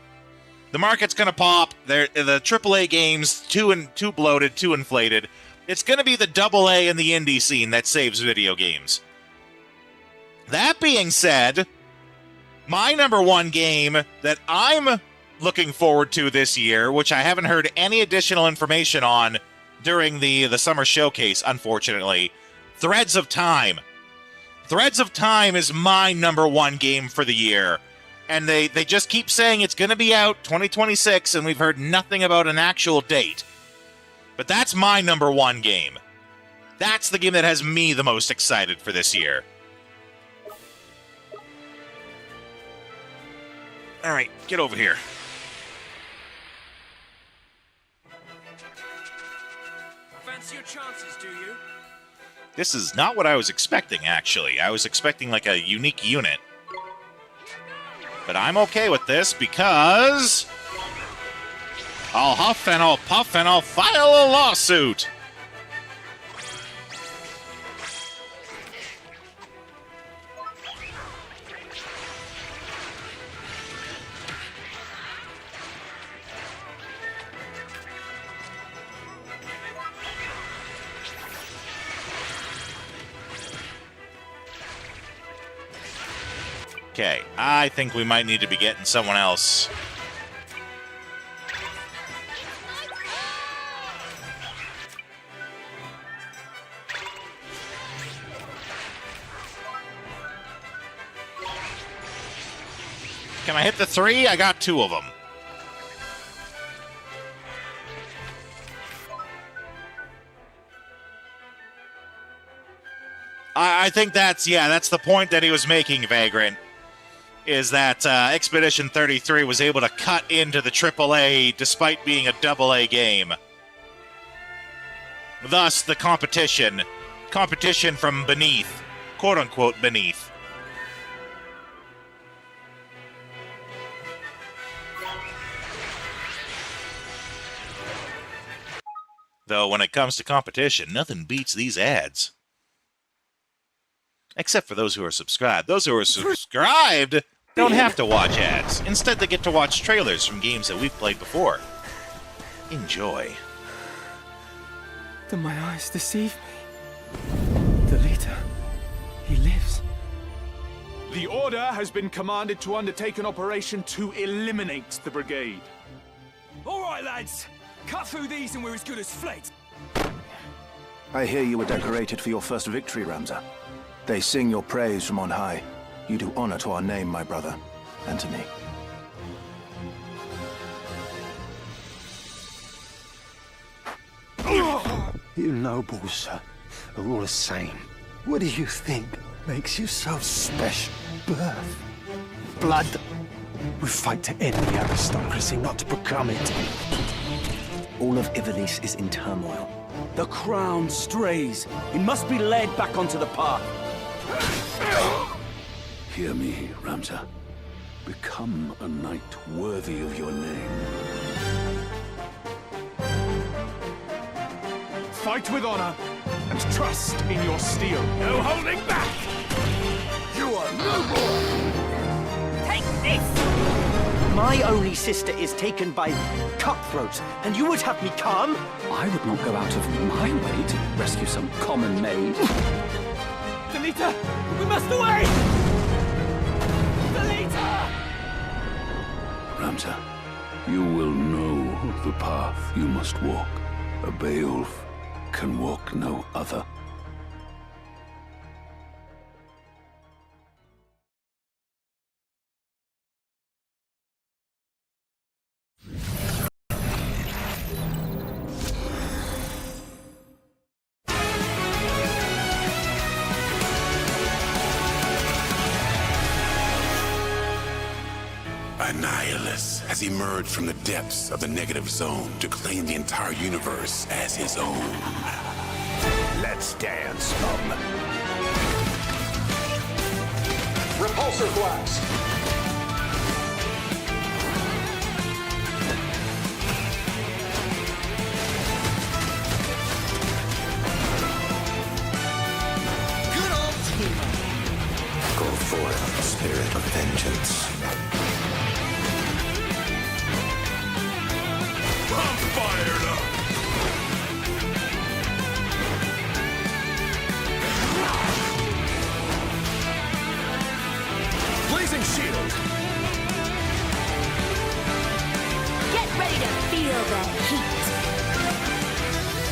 The market's going to pop. The AAA game's too bloated, too inflated. It's going to be the AA and the indie scene that saves video games. That being said, my number one game that I'm looking forward to this year, which I haven't heard any additional information on during the summer showcase, unfortunately, Threads of Time. Threads of Time is my number one game for the year. And they just keep saying it's going to be out 2026, and we've heard nothing about an actual date. But that's my number one game. That's the game that has me the most excited for this year. All right, get over here. Fancy your chances, do you? This is not what I was expecting, actually. I was expecting, like, a unique unit. But I'm okay with this because I'll huff and I'll puff and I'll file a lawsuit. Okay, I think we might need to be getting someone else. Can I hit the 3? I got 2 of them. I think that's the point that he was making, Vagrant. Is that Expedition 33 was able to cut into the AAA despite being a AA game. Thus, the competition from beneath, quote-unquote beneath. Though, when it comes to competition, nothing beats these ads. Except for those who are subscribed. Those who are subscribed don't have to watch ads. Instead, they get to watch trailers from games that we've played before. Enjoy. Do my eyes deceive me? The leader, he lives. The Order has been commanded to undertake an operation to eliminate the brigade. All right, lads. Cut through these and we're as good as fled. I hear you were decorated for your first victory, Ramza. They sing your praise from on high. You do honor to our name, my brother, and to me. You nobles, sir, are all the same. What do you think makes you so special? Birth, blood. We fight to end the aristocracy, not to become it. All of Ivalice is in turmoil. The crown strays. It must be led back onto the path. Hear me, Ramza. Become a knight worthy of your name. Fight with honor and trust in your steel. No holding back! You are no more! Take this! My only sister is taken by cutthroats, and you would have me calm? I would not go out of my way to rescue some common maid. Delita! We must away! Delita! Ramza, you will know the path you must walk. A Beowulf can walk no other. Annihilus has emerged from the depths of the negative zone to claim the entire universe as his own. Let's dance, scum. Repulsor blast! Go of vengeance. I'm fired up! Blazing shield! Get ready to feel the heat.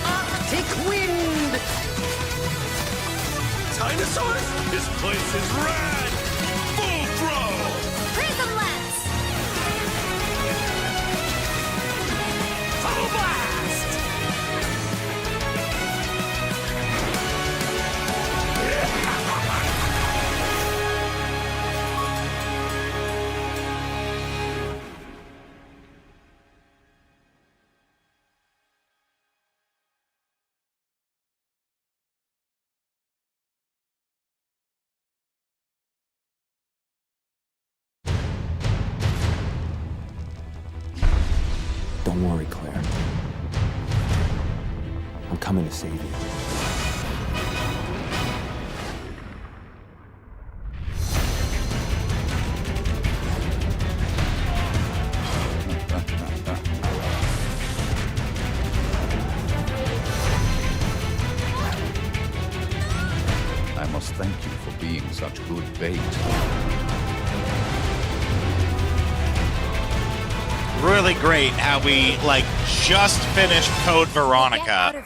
Arctic wind! Dinosaurs? This place is rad! Full throw! Prism lens. Full blast! Don't worry, Claire. I'm coming to save you. I must thank you for being such good bait. Really great how we, like, just finished Code Veronica,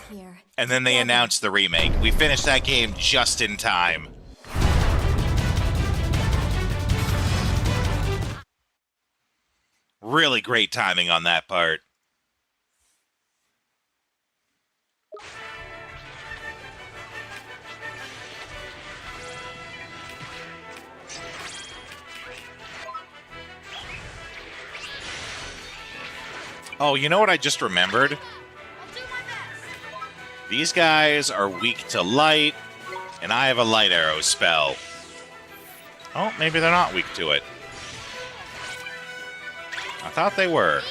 and then they announced the remake. We finished that game just in time. Really great timing on that part. Oh, you know what I just remembered? These guys are weak to light, and I have a light arrow spell. Oh, maybe they're not weak to it. I thought they were.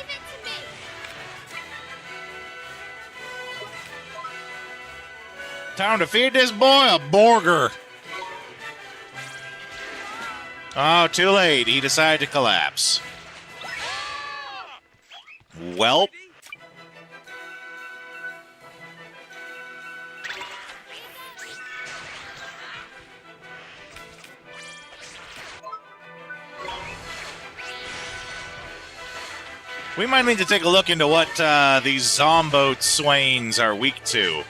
Time to feed this boy a burger. Oh, too late. He decided to collapse. Welp. We might need to take a look into what these Zombo Swains are weak to.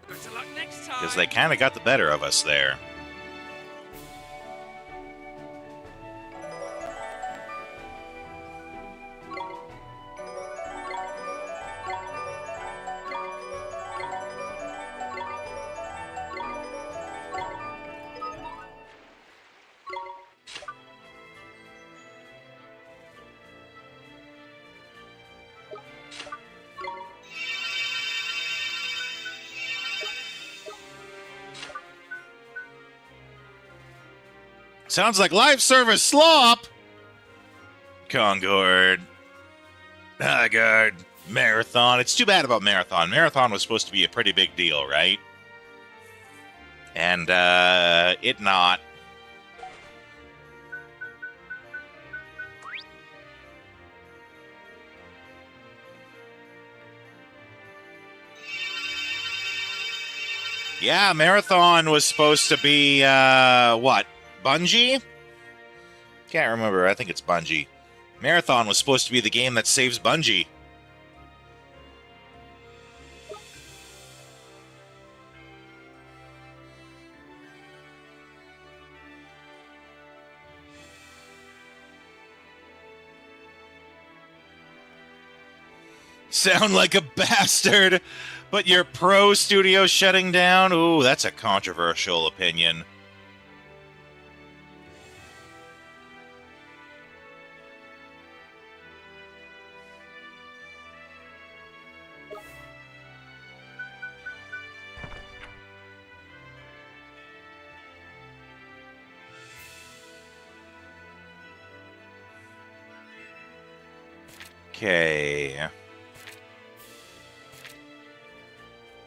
Because they kind of got the better of us there. Sounds like live service slop. Concord. Haggard. Marathon. It's too bad about Marathon. Marathon was supposed to be a pretty big deal, right? And, it not. Yeah, Marathon was supposed to be, what? Bungie? Can't remember. I think it's Bungie. Marathon was supposed to be the game that saves Bungie. Sound like a bastard, but your pro studio shutting down? Ooh, that's a controversial opinion. Okay.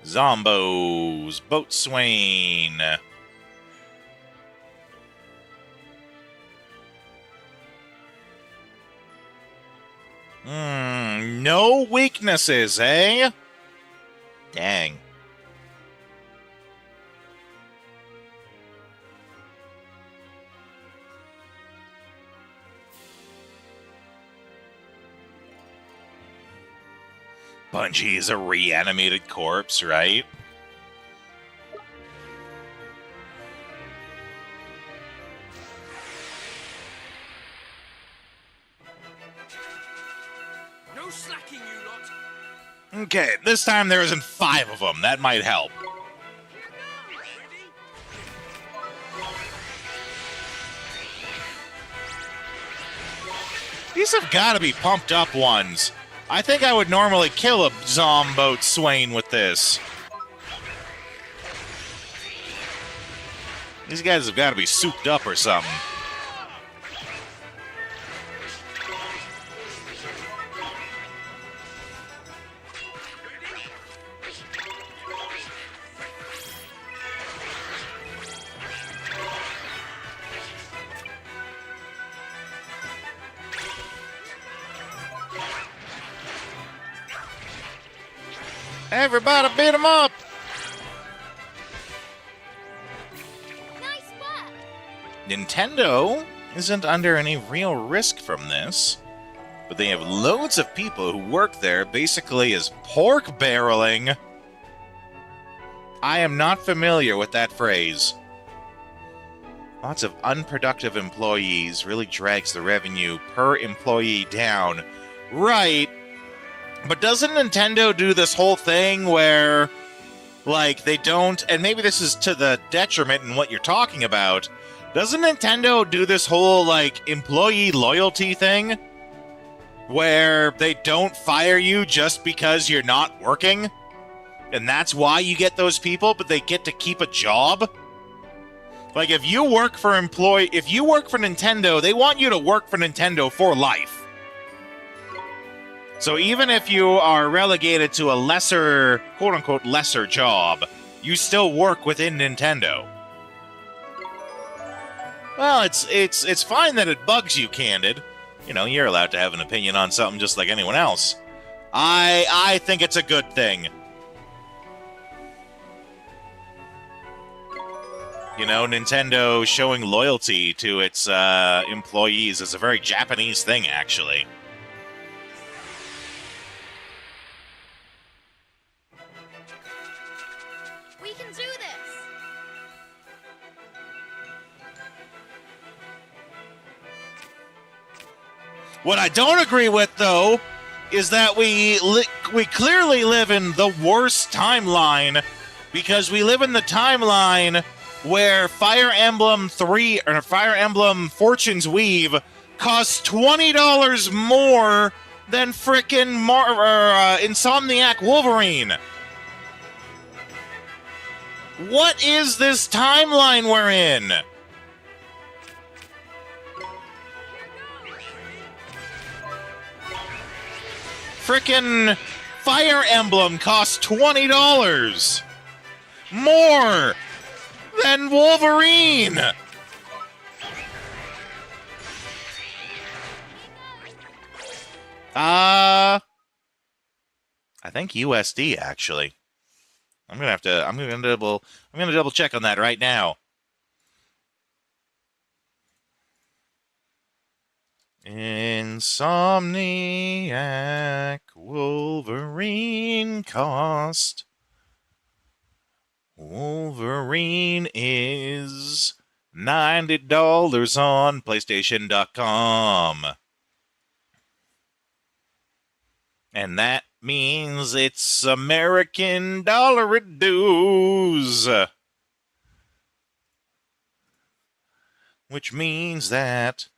Zombos, Boatswain. No weaknesses, eh? Dang. Bungie is a reanimated corpse, right? No slacking, you lot. Okay, this time there isn't 5 of them. That might help. These have got to be pumped up ones. I think I would normally kill a Zomboat Swain with this. These guys have got to be souped up or something. Everybody beat him up! Nice work. Nintendo isn't under any real risk from this, but they have loads of people who work there basically as pork barreling. I am not familiar with that phrase. Lots of unproductive employees really drags the revenue per employee down. Right. But doesn't Nintendo do this whole thing where, like, they don't, and maybe this is to the detriment in what you're talking about, doesn't Nintendo do this whole, like, employee loyalty thing? Where they don't fire you just because you're not working? And that's why you get those people, but they get to keep a job? Like, if you work for Nintendo, they want you to work for Nintendo for life. So even if you are relegated to a lesser, quote-unquote, lesser job, you still work within Nintendo. Well, it's fine that it bugs you, Candid. You know, you're allowed to have an opinion on something just like anyone else. I think it's a good thing. You know, Nintendo showing loyalty to its employees is a very Japanese thing, actually. We can do this. What I don't agree with, though, is that we clearly live in the worst timeline, because we live in the timeline where Fire Emblem Fortune's Weave costs $20 more than frickin' Insomniac Wolverine. What is this timeline we're in? Frickin' Fire Emblem costs $20 more than Wolverine. I think USD actually. I'm gonna double check on that right now. Insomniac Wolverine cost. Wolverine is $90 on PlayStation.com. And that means it's American dollar dues. Which means that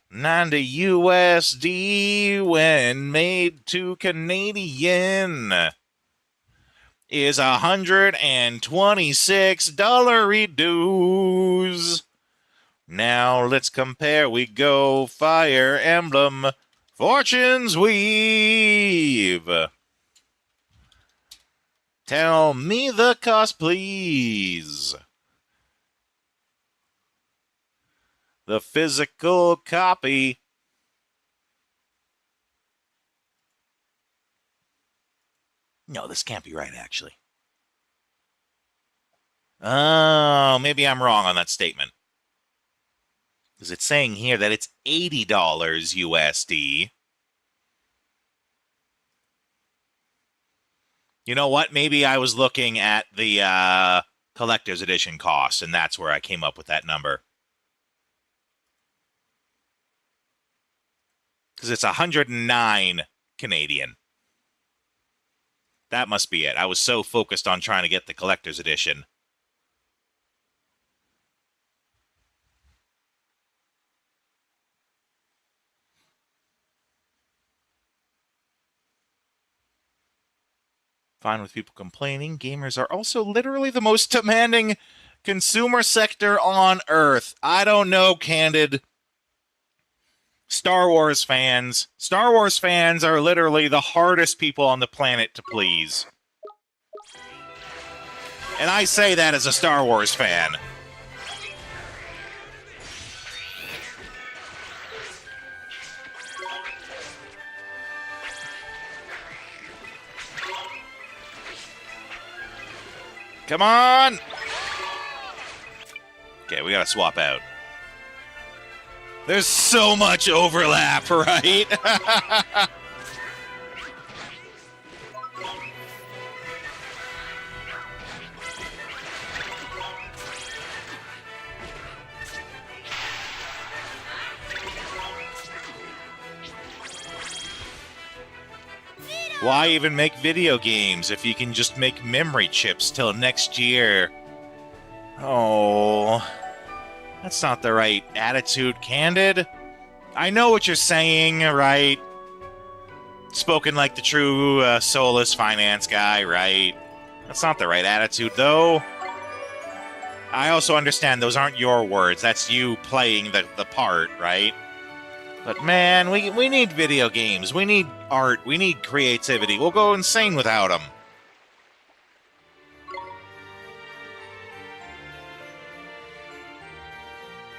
90 USD when made to Canadian is $126 dues. Now let's compare. We go Fire Emblem Fortune's Weave. Tell me the cost, please. The physical copy. No, this can't be right, actually. Oh, maybe I'm wrong on that statement. Because it's saying here that it's $80 USD. You know what? Maybe I was looking at the collector's edition cost, and that's where I came up with that number. Because it's 109 Canadian. That must be it. I was so focused on trying to get the collector's edition. Fine with people complaining. Gamers are also literally the most demanding consumer sector on Earth. I don't know, Candid. Star Wars fans. Star Wars fans are literally the hardest people on the planet to please. And I say that as a Star Wars fan. Come on! Okay, we gotta swap out. There's so much overlap, right? Why even make video games if you can just make memory chips till next year? Oh, that's not the right attitude, Candid. I know what you're saying, right? Spoken like the true soulless finance guy, right? That's not the right attitude, though. I also understand those aren't your words. That's you playing the part, right? But man, we need video games. We need art. We need creativity. We'll go insane without them.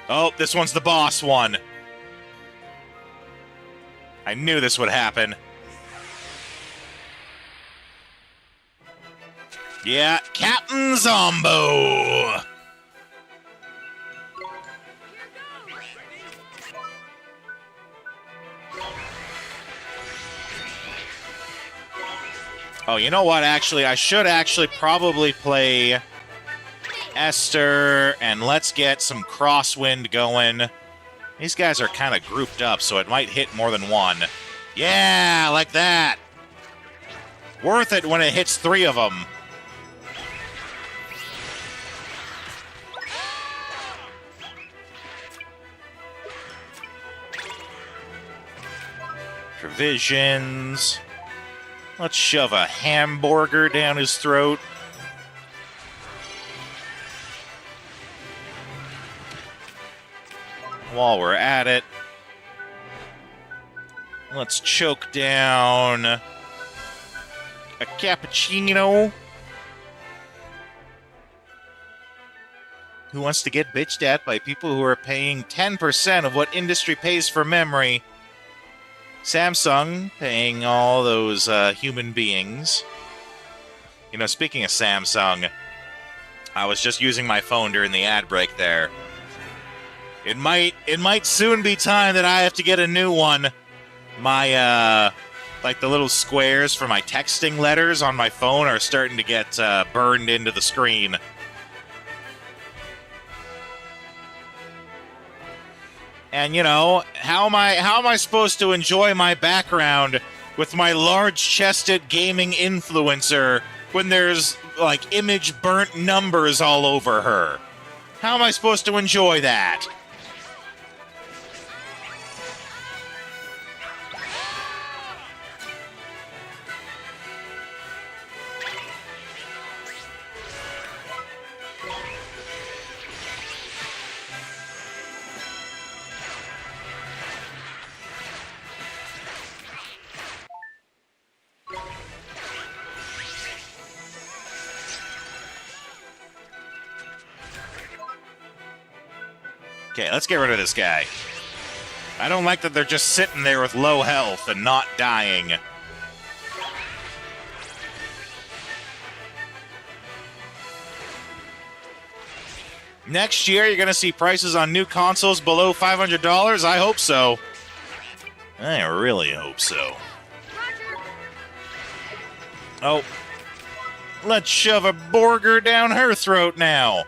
Oh, this one's the boss one. I knew this would happen. Yeah, Captain Zombo. Oh, you know what, actually? I should actually probably play Esther, and let's get some Crosswind going. These guys are kind of grouped up, so it might hit more than one. Yeah, like that. Worth it when it hits 3 of them. Provisions. Let's shove a hamburger down his throat. While we're at it, let's choke down a cappuccino. Who wants to get bitched at by people who are paying 10% of what industry pays for memory? Samsung paying all those human beings. You know, speaking of Samsung, I was just using my phone during the ad break there. It might soon be time that I have to get a new one. My like the little squares for my texting letters on my phone are starting to get burned into the screen. And you know, how am I supposed to enjoy my background with my large-chested gaming influencer when there's like image burnt numbers all over her? How am I supposed to enjoy that? Okay, let's get rid of this guy. I don't like that they're just sitting there with low health and not dying. Next year, you're going to see prices on new consoles below $500? I hope so. I really hope so. Oh. Let's shove a burger down her throat now.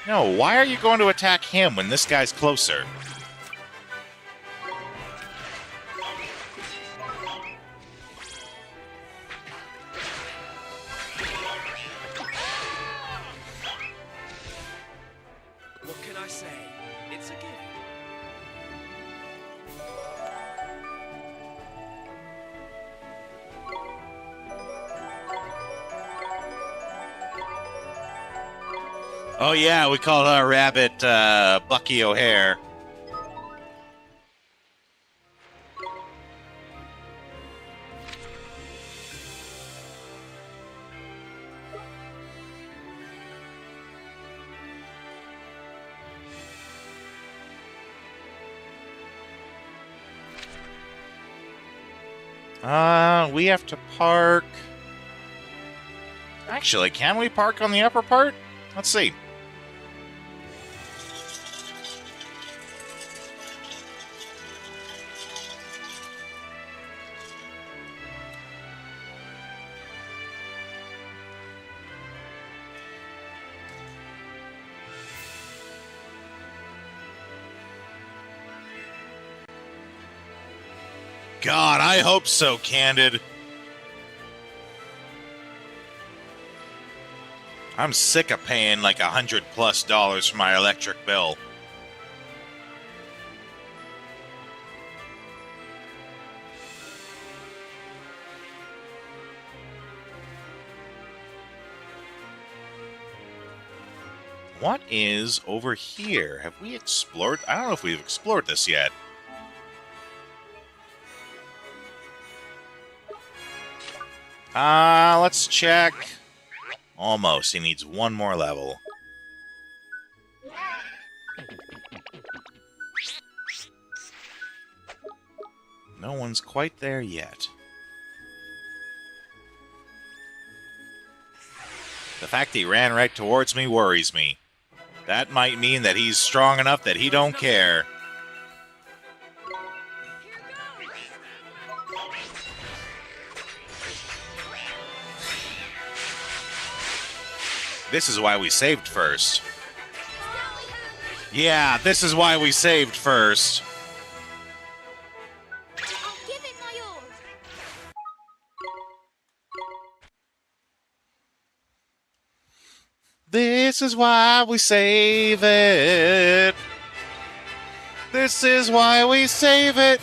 No, why are you going to attack him when this guy's closer? What can I say? It's a gift. Oh yeah, we call our rabbit Bucky O'Hare. We have to park. Actually, can we park on the upper part? Let's see. God, I hope so, Candid. I'm sick of paying like $100+ for my electric bill. What is over here? Have we explored? I don't know if we've explored this yet. Let's check. Almost. He needs one more level. No one's quite there yet. The fact he ran right towards me worries me. That might mean that he's strong enough that he don't care. This is why we saved first. Yeah, this is why we saved first. This is why we save it. This is why we save it.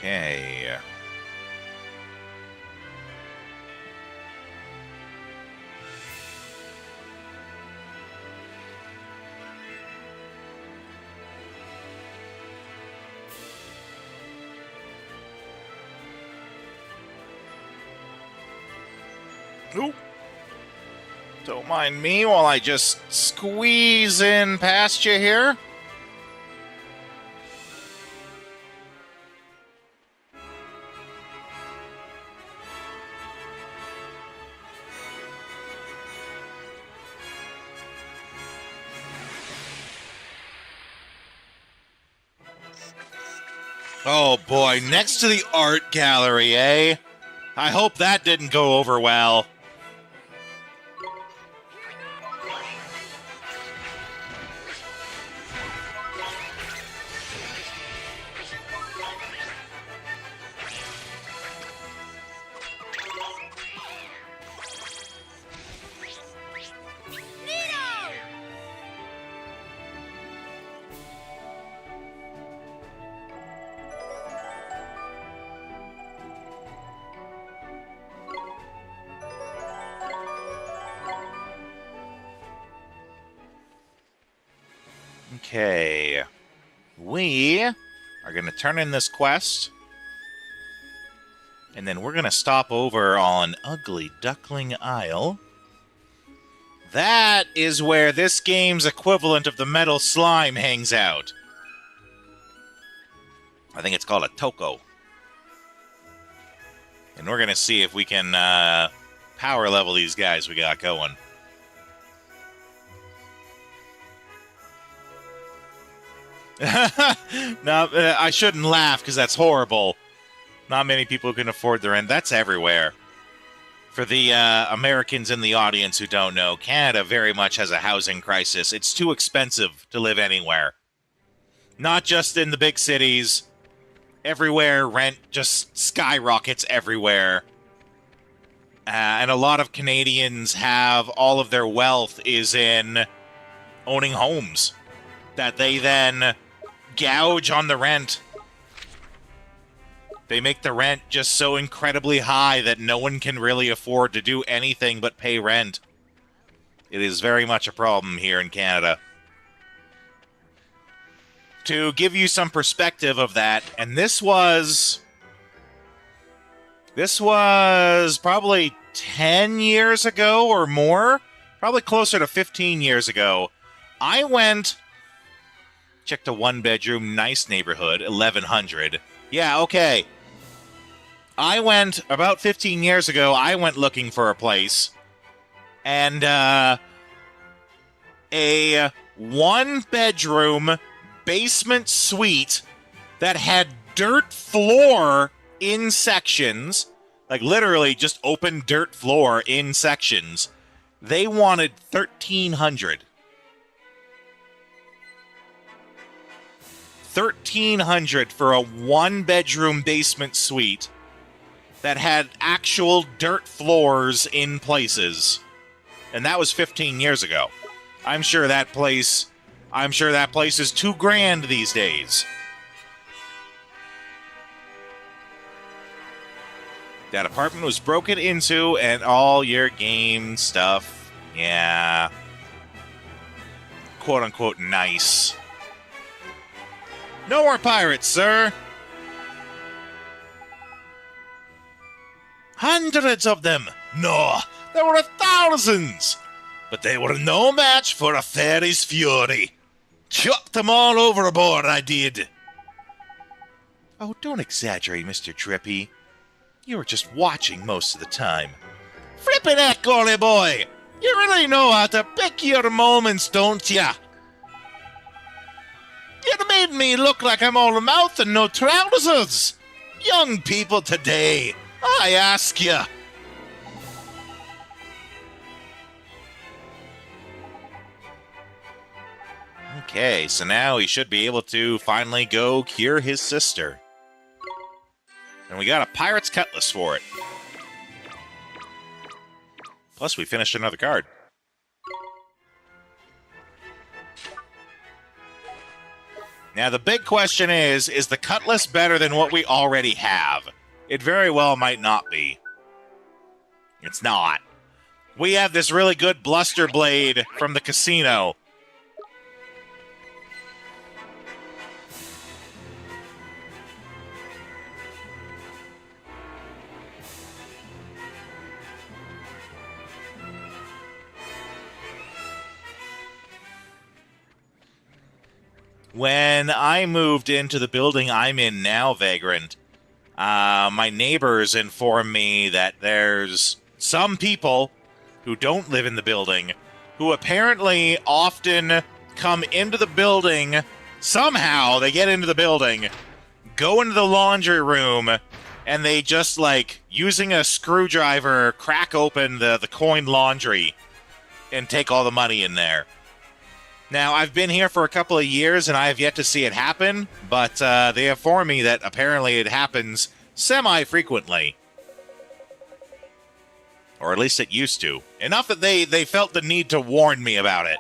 Okay. Oop. Don't mind me while I just squeeze in past you here. Oh boy, next to the art gallery, eh? I hope that didn't go over well. Okay. We are going to turn in this quest. And then we're going to stop over on Ugly Duckling Isle. That is where this game's equivalent of the metal slime hangs out. I think it's called a Toko. And we're going to see if we can power level these guys we got going. No, I shouldn't laugh because that's horrible. Not many people can afford the rent. That's everywhere. For the Americans in the audience who don't know, Canada very much has a housing crisis. It's too expensive to live anywhere. Not just in the big cities. Everywhere, rent just skyrockets everywhere. And a lot of Canadians have all of their wealth is in owning homes that they then gouge on the rent. They make the rent just so incredibly high that no one can really afford to do anything but pay rent. It is very much a problem here in Canada. To give you some perspective of that, and this was probably 10 years ago or more, probably closer to 15 years ago. I went, checked a one-bedroom, nice neighborhood, 1100. Yeah, okay. I went, about 15 years ago, I went looking for a place, and a one-bedroom basement suite that had dirt floor in sections, like literally just open dirt floor in sections. They wanted $1,300. $1,300 for a one-bedroom basement suite that had actual dirt floors in places. And that was 15 years ago. I'm sure that place is $2,000 these days. That apartment was broken into and all your game stuff, yeah, quote unquote nice. No more pirates, sir. Hundreds of them. No, there were thousands. But they were no match for a fairy's fury. Chucked them all overboard, I did. Oh, don't exaggerate, Mr. Drippy. You were just watching most of the time. Flippin' heck, Goalie boy! You really know how to pick your moments, don't ya? You made me look like I'm all mouth and no trousers. Young people today, I ask ya. Okay, so now he should be able to finally go cure his sister. And we got a Pirate's Cutlass for it. Plus, we finished another card. Now, the big question is the Cutlass better than what we already have? It very well might not be. It's not. We have this really good Bluster Blade from the casino. When I moved into the building I'm in now, Vagrant, my neighbors informed me that there's some people who don't live in the building who apparently often come into the building. Somehow they get into the building, go into the laundry room, and they just, like, using a screwdriver, crack open the coin laundry and take all the money in there. Now, I've been here for a couple of years, and I have yet to see it happen, but they inform me that apparently it happens semi-frequently. Or at least it used to. Enough that they felt the need to warn me about it.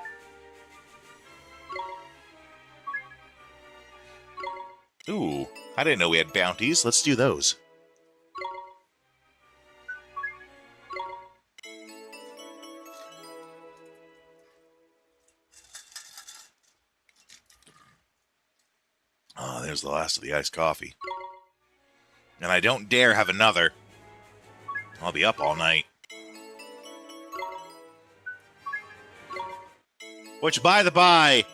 Ooh, I didn't know we had bounties. Let's do those. Oh, there's the last of the iced coffee. And I don't dare have another. I'll be up all night. Which, by the by,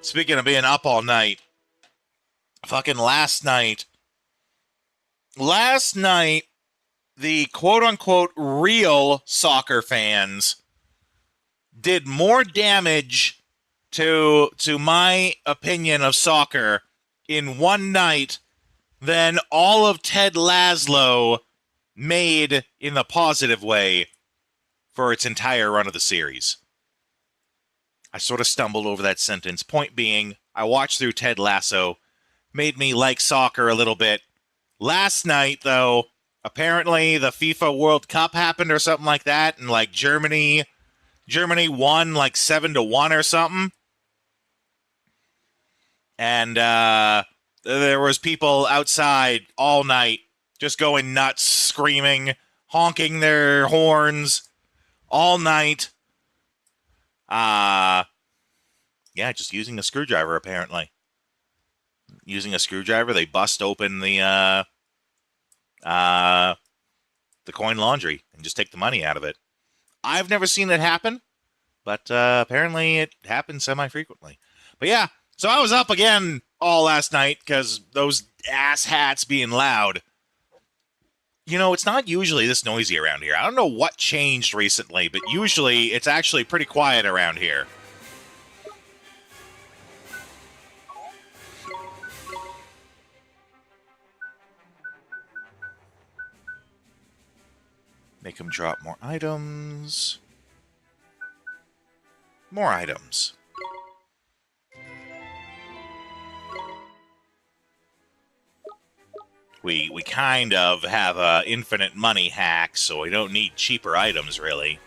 speaking of being up all night, fucking last night, the quote-unquote real soccer fans did more damage to my opinion of soccer in one night than all of Ted Laszlo made in the positive way for its entire run of the series. I sort of stumbled over that sentence. Point being, I watched through Ted Lasso, made me like soccer a little bit. Last night, though, apparently the FIFA World Cup happened or something like that, and like Germany won like 7-1 or something. And there was people outside all night just going nuts, screaming, honking their horns all night. Yeah, just using a screwdriver, apparently. Using a screwdriver, they bust open the coin laundry and just take the money out of it. I've never seen it happen, but apparently it happens semi-frequently. But yeah, so I was up again all last night because those ass hats being loud. You know, it's not usually this noisy around here. I don't know what changed recently, but usually it's actually pretty quiet around here. Make him drop more items. More items. We kind of have a infinite money hack, so we don't need cheaper items, really.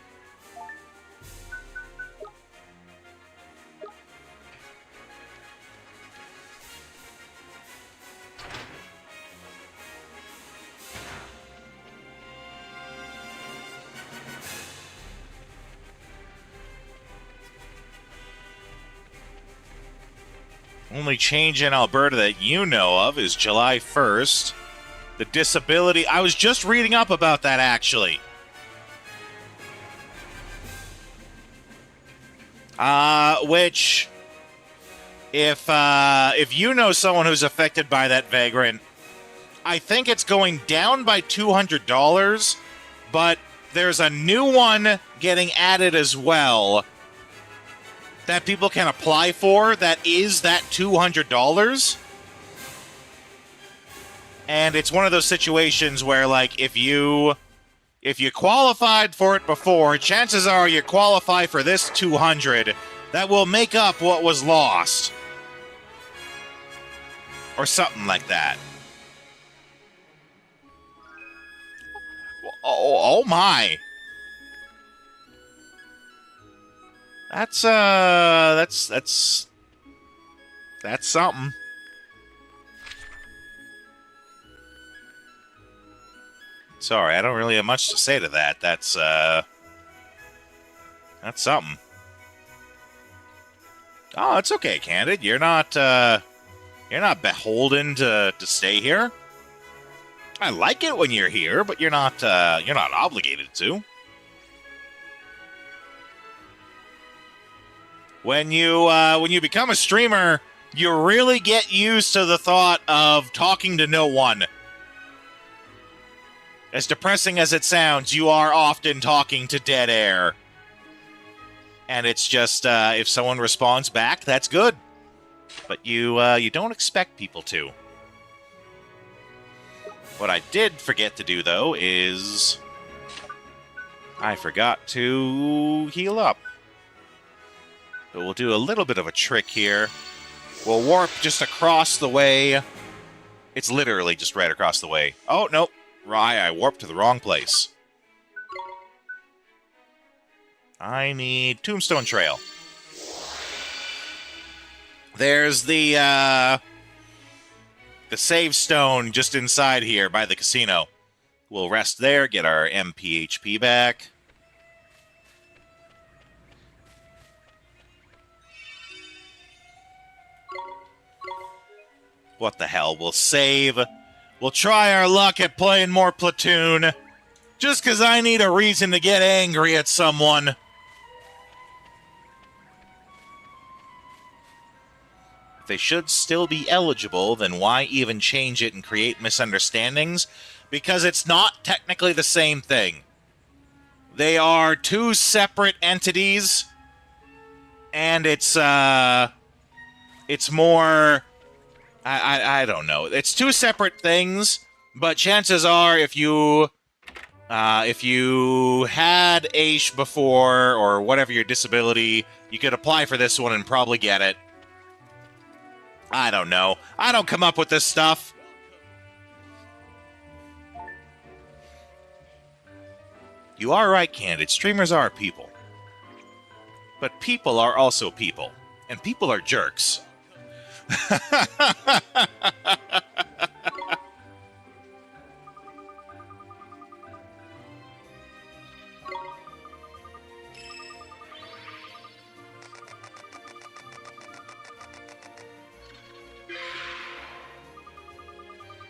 Only change in Alberta that you know of is July 1st. The disability... I was just reading up about that, actually. Which... If you know someone who's affected by that vagrant, I think it's going down by $200, but there's a new one getting added as well that people can apply for that is that $200. And it's one of those situations where, like, if you qualified for it before, chances are you qualify for this $200 that will make up what was lost. Or something like that. Oh my. That's something. Sorry, I don't really have much to say to that. That's something. Oh, it's okay, Candid. You're not beholden to stay here. I like it when you're here, but you're not obligated to. When you become a streamer, you really get used to the thought of talking to no one. As depressing as it sounds, you are often talking to dead air. And it's just, if someone responds back, that's good. But you don't expect people to. What I did forget to do, though, is... I forgot to heal up. But we'll do a little bit of a trick here. We'll warp just across the way. It's literally just right across the way. Oh, nope. I warped to the wrong place. I need Tombstone Trail. There's the save stone just inside here by the casino. We'll rest there, get our MPHP back. What the hell? We'll save. We'll try our luck at playing more Platoon. Just because I need a reason to get angry at someone. If they should still be eligible, then why even change it and create misunderstandings? Because it's not technically the same thing. They are two separate entities, and it's more... I don't know. It's two separate things, but chances are if you had AISH before, or whatever your disability, you could apply for this one and probably get it. I don't know. I don't come up with this stuff. You are right, Candid. Streamers are people. But people are also people. And people are jerks.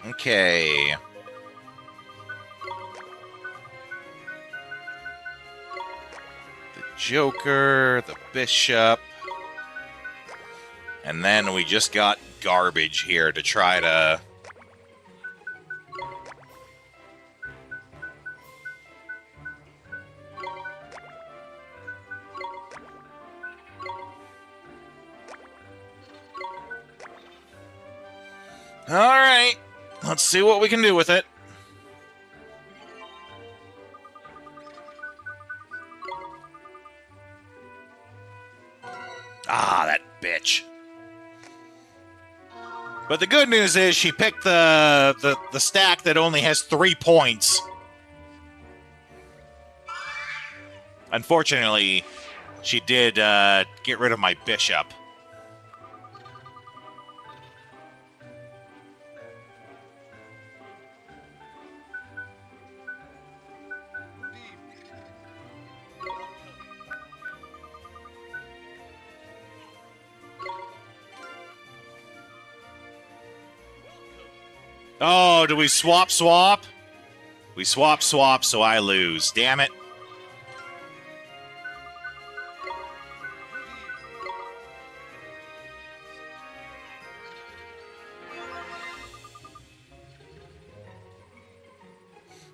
Okay. The Joker, the Bishop. And then we just got garbage here to try to... Alright, let's see what we can do with it. Ah, that bitch. But the good news is she picked the stack that only has 3 points. Unfortunately, she did get rid of my bishop. Oh, do we swap? We swap, so I lose. Damn it.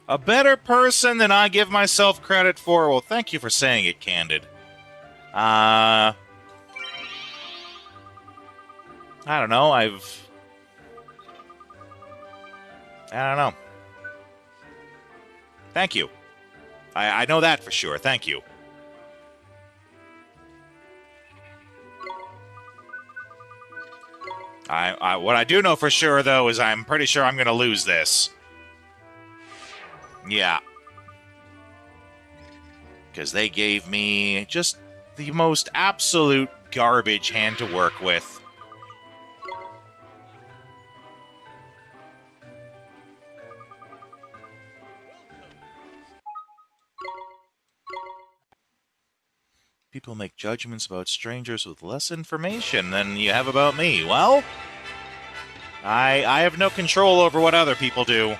A better person than I give myself credit for? Well, thank you for saying it, Candid. I don't know, I don't know. Thank you. I know that for sure. Thank you. What I do know for sure, though, is I'm pretty sure I'm going to lose this. Yeah. Because they gave me just the most absolute garbage hand to work with. People make judgments about strangers with less information than you have about me. Well, I have no control over what other people do.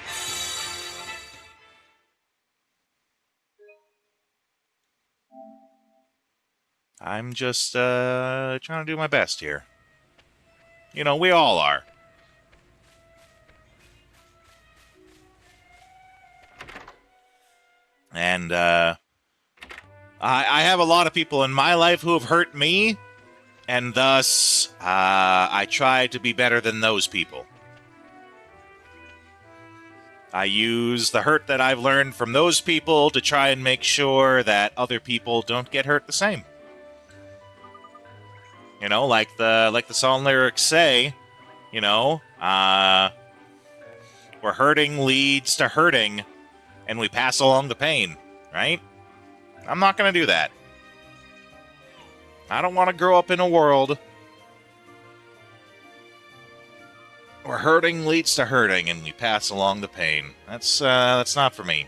I'm just trying to do my best here. You know, we all are. And I have a lot of people in my life who have hurt me, and thus I try to be better than those people. I use the hurt that I've learned from those people to try and make sure that other people don't get hurt the same. You know, like the song lyrics say, you know, where hurting leads to hurting, and we pass along the pain, right? I'm not going to do that. I don't want to grow up in a world where hurting leads to hurting and we pass along the pain. That's not for me.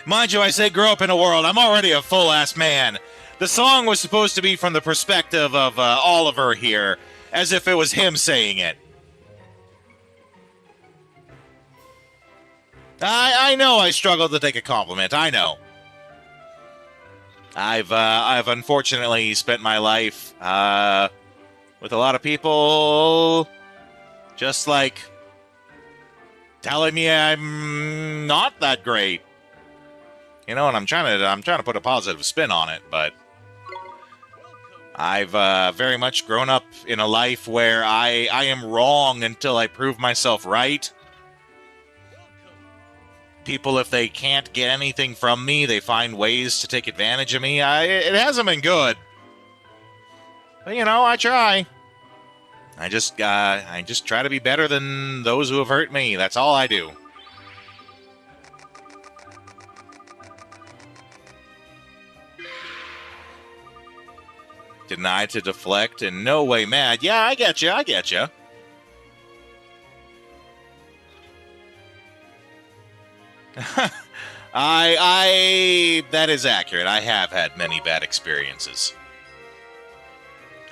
Mind you, I say grow up in a world. I'm already a full-ass man. The song was supposed to be from the perspective of Oliver here, as if it was him saying it. I know I struggled to take a compliment. I know. I've unfortunately spent my life with a lot of people just like telling me I'm not that great. You know, and I'm trying to put a positive spin on it, but I've very much grown up in a life where I am wrong until I prove myself right. People, if they can't get anything from me, they find ways to take advantage of me. It hasn't been good. But, you know, I try. I just try to be better than those who have hurt me. That's all I do. Denied to deflect and no way mad. Yeah, I get you. I get you. That is accurate. I have had many bad experiences.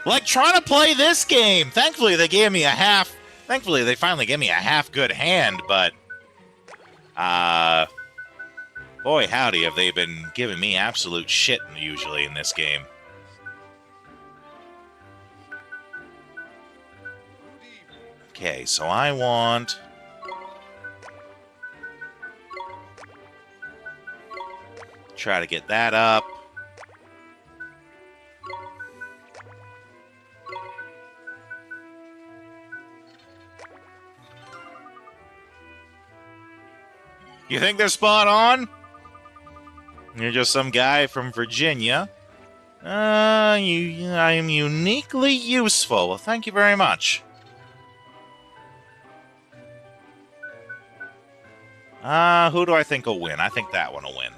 Like trying to play this game. Thankfully, they finally gave me a half good hand, but boy howdy have they been giving me absolute shit usually in this game. Okay, so I want try to get that up. You think they're spot on? You're just some guy from Virginia. I am uniquely useful. Well, thank you very much. Who do I think will win? I think that one will win.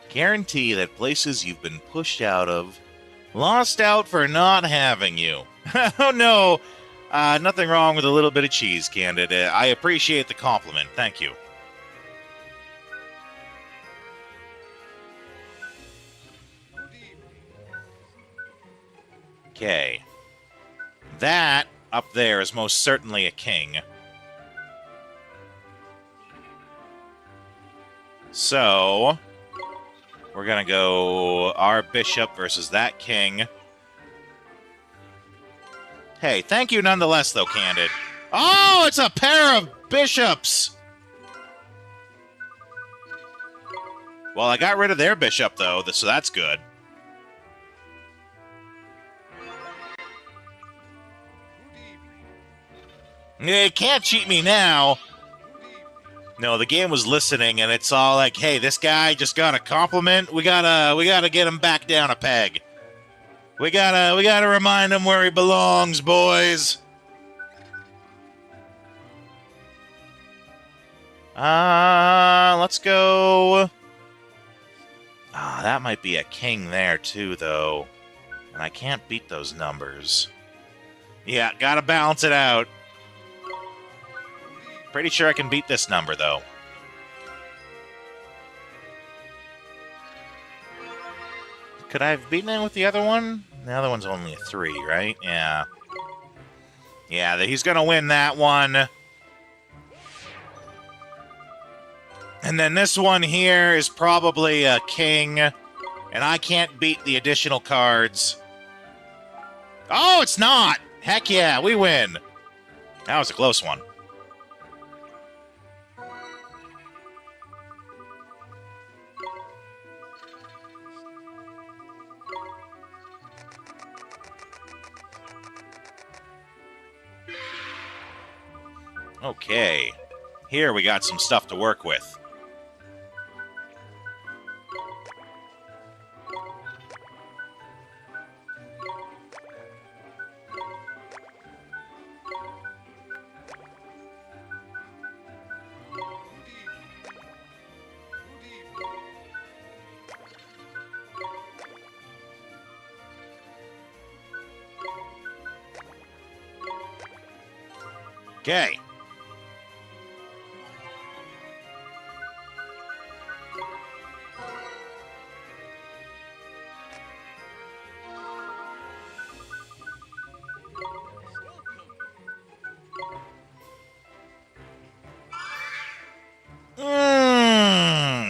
Guarantee that places you've been pushed out of, lost out for not having you. Oh no, nothing wrong with a little bit of cheese, Candid. I appreciate the compliment. Thank you. Okay. That up there is most certainly a king. So we're going to go our bishop versus that king. Hey, thank you nonetheless, though, Candid. Oh, it's a pair of bishops! Well, I got rid of their bishop, though, so that's good. You can't cheat me now. No, the game was listening, and it's all like, "Hey, this guy just got a compliment. We gotta get him back down a peg. We gotta remind him where he belongs, boys." Let's go. That might be a king there too, though, and I can't beat those numbers. Yeah, gotta balance it out. Pretty sure I can beat this number, though. Could I have beaten it with the other one? The other one's only a 3, right? Yeah. Yeah, he's gonna win that one. And then this one here is probably a king, and I can't beat the additional cards. Oh, it's not! Heck yeah, we win! That was a close one. Okay, here we got some stuff to work with. Okay.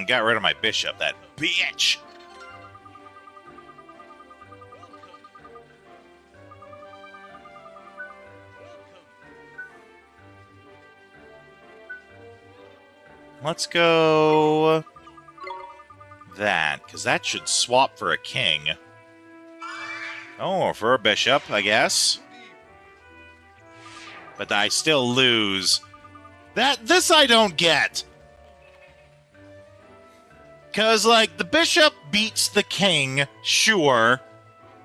Got rid of my bishop, that bitch. Let's go that, because that should swap for a king. Oh, for a bishop, I guess. But I still lose. This I don't get. Because, like, the bishop beats the king, sure.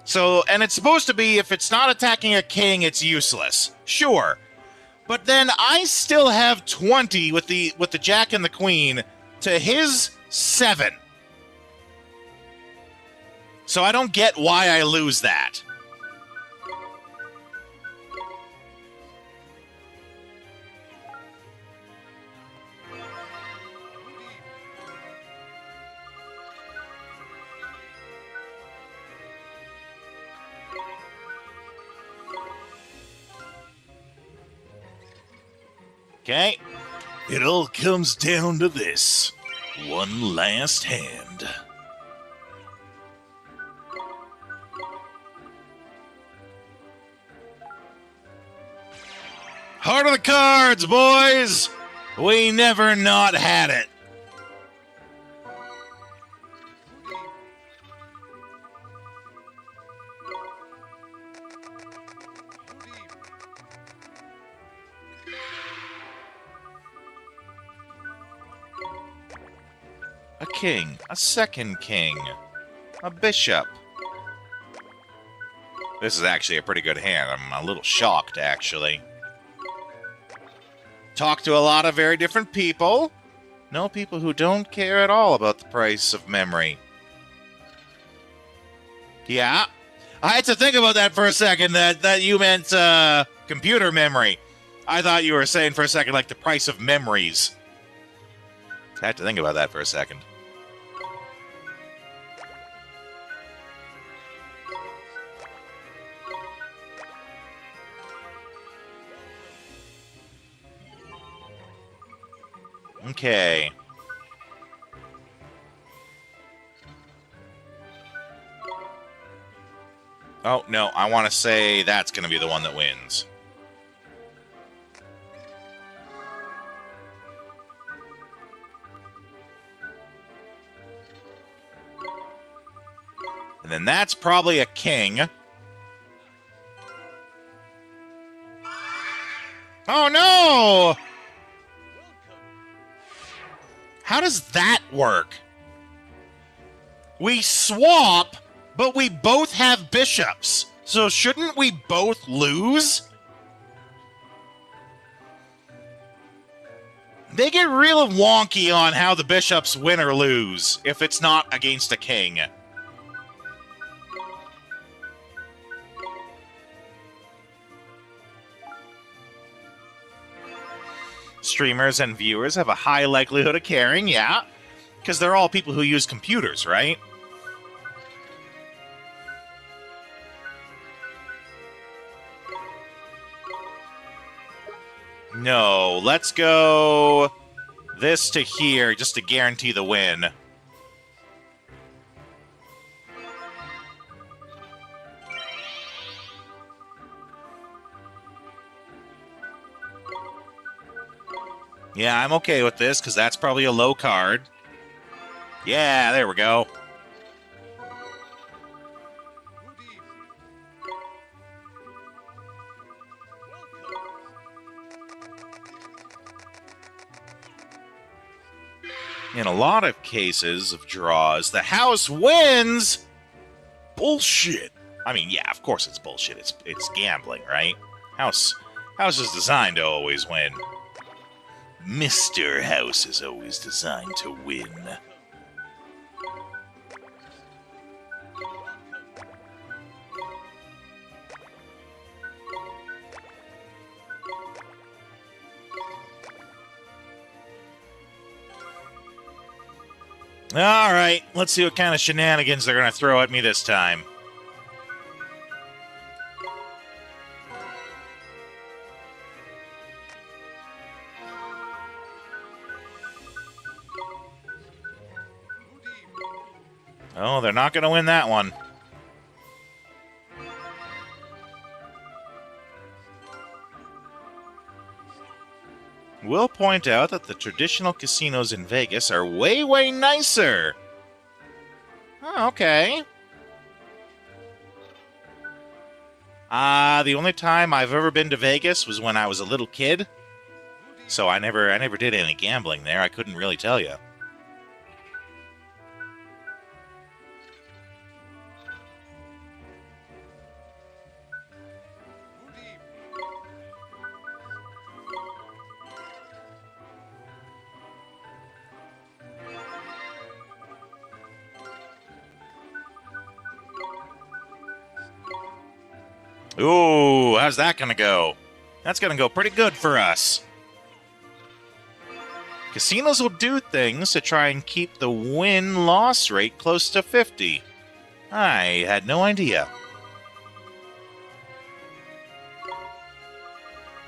So, and it's supposed to be, if it's not attacking a king, it's useless. Sure. But then I still have 20 with the jack and the queen to his 7. So I don't get why I lose that. Okay. It all comes down to this. One last hand. Heart of the cards, boys! We never not had it. A king, a second king, a bishop. This is actually a pretty good hand. I'm a little shocked, actually. Talk to a lot of very different people. No people who don't care at all about the price of memory. Yeah. I had to think about that for a second, that you meant computer memory. I thought you were saying for a second, like, the price of memories. I had to think about that for a second. Okay. Oh, no, I want to say that's going to be the one that wins. And then that's probably a king. Oh, no! How does that work? We swap, but we both have bishops. So shouldn't we both lose? They get real wonky on how the bishops win or lose if it's not against a king. Streamers and viewers have a high likelihood of caring, yeah. Because they're all people who use computers, right? No, let's go this to here just to guarantee the win. Yeah, I'm okay with this because that's probably a low card. Yeah, there we go. In a lot of cases of draws, the house wins. Bullshit. I mean, yeah, of course it's bullshit. It's gambling, right? House is designed to always win. Mr. House is always designed to win. All right, let's see what kind of shenanigans they're going to throw at me this time. Oh, they're not going to win that one. We'll point out that the traditional casinos in Vegas are way, way nicer. Oh, okay. The only time I've ever been to Vegas was when I was a little kid. So I never did any gambling there. I couldn't really tell you. Ooh, how's that gonna go? That's gonna go pretty good for us. Casinos will do things to try and keep the win-loss rate close to 50. I had no idea.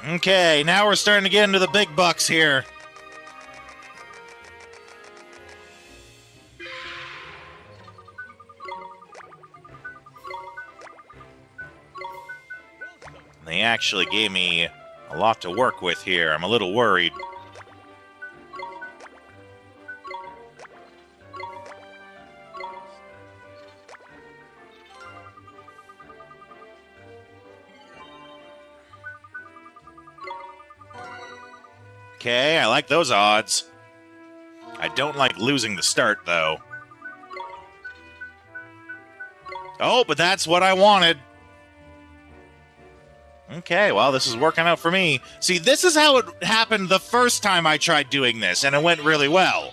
Okay, now we're starting to get into the big bucks here. They actually gave me a lot to work with here. I'm a little worried. Okay, I like those odds. I don't like losing the start, though. Oh, but that's what I wanted. Okay, well, this is working out for me. See, this is how it happened the first time I tried doing this, and it went really well.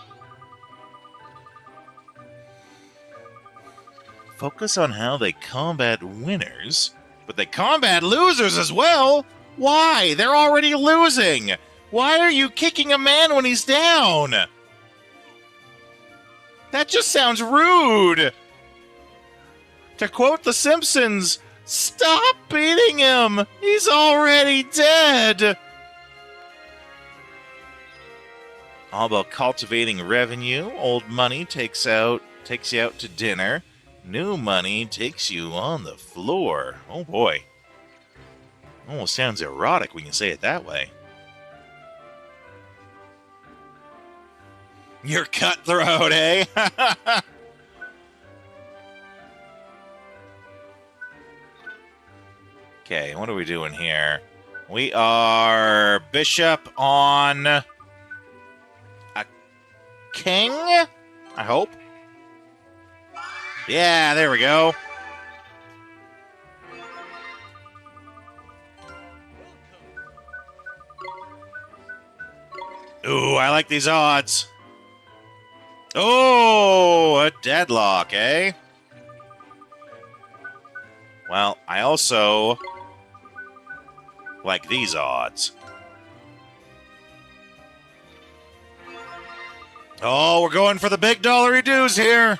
Focus on how they combat winners, but they combat losers as well. Why? They're already losing. Why are you kicking a man when he's down? That just sounds rude. To quote The Simpsons, stop beating him! He's already dead! All about cultivating revenue. Old money takes you out to dinner. New money takes you on the floor. Oh boy. Almost sounds erotic when you say it that way. You're cutthroat, eh? Okay, what are we doing here? We are bishop on a king, I hope. Yeah, there we go. Ooh, I like these odds. Oh, a deadlock, eh? Well, I also like these odds. Oh, we're going for the big dollary dues here.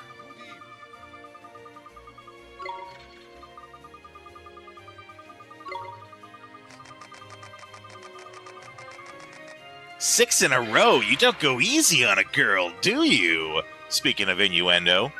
Six in a row. You don't go easy on a girl, do you? Speaking of innuendo.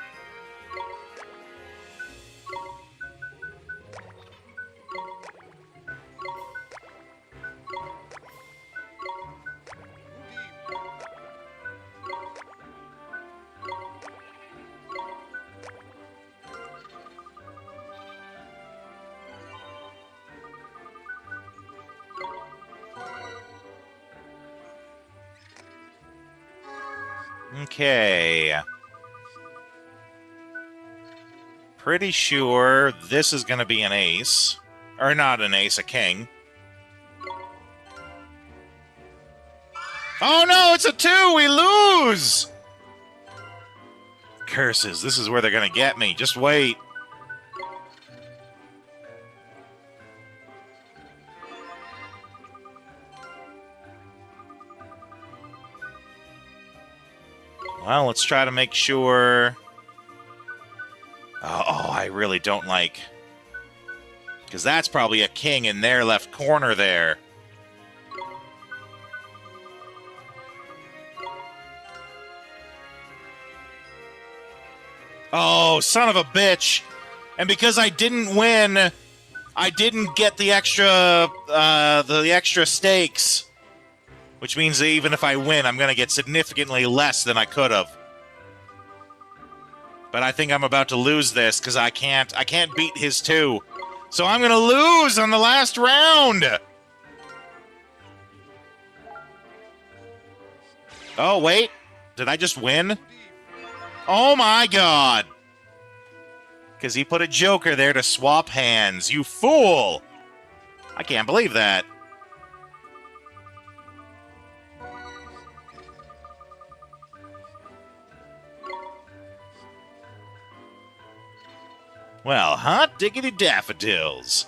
Okay. Pretty sure this is going to be an ace. Or not an ace, a king. Oh no, it's a 2! We lose! Curses, this is where they're going to get me. Just wait. Well, let's try to make sure... Oh, I really don't like... Because that's probably a king in their left corner there. Oh, son of a bitch. And because I didn't win, I didn't get the extra stakes. Which means that even if I win, I'm going to get significantly less than I could have. But I think I'm about to lose this because I can't beat his 2. So I'm going to lose on the last round. Oh, wait. Did I just win? Oh my god! Because he put a joker there to swap hands. You fool! I can't believe that. Well, hot diggity daffodils.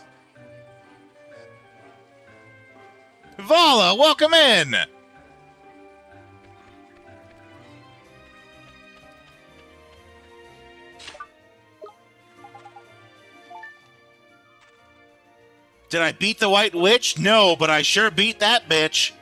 Vala, welcome in! Did I beat the White Witch? No, but I sure beat that bitch.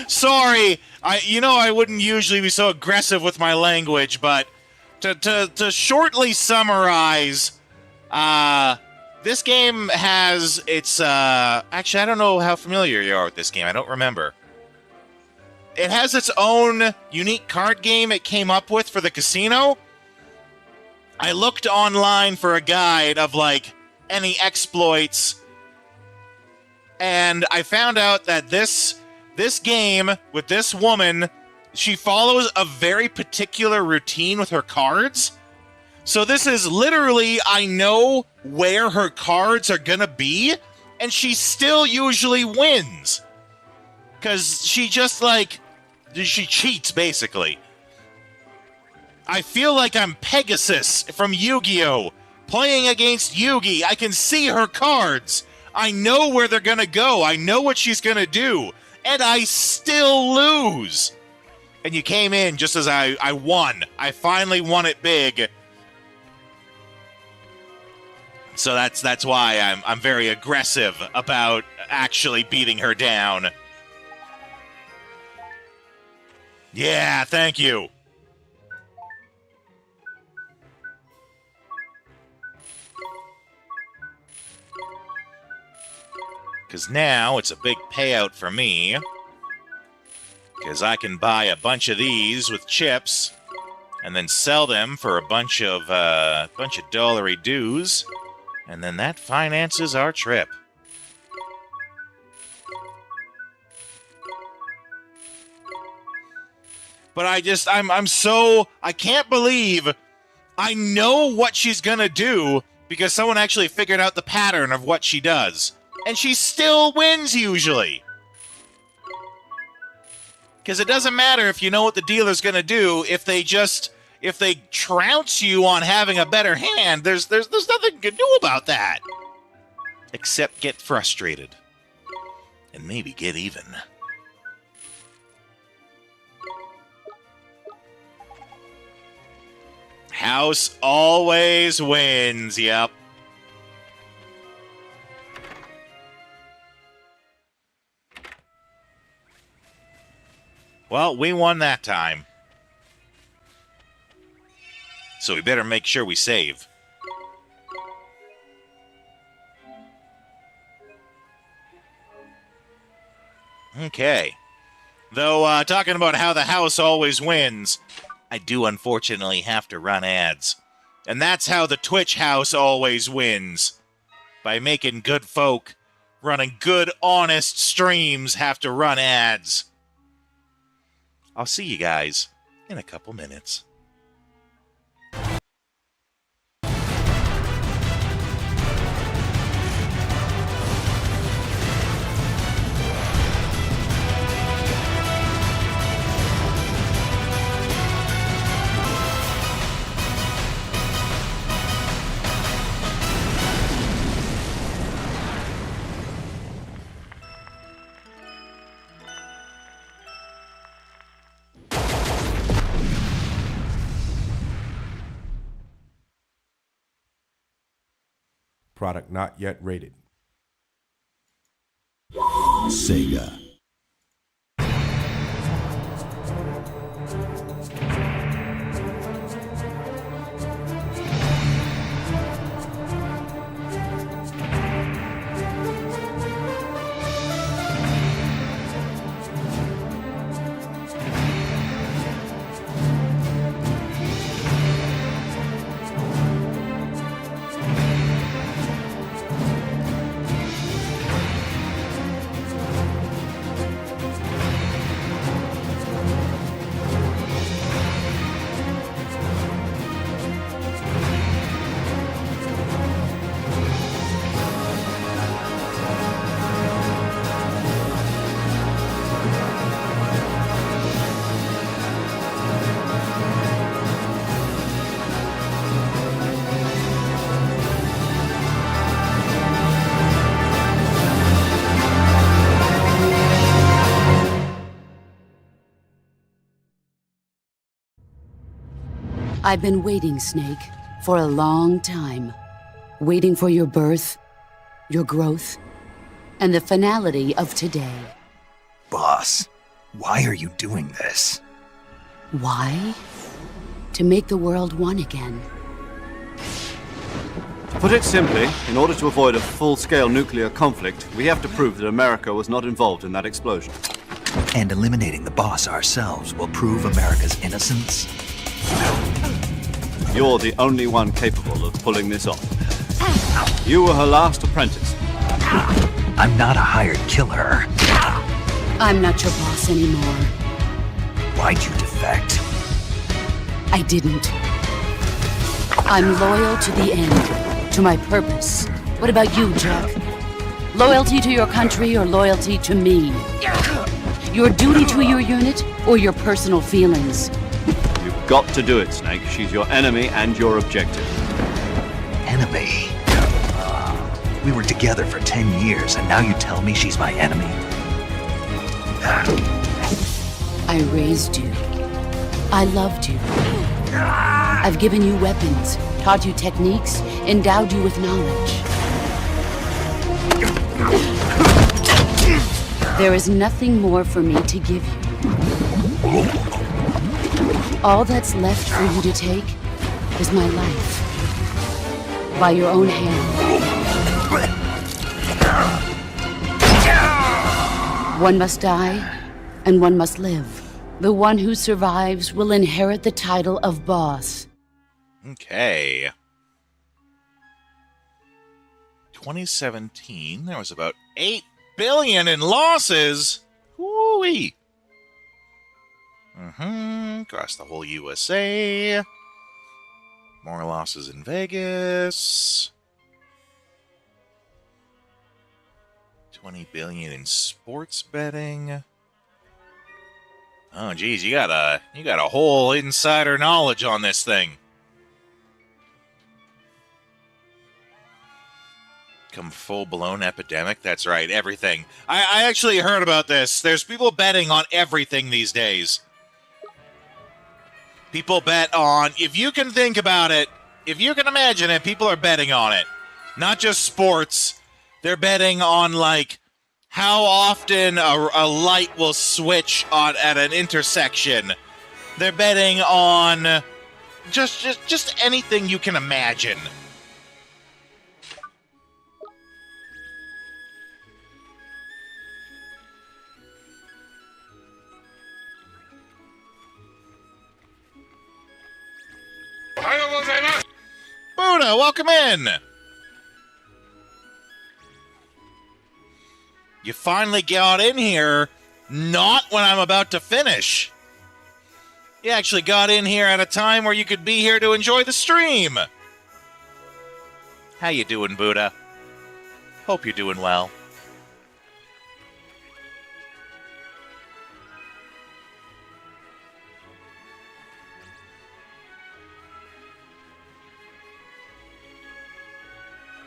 Sorry, I wouldn't usually be so aggressive with my language, but to shortly summarize, this game has its actually I don't know how familiar you are with this game. I don't remember. It has its own unique card game it came up with for the casino. I looked online for a guide of, like, any exploits, and I found out that this game with this woman, she follows a very particular routine with her cards. So this is literally, I know where her cards are gonna be, and she still usually wins. Because she just, like, she cheats, basically. I feel like I'm Pegasus from Yu-Gi-Oh! Playing against Yugi. I can see her cards. I know where they're gonna go. I know what she's gonna do. And I still lose. And you came in just as I won. I finally won it big. So that's why I'm very aggressive about actually beating her down. Yeah, thank you. Because now it's a big payout for me. Because I can buy a bunch of these with chips and then sell them for a bunch of dollary dues. And then that finances our trip. But I can't believe I know what she's gonna do because someone actually figured out the pattern of what she does. And she still wins usually. Because it doesn't matter if you know what the dealer's gonna do, if they trounce you on having a better hand, there's nothing you can do about that. Except get frustrated. And maybe get even. House always wins, yep. Well, we won that time. So we better make sure we save. Okay. Though, talking about how the house always wins, I do unfortunately have to run ads. And that's how the Twitch house always wins. By making good folk running good, honest streams have to run ads. I'll see you guys in a couple minutes. Product not yet rated. Sega. I've been waiting, Snake, for a long time. Waiting for your birth, your growth, and the finality of today. Boss, why are you doing this? Why? To make the world one again. To put it simply, in order to avoid a full-scale nuclear conflict, we have to prove that America was not involved in that explosion. And eliminating the boss ourselves will prove America's innocence? You're the only one capable of pulling this off. You were her last apprentice. I'm not a hired killer. I'm not your boss anymore. Why'd you defect? I didn't. I'm loyal to the end, to my purpose. What about you, Jack? Loyalty to your country or loyalty to me? Your duty to your unit or your personal feelings? You've got to do it, Snake. She's your enemy and your objective. Enemy? We were together for 10 years, and now you tell me she's my enemy? I raised you. I loved you. I've given you weapons, taught you techniques, endowed you with knowledge. There is nothing more for me to give you. All that's left for you to take is my life. By your own hand. One must die, and one must live. The one who survives will inherit the title of boss. Okay. 2017, there was about 8 billion in losses. Woo-wee. Across the whole USA. More losses in Vegas. 20 billion in sports betting. Oh, geez, you got a whole insider knowledge on this thing. Come full-blown epidemic? That's right, everything. I actually heard about this. There's people betting on everything these days. People bet on, if you can think about it, if you can imagine it, people are betting on it. Not just sports. They're betting on, like, how often a light will switch at an intersection. They're betting on just anything you can imagine. Buddha, welcome in! You finally got in here, not when I'm about to finish. You actually got in here at a time where you could be here to enjoy the stream. How you doing, Buddha? Hope you're doing well.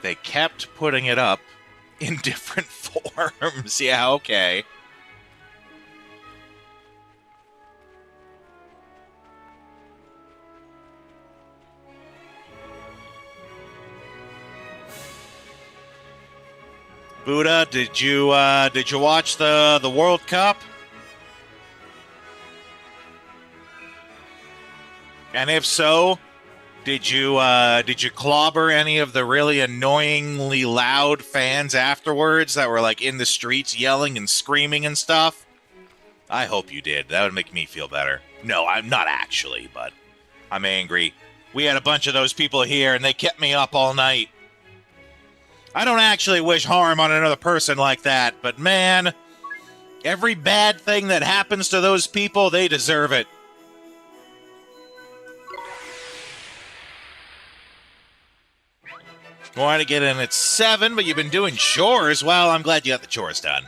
They kept putting it up in different forms. Yeah, okay. Buddha, did you watch the World Cup? And if so, did you clobber any of the really annoyingly loud fans afterwards that were like in the streets yelling and screaming and stuff? I hope you did. That would make me feel better. No, I'm not actually, but I'm angry. We had a bunch of those people here and they kept me up all night. I don't actually wish harm on another person like that, but man, every bad thing that happens to those people, they deserve it. Wanted to get in at 7, but you've been doing chores. Well, I'm glad you got the chores done.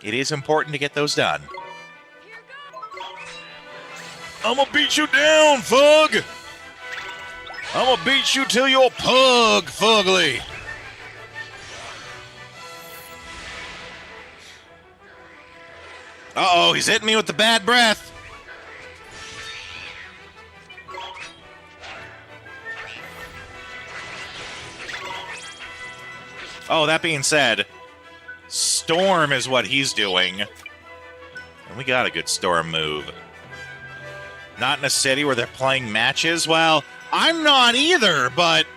It is important to get those done. I'm gonna beat you down, Fug! I'm gonna beat you till you're pug, fugly. Uh-oh, he's hitting me with the bad breath. Oh, that being said, Storm is what he's doing. And we got a good Storm move. Not in a city where they're playing matches? Well, I'm not either, but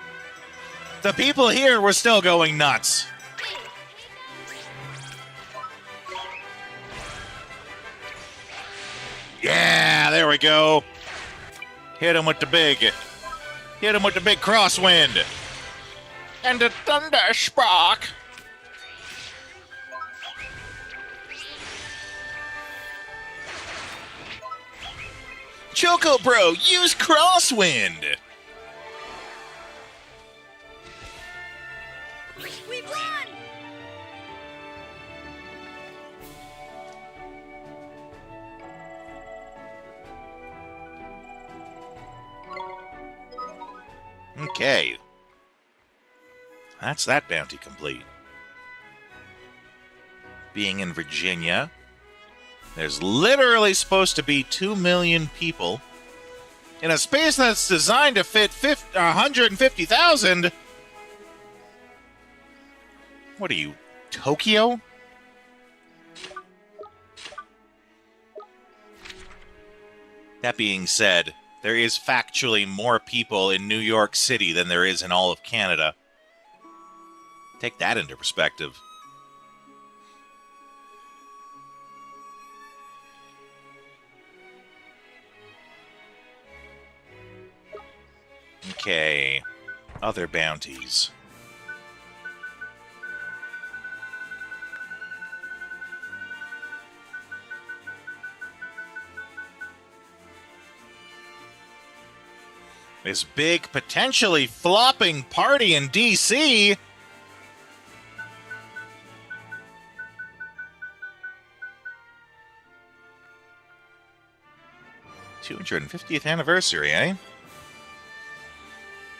the people here were still going nuts. Yeah, there we go. Hit him with the big crosswind. And the thunder spark. Choco Bro, use crosswind. We won! Okay. That's that bounty complete. Being in Virginia, there's literally supposed to be 2 million people in a space that's designed to fit 150,000. What are you, Tokyo? That being said, there is factually more people in New York City than there is in all of Canada. Take that into perspective. Okay. Other bounties. This big, potentially flopping party in D.C. '250th anniversary, eh?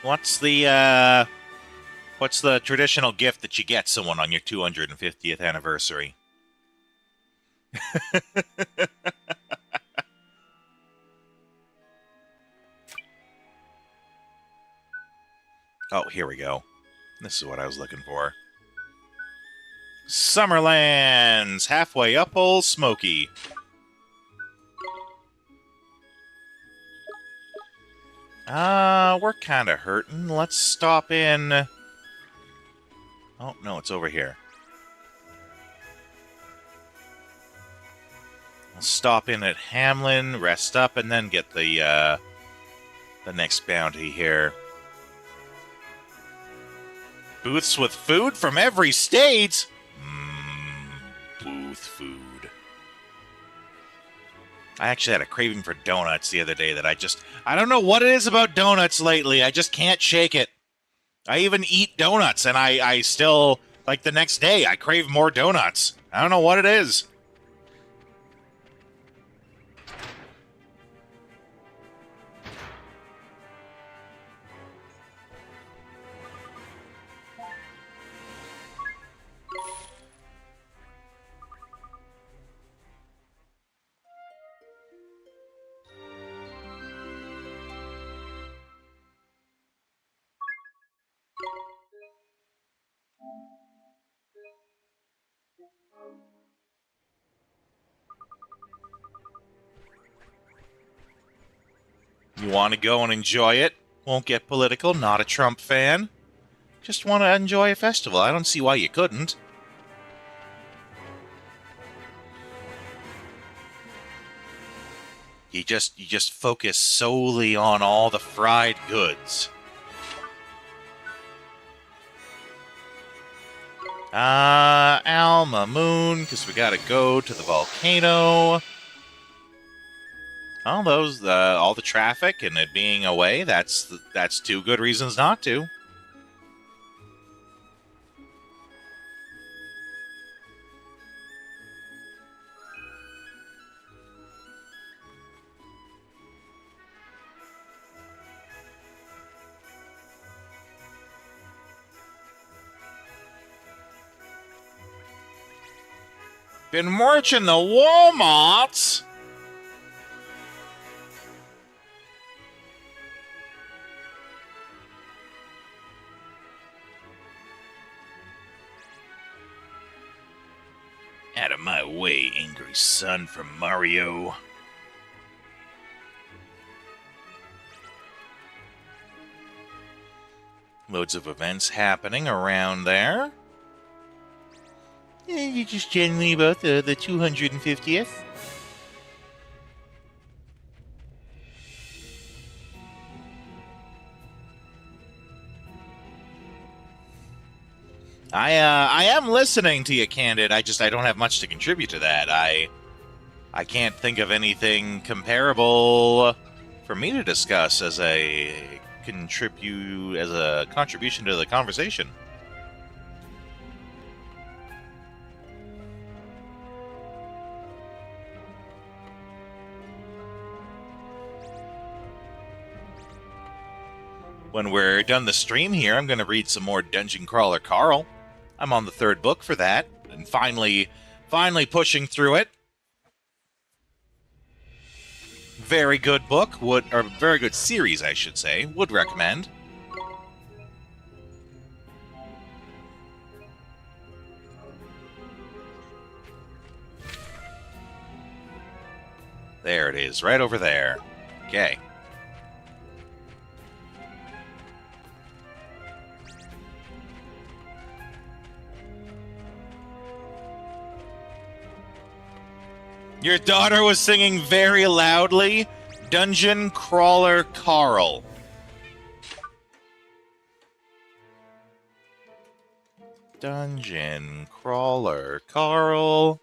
What's the traditional gift that you get someone on your 250th anniversary? Oh, here we go. This is what I was looking for. Summerlands, halfway up Old Smoky. We're kind of hurting. Let's stop in... Oh, no, it's over here. We'll stop in at Hamlin, rest up, and then get the next bounty here. Booths with food from every state? Booth food. I actually had a craving for donuts the other day that I don't know what it is about donuts lately. I just can't shake it. I even eat donuts, and I still, like the next day, I crave more donuts. I don't know what it is. You want to go and enjoy it. Won't get political, not a Trump fan. Just want to enjoy a festival. I don't see why you couldn't. You just focus solely on all the fried goods. Alma Moon, because we gotta go to the volcano. All those, all the traffic and it being away, that's 2 good reasons not to. Been marching the Walmarts. Out of my way, angry son from Mario. Loads of events happening around there. You're just generally about the 250th. I am listening to you, Candid. I don't have much to contribute to that. I can't think of anything comparable for me to discuss as a contribution to the conversation. When we're done the stream here, I'm going to read some more Dungeon Crawler Carl. I'm on the 3rd book for that, and finally pushing through it. Very good book, or very good series, I should say. Would recommend. There it is, right over there. Okay. Your daughter was singing very loudly, Dungeon Crawler Carl. Dungeon Crawler Carl.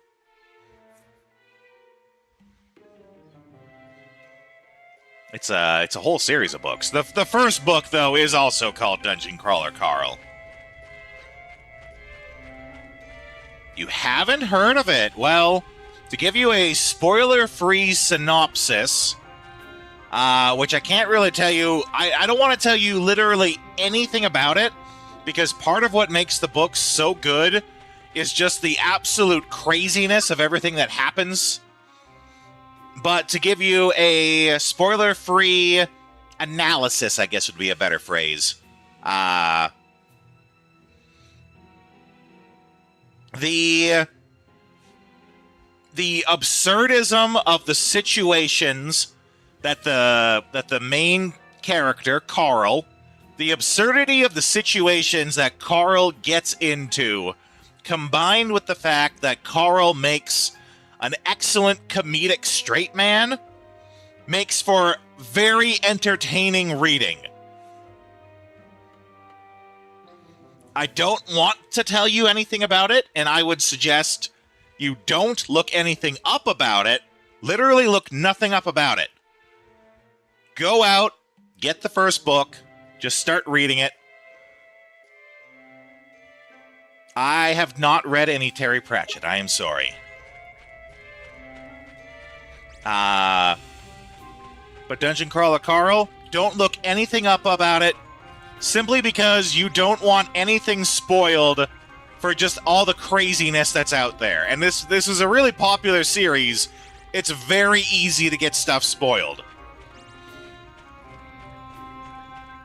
It's a whole series of books. The first book, though, is also called Dungeon Crawler Carl. You haven't heard of it? Well, to give you a spoiler-free synopsis, which I can't really tell you, I don't want to tell you literally anything about it, because part of what makes the book so good is just the absolute craziness of everything that happens. But to give you a spoiler-free analysis, I guess would be a better phrase. The absurdism of the situations that the main character, Carl, the absurdity of the situations that Carl gets into, combined with the fact that Carl makes an excellent comedic straight man, makes for very entertaining reading. I don't want to tell you anything about it, and I would suggest you don't look anything up about it. Literally look nothing up about it. Go out, get the first book, just start reading it. I have not read any Terry Pratchett, I am sorry. But Dungeon Crawler Carl, don't look anything up about it, simply because you don't want anything spoiled for just all the craziness that's out there. And this is a really popular series. It's very easy to get stuff spoiled.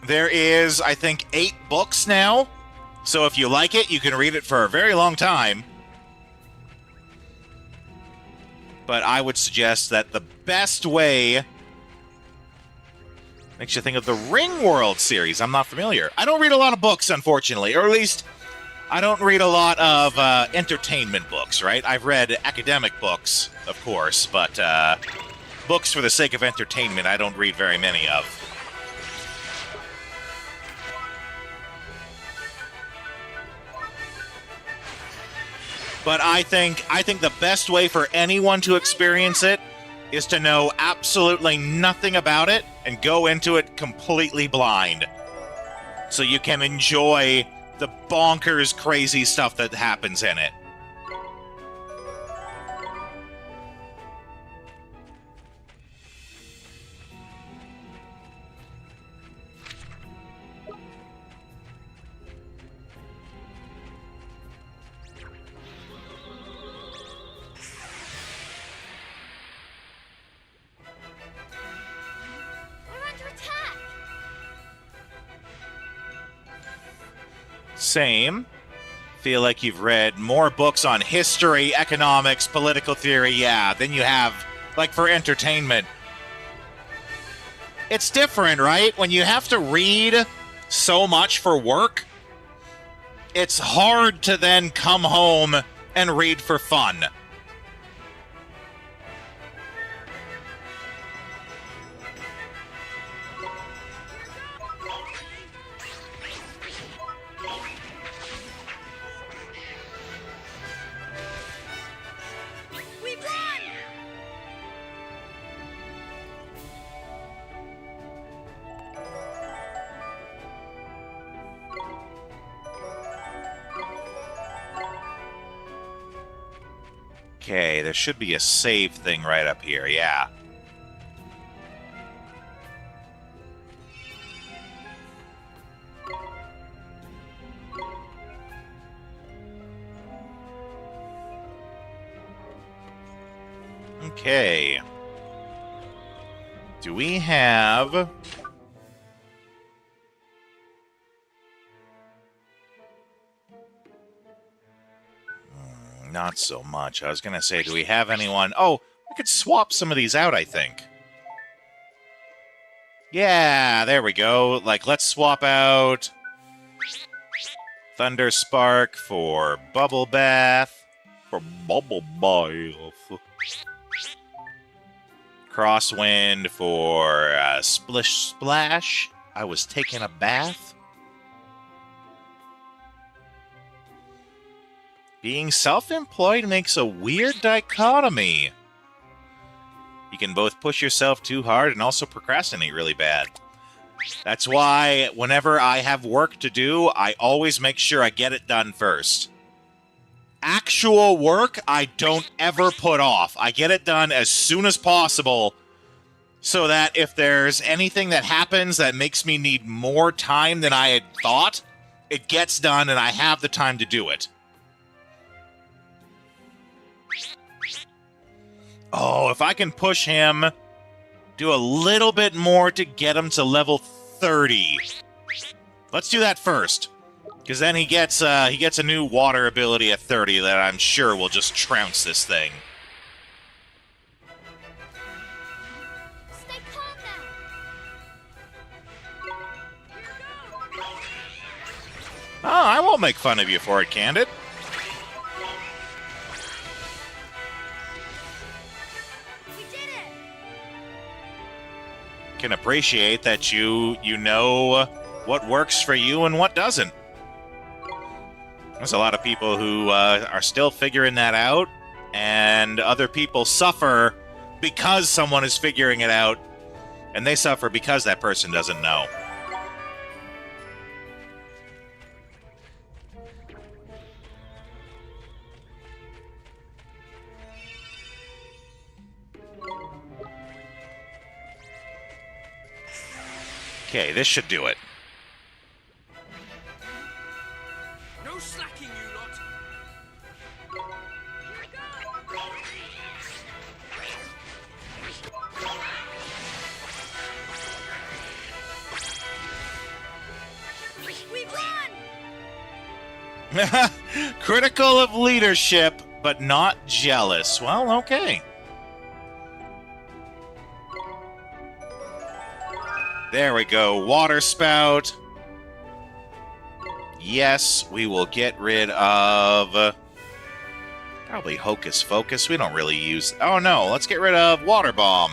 There is, I think, 8 books now, so if you like it, you can read it for a very long time. But I would suggest that the best way Makes you think of the Ring World series. I'm not familiar. I don't read a lot of books, unfortunately, or at least I don't read a lot of entertainment books, right? I've read academic books, of course, but books for the sake of entertainment I don't read very many of. But I think the best way for anyone to experience it is to know absolutely nothing about it and go into it completely blind. So you can enjoy the bonkers crazy stuff that happens in it. Same. Feel like you've read more books on history, economics, political theory, yeah, than you have, like, for entertainment. It's different, right? When you have to read so much for work, it's hard to then come home and read for fun. Okay, there should be a save thing right up here, yeah. Okay. Do we have... Not so much. I was going to say, do we have anyone... Oh, we could swap some of these out, I think. Yeah, there we go. Like, let's swap out Thunder Spark for Bubble Bath. For Bubble Bath. Crosswind for Splish Splash. I was taking a bath. Being self-employed makes a weird dichotomy. You can both push yourself too hard and also procrastinate really bad. That's why whenever I have work to do, I always make sure I get it done first. Actual work, I don't ever put off. I get it done as soon as possible so that if there's anything that happens that makes me need more time than I had thought, it gets done and I have the time to do it. Oh, if I can push him, do a little bit more to get him to level 30. Let's do that first, because then he gets a new water ability at 30 that I'm sure will just trounce this thing. Stay calm now. Oh, I won't make fun of you for it, Candid. Can appreciate that you know what works for you and what doesn't. There's a lot of people who are still figuring that out, and other people suffer because someone is figuring it out, and they suffer because that person doesn't know. Okay, this should do it. No slacking, you lot. We run! Critical of leadership, but not jealous. Well, okay. There we go. Water spout. Yes, we will get rid of... probably Hocus Focus. We don't really use... oh, no. Let's get rid of Water Bomb.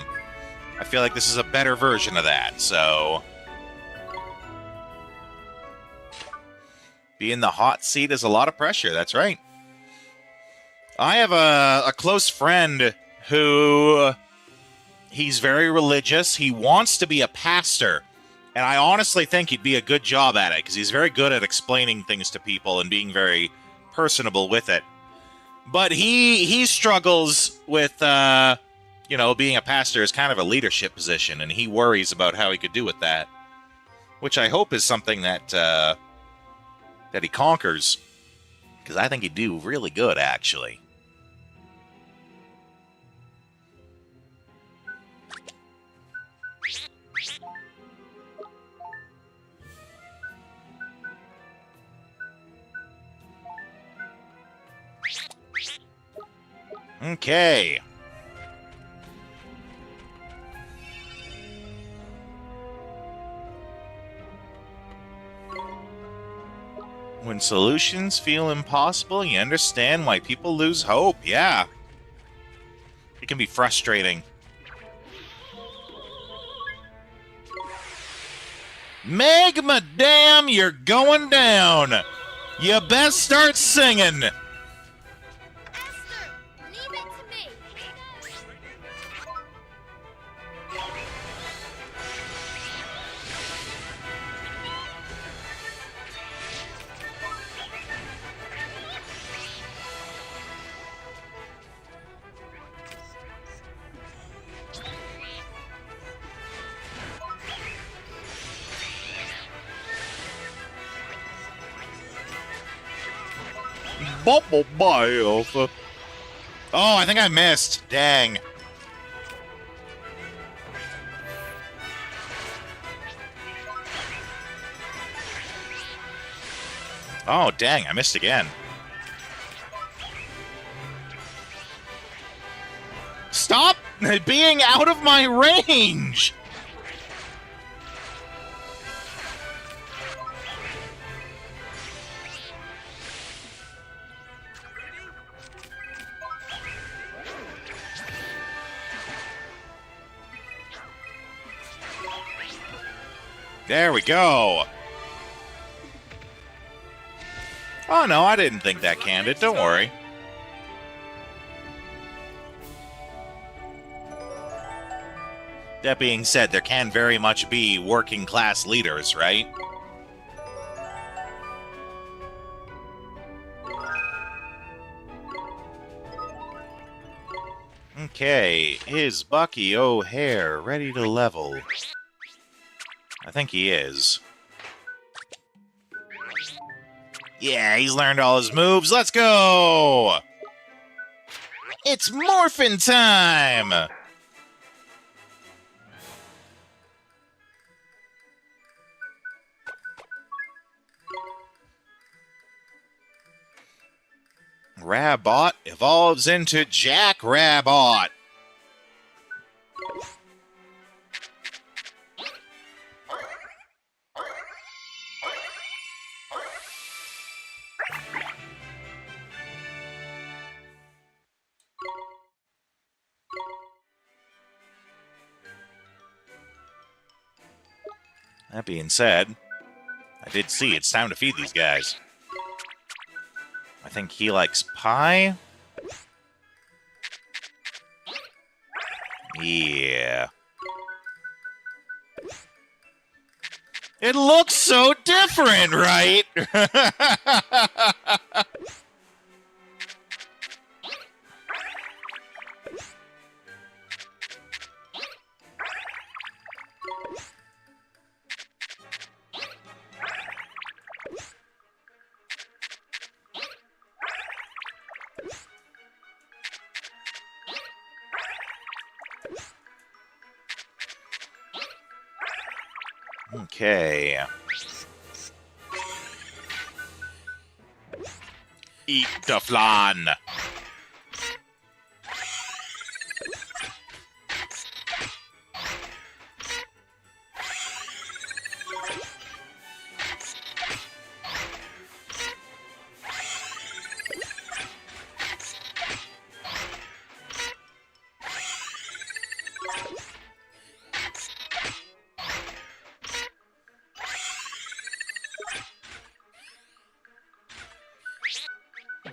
I feel like this is a better version of that, so... being the hot seat is a lot of pressure. That's right. I have a close friend who... he's very religious. He wants to be a pastor. And I honestly think he'd be a good job at it, because he's very good at explaining things to people and being very personable with it. But he struggles with, you know, being a pastor is kind of a leadership position, and he worries about how he could do with that. Which I hope is something that, that he conquers. Because I think he'd do really good, actually. Okay. When solutions feel impossible, you understand why people lose hope. Yeah. It can be frustrating. Magma Dam, you're going down. You best start singing. Bubble Biles. Oh, I think I missed. Dang. Oh, dang, I missed again. Stop being out of my range! There we go. Oh, no, I didn't think that canned it. Don't worry. That being said, there can very much be working class leaders, right? Okay, is Bucky O'Hare ready to level? I think he is. Yeah, he's learned all his moves. Let's go! It's morphin' time! Rabot evolves into Jack Rabot. That being said, I did see it's time to feed these guys. I think he likes pie. Yeah. It looks so different, right? Okay. Eat the flan.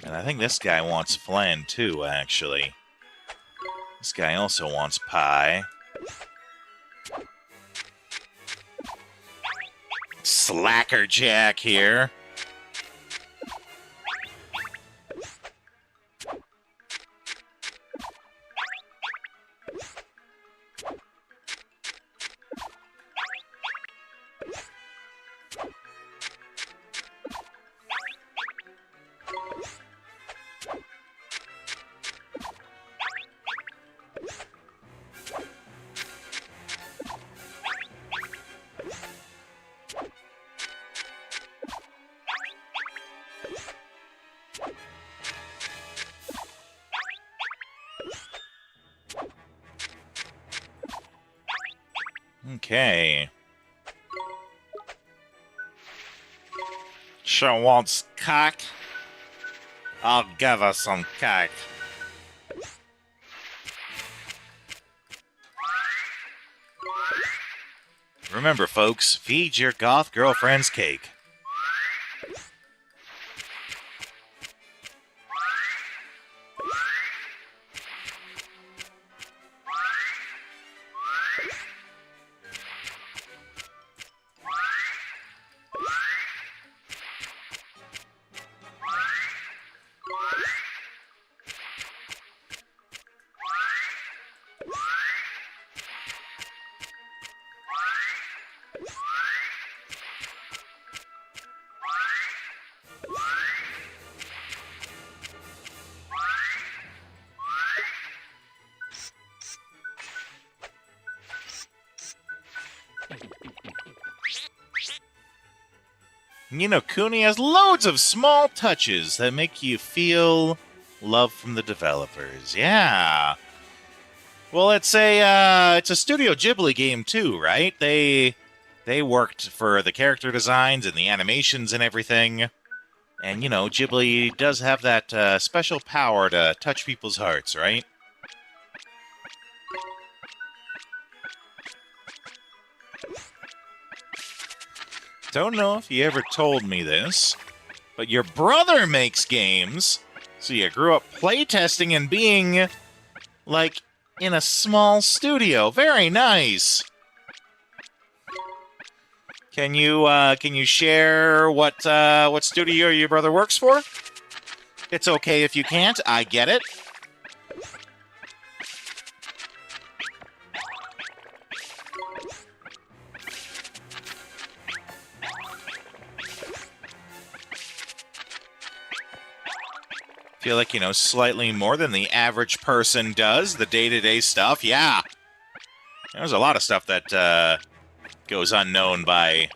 And I think this guy wants flan too, actually. This guy also wants pie. Slacker Jack here. Okay. She wants cock. I'll give her some cock. Remember, folks, feed your goth girlfriend's cake. Ni No Kuni has loads of small touches that make you feel love from the developers. Yeah. Well, it's a Studio Ghibli game too, right? They worked for the character designs and the animations and everything. And, you know, Ghibli does have that special power to touch people's hearts, right? Don't know if you ever told me this, but your brother makes games, so you grew up playtesting and being, like, in a small studio. Very nice. Can you share what studio your brother works for? It's okay if you can't. I get it. Feel like, you know, slightly more than the average person does, the day-to-day stuff. Yeah. There's a lot of stuff that goes unknown by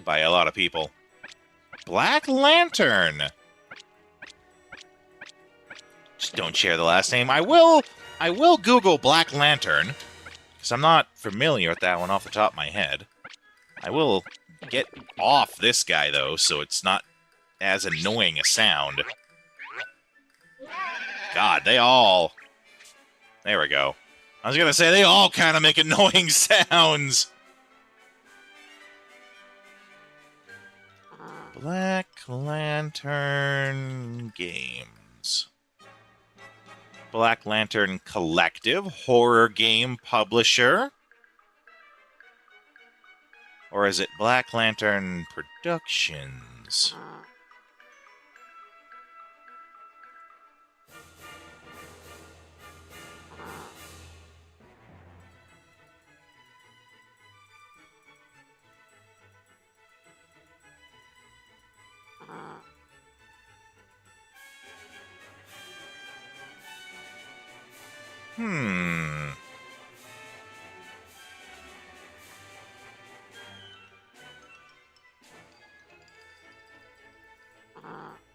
a lot of people. Black Lantern. Just don't share the last name. I will Google Black Lantern, because I'm not familiar with that one off the top of my head. I will get off this guy, though, so it's not as annoying a sound. God, they all... There we go. I was gonna say, they all kind of make annoying sounds. Black Lantern Games. Black Lantern Collective, horror game publisher. Or is it Black Lantern Productions?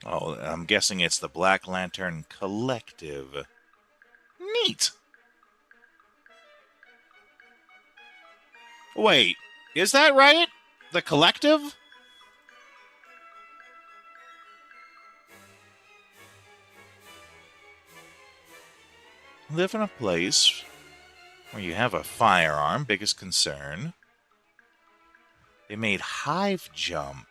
Oh, I'm guessing it's the Black Lantern Collective. Neat. Wait, is that right? The Collective? Live in a place where you have a firearm, biggest concern. They made Hive Jump.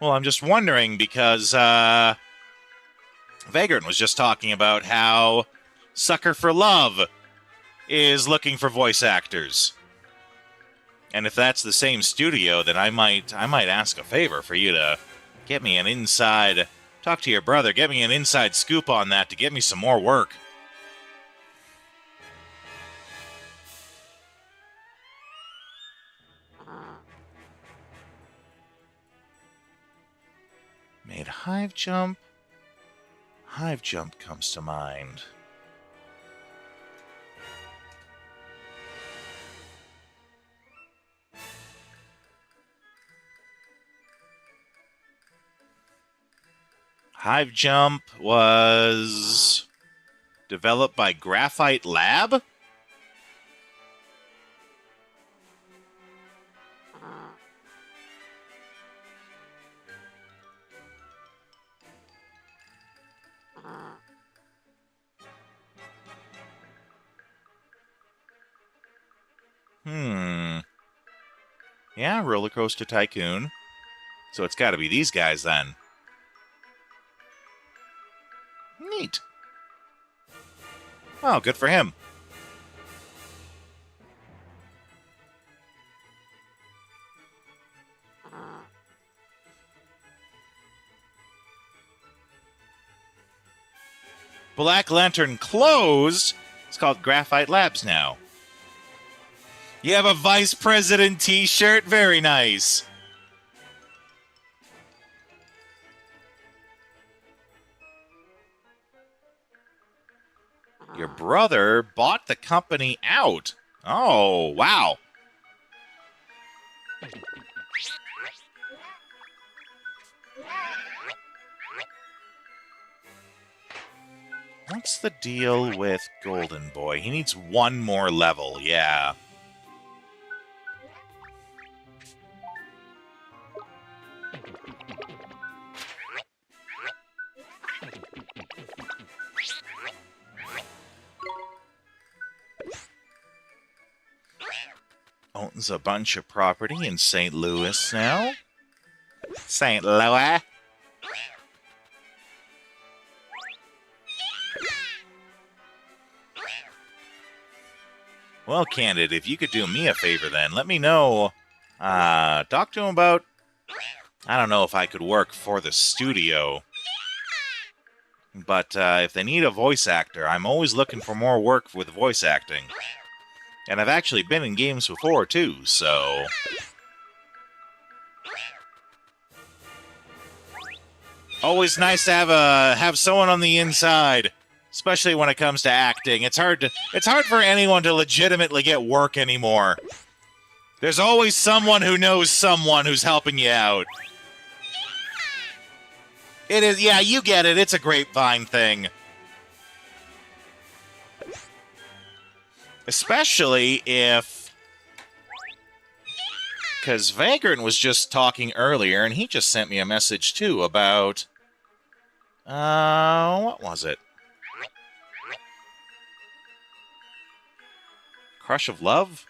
Well, I'm just wondering because Vagrant was just talking about how Sucker for Love is looking for voice actors. And if that's the same studio, then I might ask a favor for you to get me an inside... Talk to your brother, get me an inside scoop on that to get me some more work. Made Hive Jump. Hive Jump comes to mind. Hive Jump was developed by Graphite Lab? Yeah, Roller Coaster Tycoon. So it's got to be these guys then. Neat. Oh, good for him. Black Lantern closed. It's called Graphite Labs now. You have a Vice President t-shirt? Very nice. Your brother bought the company out. Oh, wow. What's the deal with Golden Boy? He needs one more level, yeah. Owns a bunch of property in St. Louis now. St. Louis. Well, Candid, if you could do me a favor then, let me know. Talk to him about... I don't know if I could work for the studio. But if they need a voice actor, I'm always looking for more work with voice acting. And I've actually been in games before, too, so... Always nice to have someone on the inside, especially when it comes to acting. It's hard for anyone to legitimately get work anymore. There's always someone who knows someone who's helping you out. It is, yeah, you get it. It's a grapevine thing. Especially if... Because Vagrant was just talking earlier, and he just sent me a message, too, about... what was it? Crush of Love?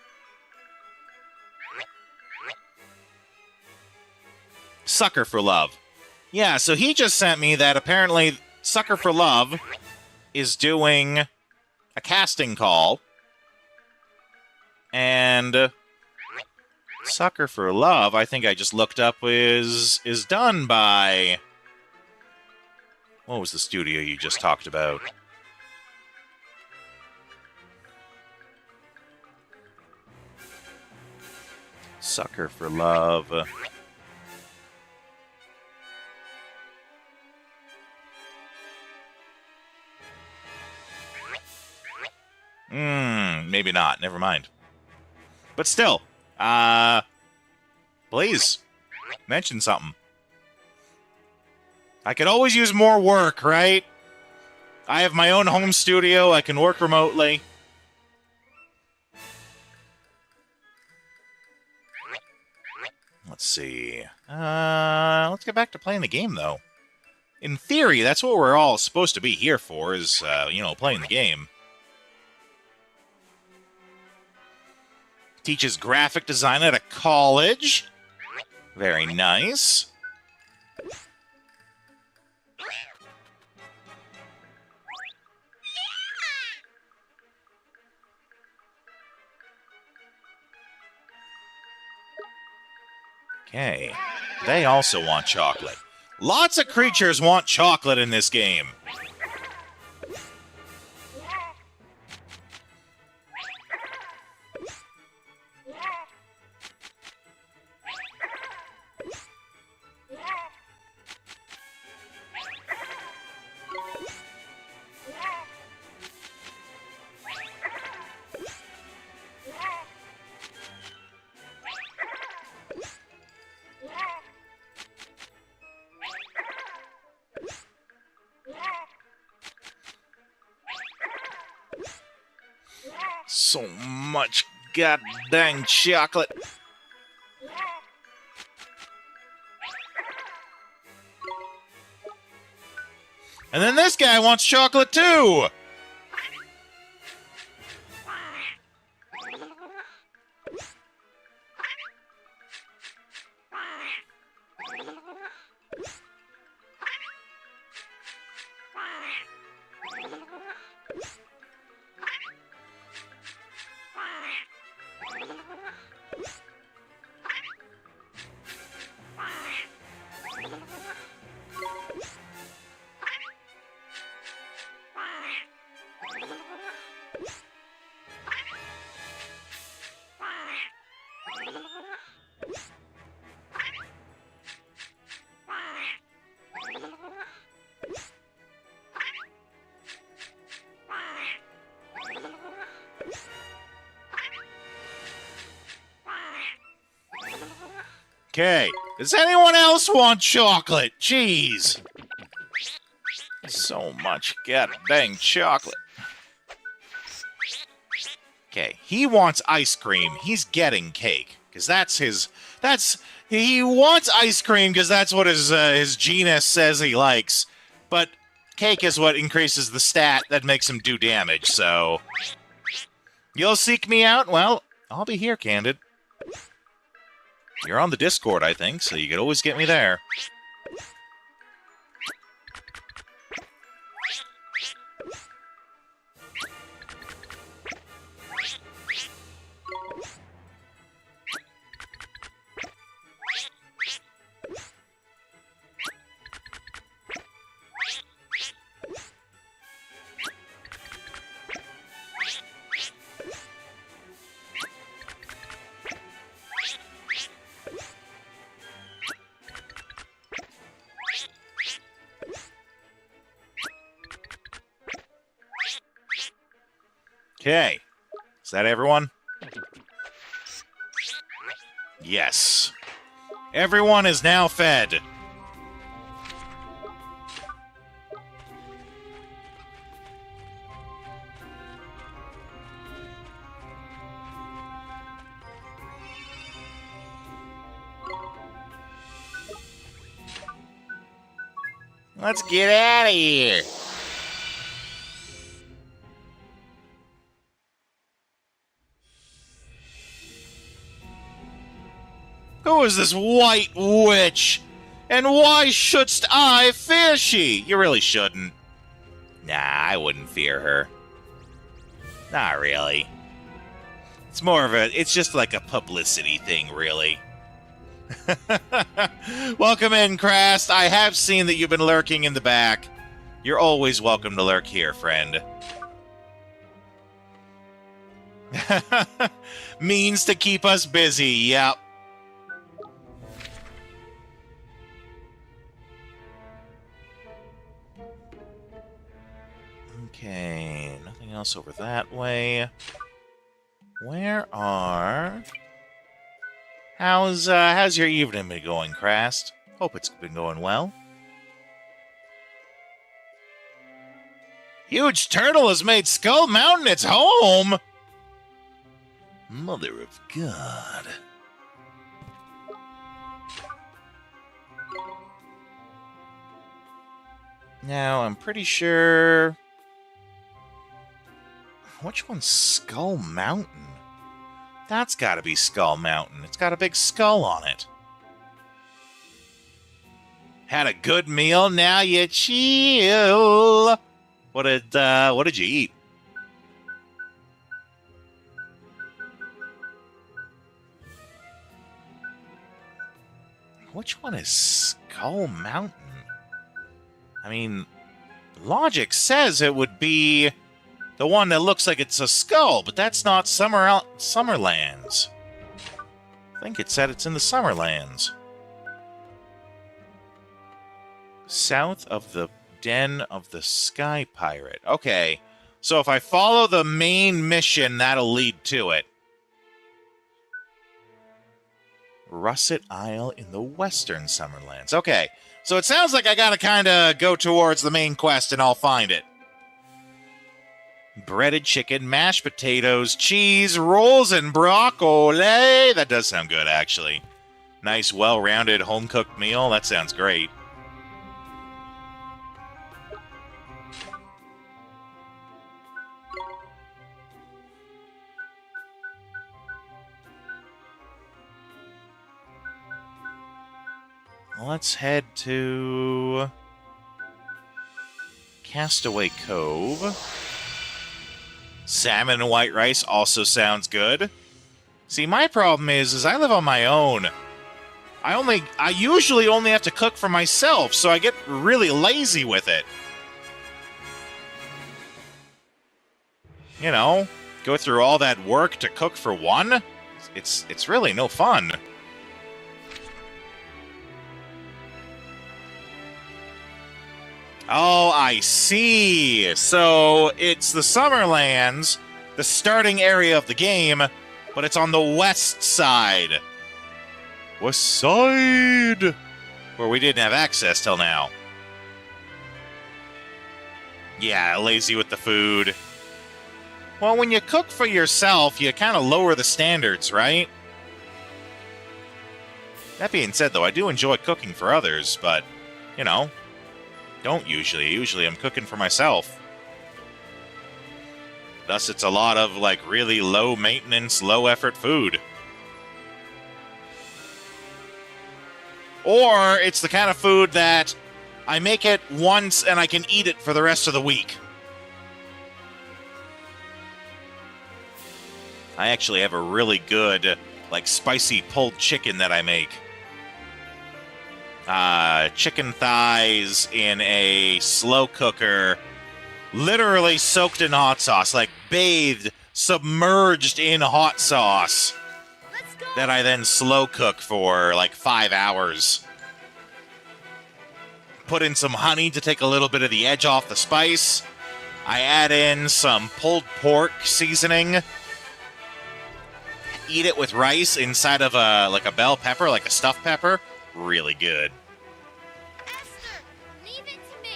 Sucker for Love. Yeah, so he just sent me that apparently Sucker for Love is doing a casting call. And Sucker for Love, I think I just looked up, is done by... What was the studio you just talked about? Sucker for Love. Maybe not. Never mind. But still, please, mention something. I could always use more work, right? I have my own home studio. I can work remotely. Let's see. Let's get back to playing the game, though. In theory, that's what we're all supposed to be here for, is, playing the game. Teaches graphic design at a college. Very nice. Okay. They also want chocolate. Lots of creatures want chocolate in this game. So much goddamn chocolate. And then this guy wants chocolate too! Okay, does anyone else want chocolate? Jeez. So much goddamn chocolate. Okay, he wants ice cream. He's getting cake. Because he wants ice cream because that's what his genus says he likes. But cake is what increases the stat that makes him do damage, so... You'll seek me out? Well, I'll be here, Candid. You're on the Discord, I think, so you could always get me there. Okay. Is that everyone? Yes. Everyone is now fed. Let's get out of here. Who is this white witch? And why shouldst I fear she? You really shouldn't. Nah, I wouldn't fear her. Not really. It's just like a publicity thing, really. Welcome in, Krast. I have seen that you've been lurking in the back. You're always welcome to lurk here, friend. Means to keep us busy, yep. Okay, nothing else over that way. How's your evening been going, Krast? Hope it's been going well. Huge turtle has made Skull Mountain its home! Mother of God. Now, I'm pretty sure... Which one's Skull Mountain? That's gotta be Skull Mountain. It's got a big skull on it. Had a good meal, now you chill. What did you eat? Which one is Skull Mountain? I mean, logic says it would be the one that looks like it's a skull, but that's not Summerlands. I think it said it's in the Summerlands. South of the Den of the Sky Pirate. Okay, so if I follow the main mission, that'll lead to it. Russet Isle in the Western Summerlands. Okay, so it sounds like I gotta kind of go towards the main quest and I'll find it. Breaded chicken, mashed potatoes, cheese, rolls, and broccoli. That does sound good, actually. Nice, well-rounded, home-cooked meal. That sounds great. Let's head to Castaway Cove. Salmon and white rice also sounds good. See, my problem is I live on my own. I usually only have to cook for myself, so I get really lazy with it. You know, go through all that work to cook for one? It's really no fun. Oh, I see. So it's the Summerlands, the starting area of the game, but it's on the west side. West side! Where we didn't have access till now. Yeah, lazy with the food. Well, when you cook for yourself, you kind of lower the standards, right? That being said, though, I do enjoy cooking for others, but, you know, don't usually. Usually I'm cooking for myself. Thus, it's a lot of, like, really low-maintenance, low-effort food. Or it's the kind of food that I make it once and I can eat it for the rest of the week. I actually have a really good, like, spicy pulled chicken that I make. Chicken thighs in a slow cooker, literally soaked in hot sauce, like bathed, submerged in hot sauce, that I then slow cook for like 5 hours. Put in some honey to take a little bit of the edge off the spice. I add in some pulled pork seasoning. Eat it with rice inside of a bell pepper, like a stuffed pepper. Really good. Esther, leave it to me.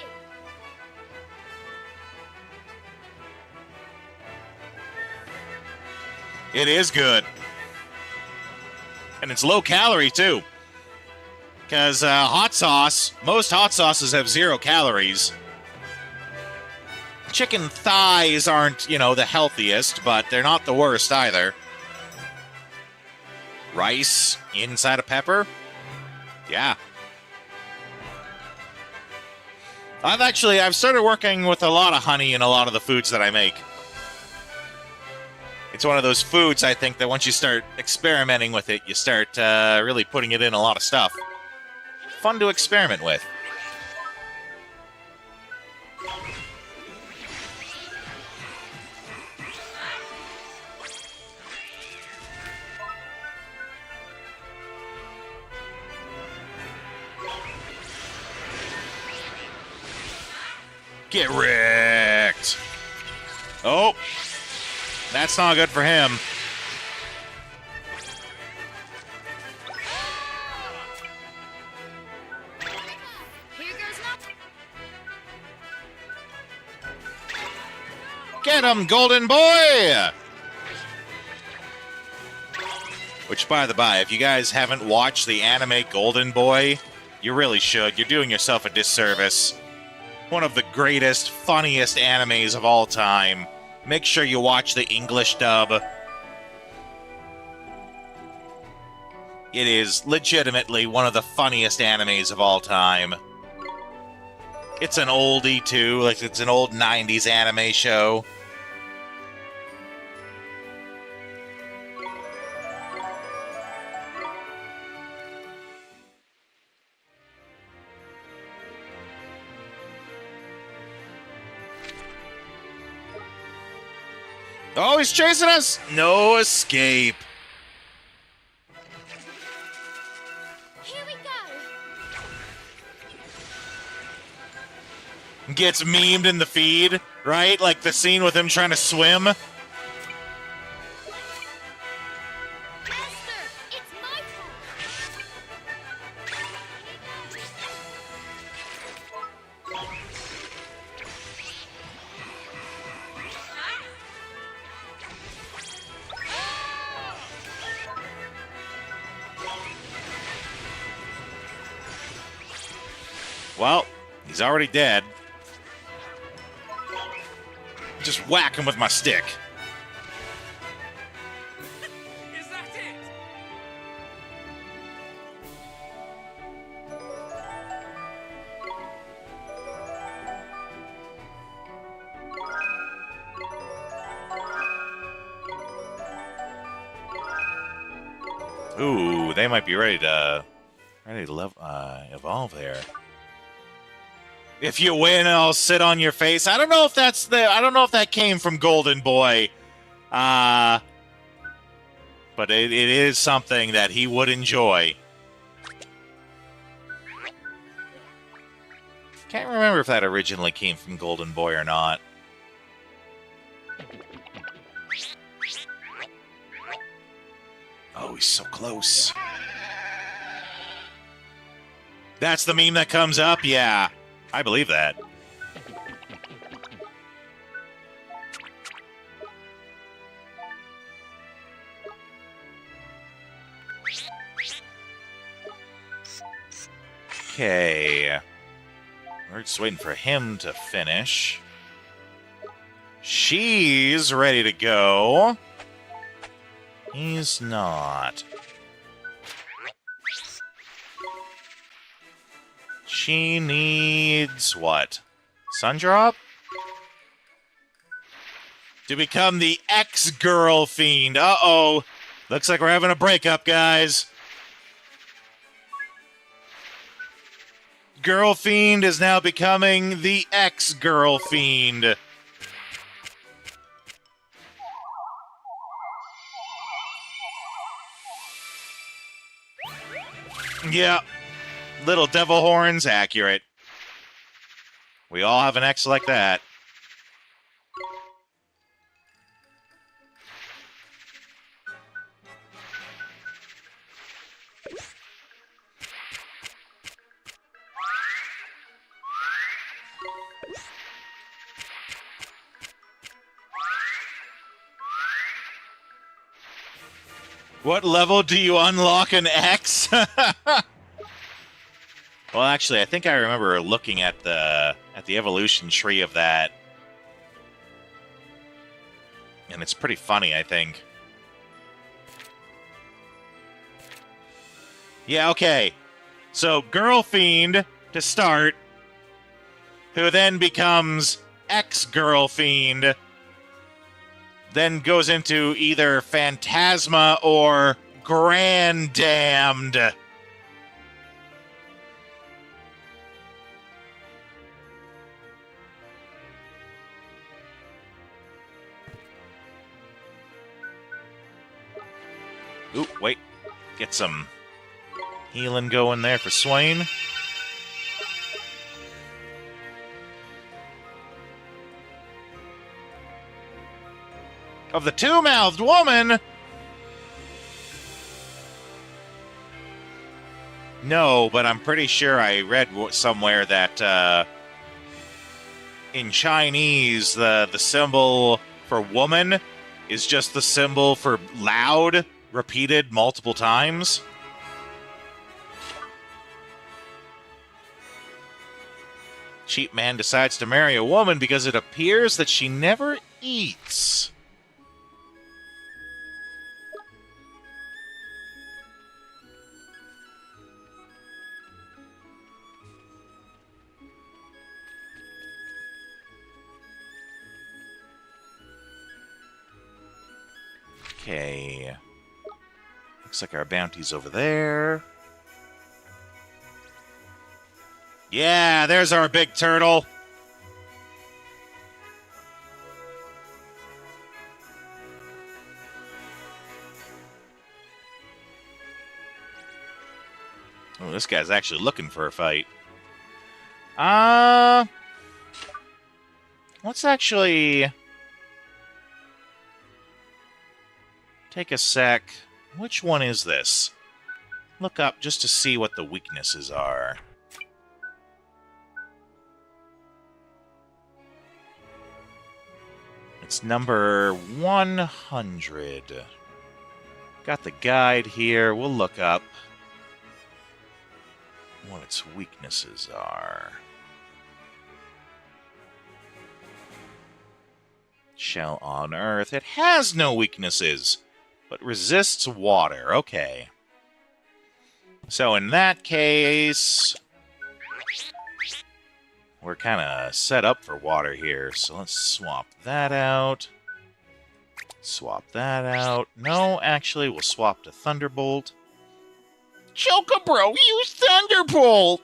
It is good. And it's low calorie, too. Because hot sauce, most hot sauces have 0 calories. Chicken thighs aren't, you know, the healthiest, but they're not the worst either. Rice inside a pepper? Yeah. I've started working with a lot of honey in a lot of the foods that I make. It's one of those foods, I think, that once you start experimenting with it, you start really putting it in a lot of stuff. Fun to experiment with. Get wrecked! Oh! That's not good for him. Get him, golden boy! Which, by the by, if you guys haven't watched the anime Golden Boy, you really should. You're doing yourself a disservice. One of the greatest, funniest animes of all time. Make sure you watch the English dub. It is legitimately one of the funniest animes of all time. It's an oldie, too. Like, it's an old 90s anime show. Oh, he's chasing us! No escape. Here we go. Gets memed in the feed, right? Like the scene with him trying to swim. Well, he's already dead. Just whack him with my stick. Is that it? Ooh, they might be ready to evolve there. If you win, I'll sit on your face. I don't know if that came from Golden Boy. But it is something that he would enjoy. Can't remember if that originally came from Golden Boy or not. Oh, he's so close. That's the meme that comes up? Yeah, I believe that. Okay. We're just waiting for him to finish. She's ready to go. He's not. She needs what? Sundrop? To become the ex-girl fiend. Uh-oh. Looks like we're having a breakup, guys. Girl fiend is now becoming the ex-girl fiend. Yeah. Little devil horns, accurate. We all have an ex like that. What level do you unlock an X? Well, actually, I think I remember looking at the evolution tree of that. And it's pretty funny, I think. Yeah, okay. So, Girl Fiend to start, who then becomes Ex-Girl Fiend, then goes into either Phantasma or Grand Damned. Ooh, wait. Get some healing going there for Swain. Of the two-mouthed woman? No, but I'm pretty sure I read somewhere that in Chinese, the symbol for woman is just the symbol for loud, repeated multiple times. Cheap man decides to marry a woman because it appears that she never eats. Okay. Looks like our bounty's over there. Yeah, there's our big turtle. Oh, this guy's actually looking for a fight. Let's actually take a sec. Which one is this? Look up just to see what the weaknesses are. It's number 100. Got the guide here. We'll look up what its weaknesses are. Shell on Earth. It has no weaknesses, but resists water. Okay. So in that case, we're kind of set up for water here. So let's swap that out. Swap that out. No, actually, we'll swap to Thunderbolt. Chocobro, use Thunderbolt!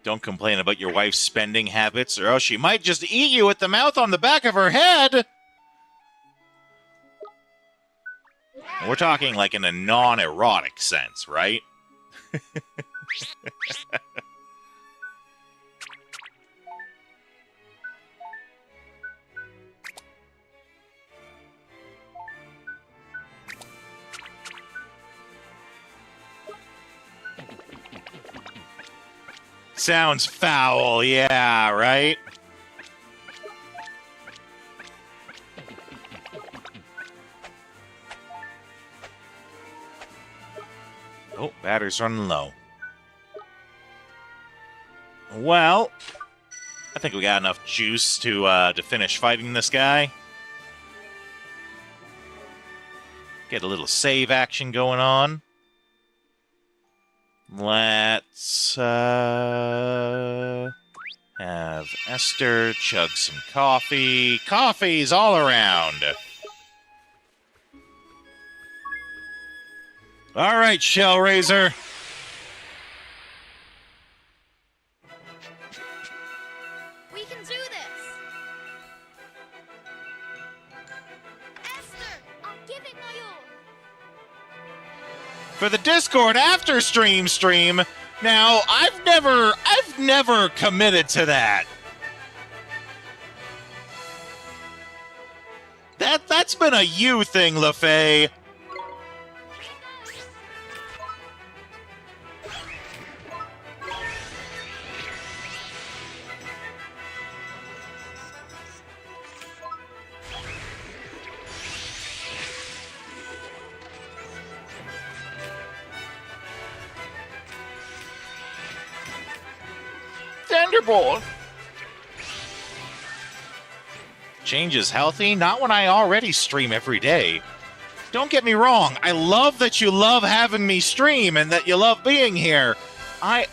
Don't complain about your wife's spending habits, or else she might just eat you with the mouth on the back of her head! We're talking like in a non-erotic sense, right? Sounds foul, yeah, right? Oh, battery's running low. Well, I think we got enough juice to finish fighting this guy. Get a little save action going on. Let's have Esther chug some coffee. Coffee's all around. All right, Shellraiser. We can do this. Esther, I'll give it my all. For the Discord after stream. Now, I've never committed to that. That's been a you thing, LaFay. Thunderbolt. Change is healthy? Not when I already stream every day. Don't get me wrong, I love that you love having me stream and that you love being here. I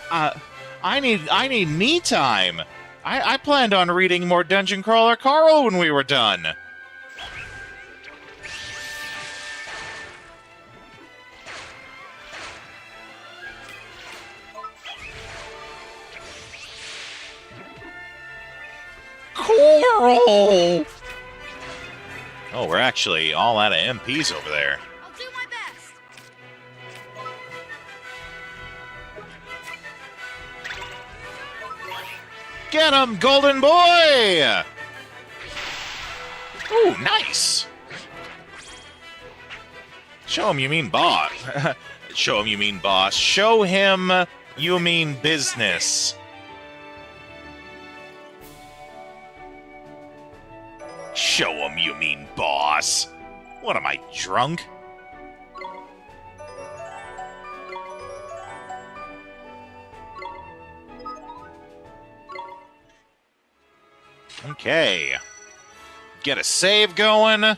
need me time. I planned on reading more Dungeon Crawler Carl when we were done. Coral! Oh, we're actually all out of MPs over there. I'll do my best. Get him, golden boy! Ooh, nice! Show him you mean boss. Show him you mean boss. Show him you mean business. Show him you mean boss. What am I, drunk? Okay. Get a save going.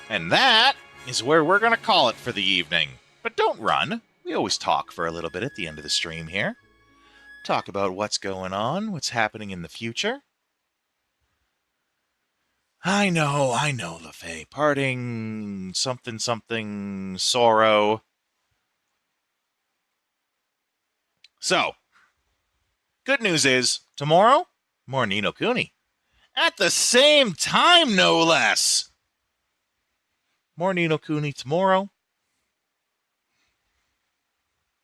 And that is where we're going to call it for the evening. But don't run. We always talk for a little bit at the end of the stream here. talk about what's going on, what's happening in the future. I know, LaFay. Parting, something, sorrow. So, good news is, tomorrow, more Ni No Kuni. At the same time, no less. More Ni No Kuni tomorrow.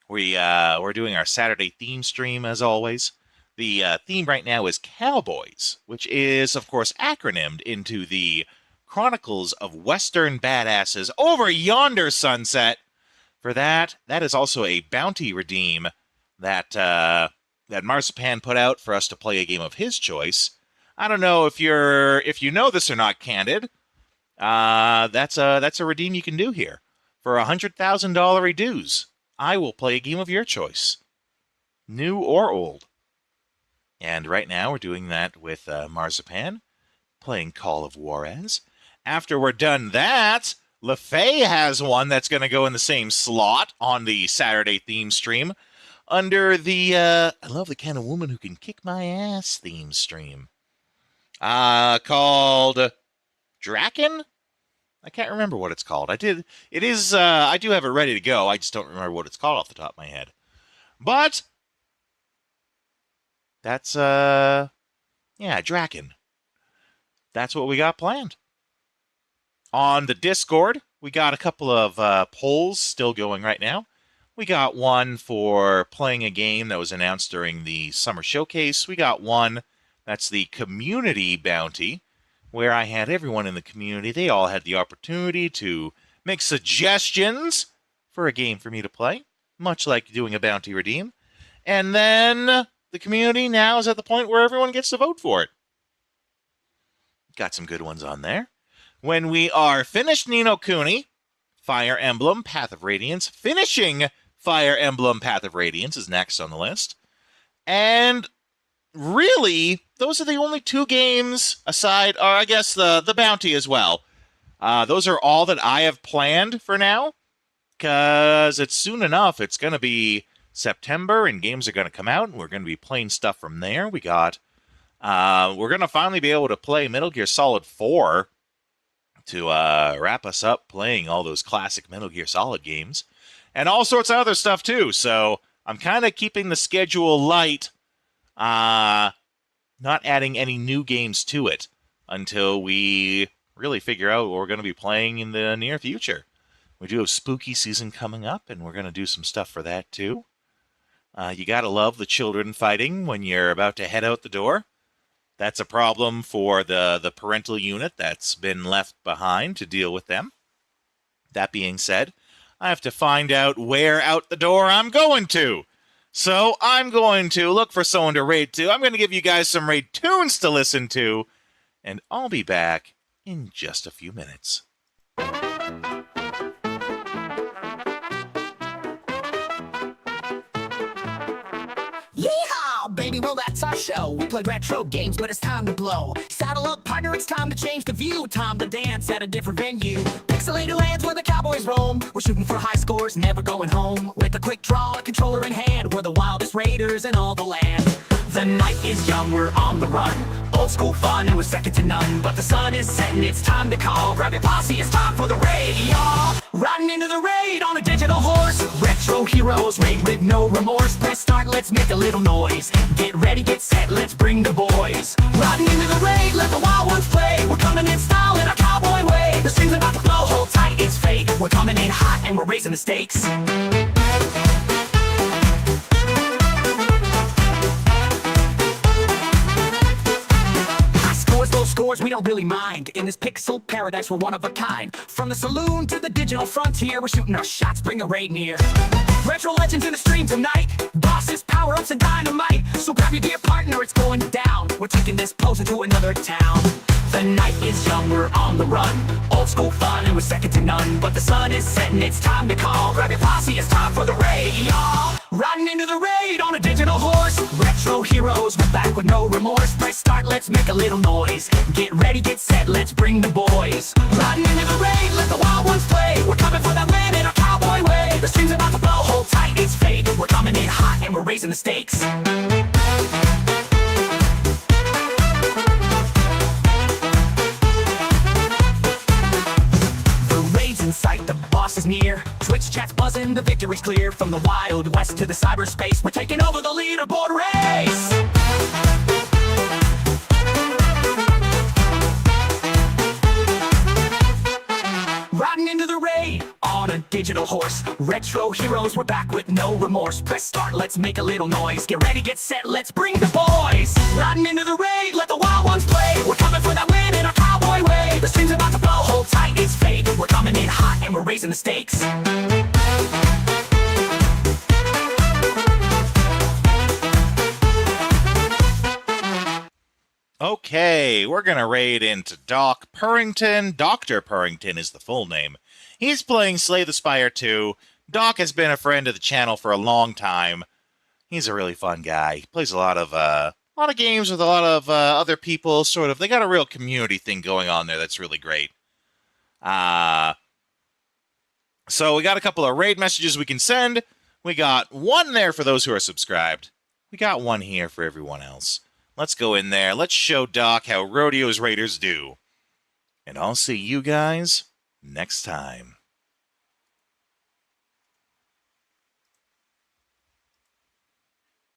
We're doing our Saturday theme stream, as always. The theme right now is Cowboys, which is, of course, acronymed into the Chronicles of Western Badasses Over Yonder Sunset. For that is also a bounty redeem that Marzipan put out for us to play a game of his choice. I don't know if you know this or not, Candid. That's a redeem you can do here. For $100,000 dues, I will play a game of your choice, new or old. And right now we're doing that with Marzipan, playing Call of Juarez. After we're done that, LaFay has one that's going to go in the same slot on the Saturday theme stream under the I love the kind of woman who can kick my ass theme stream. Called Draken? I can't remember what it's called. I do have it ready to go. I just don't remember what it's called off the top of my head. But that's Draken. That's what we got planned. On the Discord, we got a couple of polls still going right now. We got one for playing a game that was announced during the summer showcase. We got one that's the community bounty, where I had everyone in the community. They all had the opportunity to make suggestions for a game for me to play, much like doing a bounty redeem. And then the community now is at the point where everyone gets to vote for it. Got some good ones on there. When we are finished Ni No Kuni, Fire Emblem Path of Radiance, finishing Fire Emblem Path of Radiance is next on the list. And really, those are the only two games aside, or I guess the bounty as well. Those are all that I have planned for now, because it's soon enough. It's going to be September, and games are going to come out, and we're going to be playing stuff from there. We're going to finally be able to play Metal Gear Solid 4 to wrap us up playing all those classic Metal Gear Solid games, and all sorts of other stuff too. So I'm kind of keeping the schedule light, not adding any new games to it until we really figure out what we're going to be playing in the near future. We do have spooky season coming up, and we're going to do some stuff for that too. You got to love the children fighting when you're about to head out the door. That's a problem for the parental unit that's been left behind to deal with them. That being said, I have to find out where out the door I'm going to. So I'm going to look for someone to raid to. I'm going to give you guys some raid tunes to listen to, and I'll be back in just a few minutes. Yeehaw, baby, well that's our show. We play retro games, but it's time to blow. Saddle up, partner, it's time to change the view. Time to dance at a different venue. Pixelated lands where the cowboys roam. We're shooting for high scores, never going home. With a quick draw, a controller in hand, we're the wildest raiders in all the land. The night is young, we're on the run. Old school fun was second to none. But the sun is setting, it's time to call. Grab your posse, it's time for the raid, y'all. Riding into the raid on a digital horse. Retro heroes, raid with no remorse. Press start, let's make a little noise. Get ready, get set, let's bring the boys. Riding into the raid, let the wild ones play. We're coming in style in our cowboy way. The stream's about to blow, hold tight, it's fate. We're coming in hot and we're raising the stakes. Scores, we don't really mind. In this pixel paradise, we're one of a kind. From the saloon to the digital frontier, we're shooting our shots, bring a raid near. Retro legends in the stream tonight. Bosses, power-ups, and dynamite. So grab your dear partner, it's going down. We're taking this pose into another town. The night is young, we're on the run. Old school fun, and we're second to none. But the sun is setting, it's time to call. Grab your posse, it's time for the raid, y'all. Riding into the raid on a digital horse. Retro heroes, we're back with no remorse. Press start, let's make a little noise. Get ready, get set, let's bring the boys. Riding into the raid, let the wild ones play. We're coming for that land in our cowboy way. The stream's about to blow, hold tight, it's fate. We're coming in hot and we're raising the stakes. The raid's in sight, the boss is near. Twitch chat's buzzing, the victory's clear. From the Wild West to the cyberspace, we're taking over the leaderboard race. Riding into the raid on a digital horse. Retro heroes, we're back with no remorse. Press start, let's make a little noise. Get ready, get set, let's bring the boys. Riding into the raid, let the wild ones play. We're coming for that win in our cowboy way. The stream's about to blow, hold tight, it's fate. We're coming in hot and we're raising the stakes. Okay, we're gonna raid into Doc Purrington. Dr. Purrington is the full name. He's playing Slay the Spire 2. Doc has been a friend of the channel for a long time. He's a really fun guy. He plays a lot of games with a lot of other people. Sort of, they got a real community thing going on there that's really great. So we got a couple of raid messages we can send. We got one there for those who are subscribed. We got one here for everyone else. Let's go in there. Let's show Doc how Rodeo's Raiders do. And I'll see you guys next time.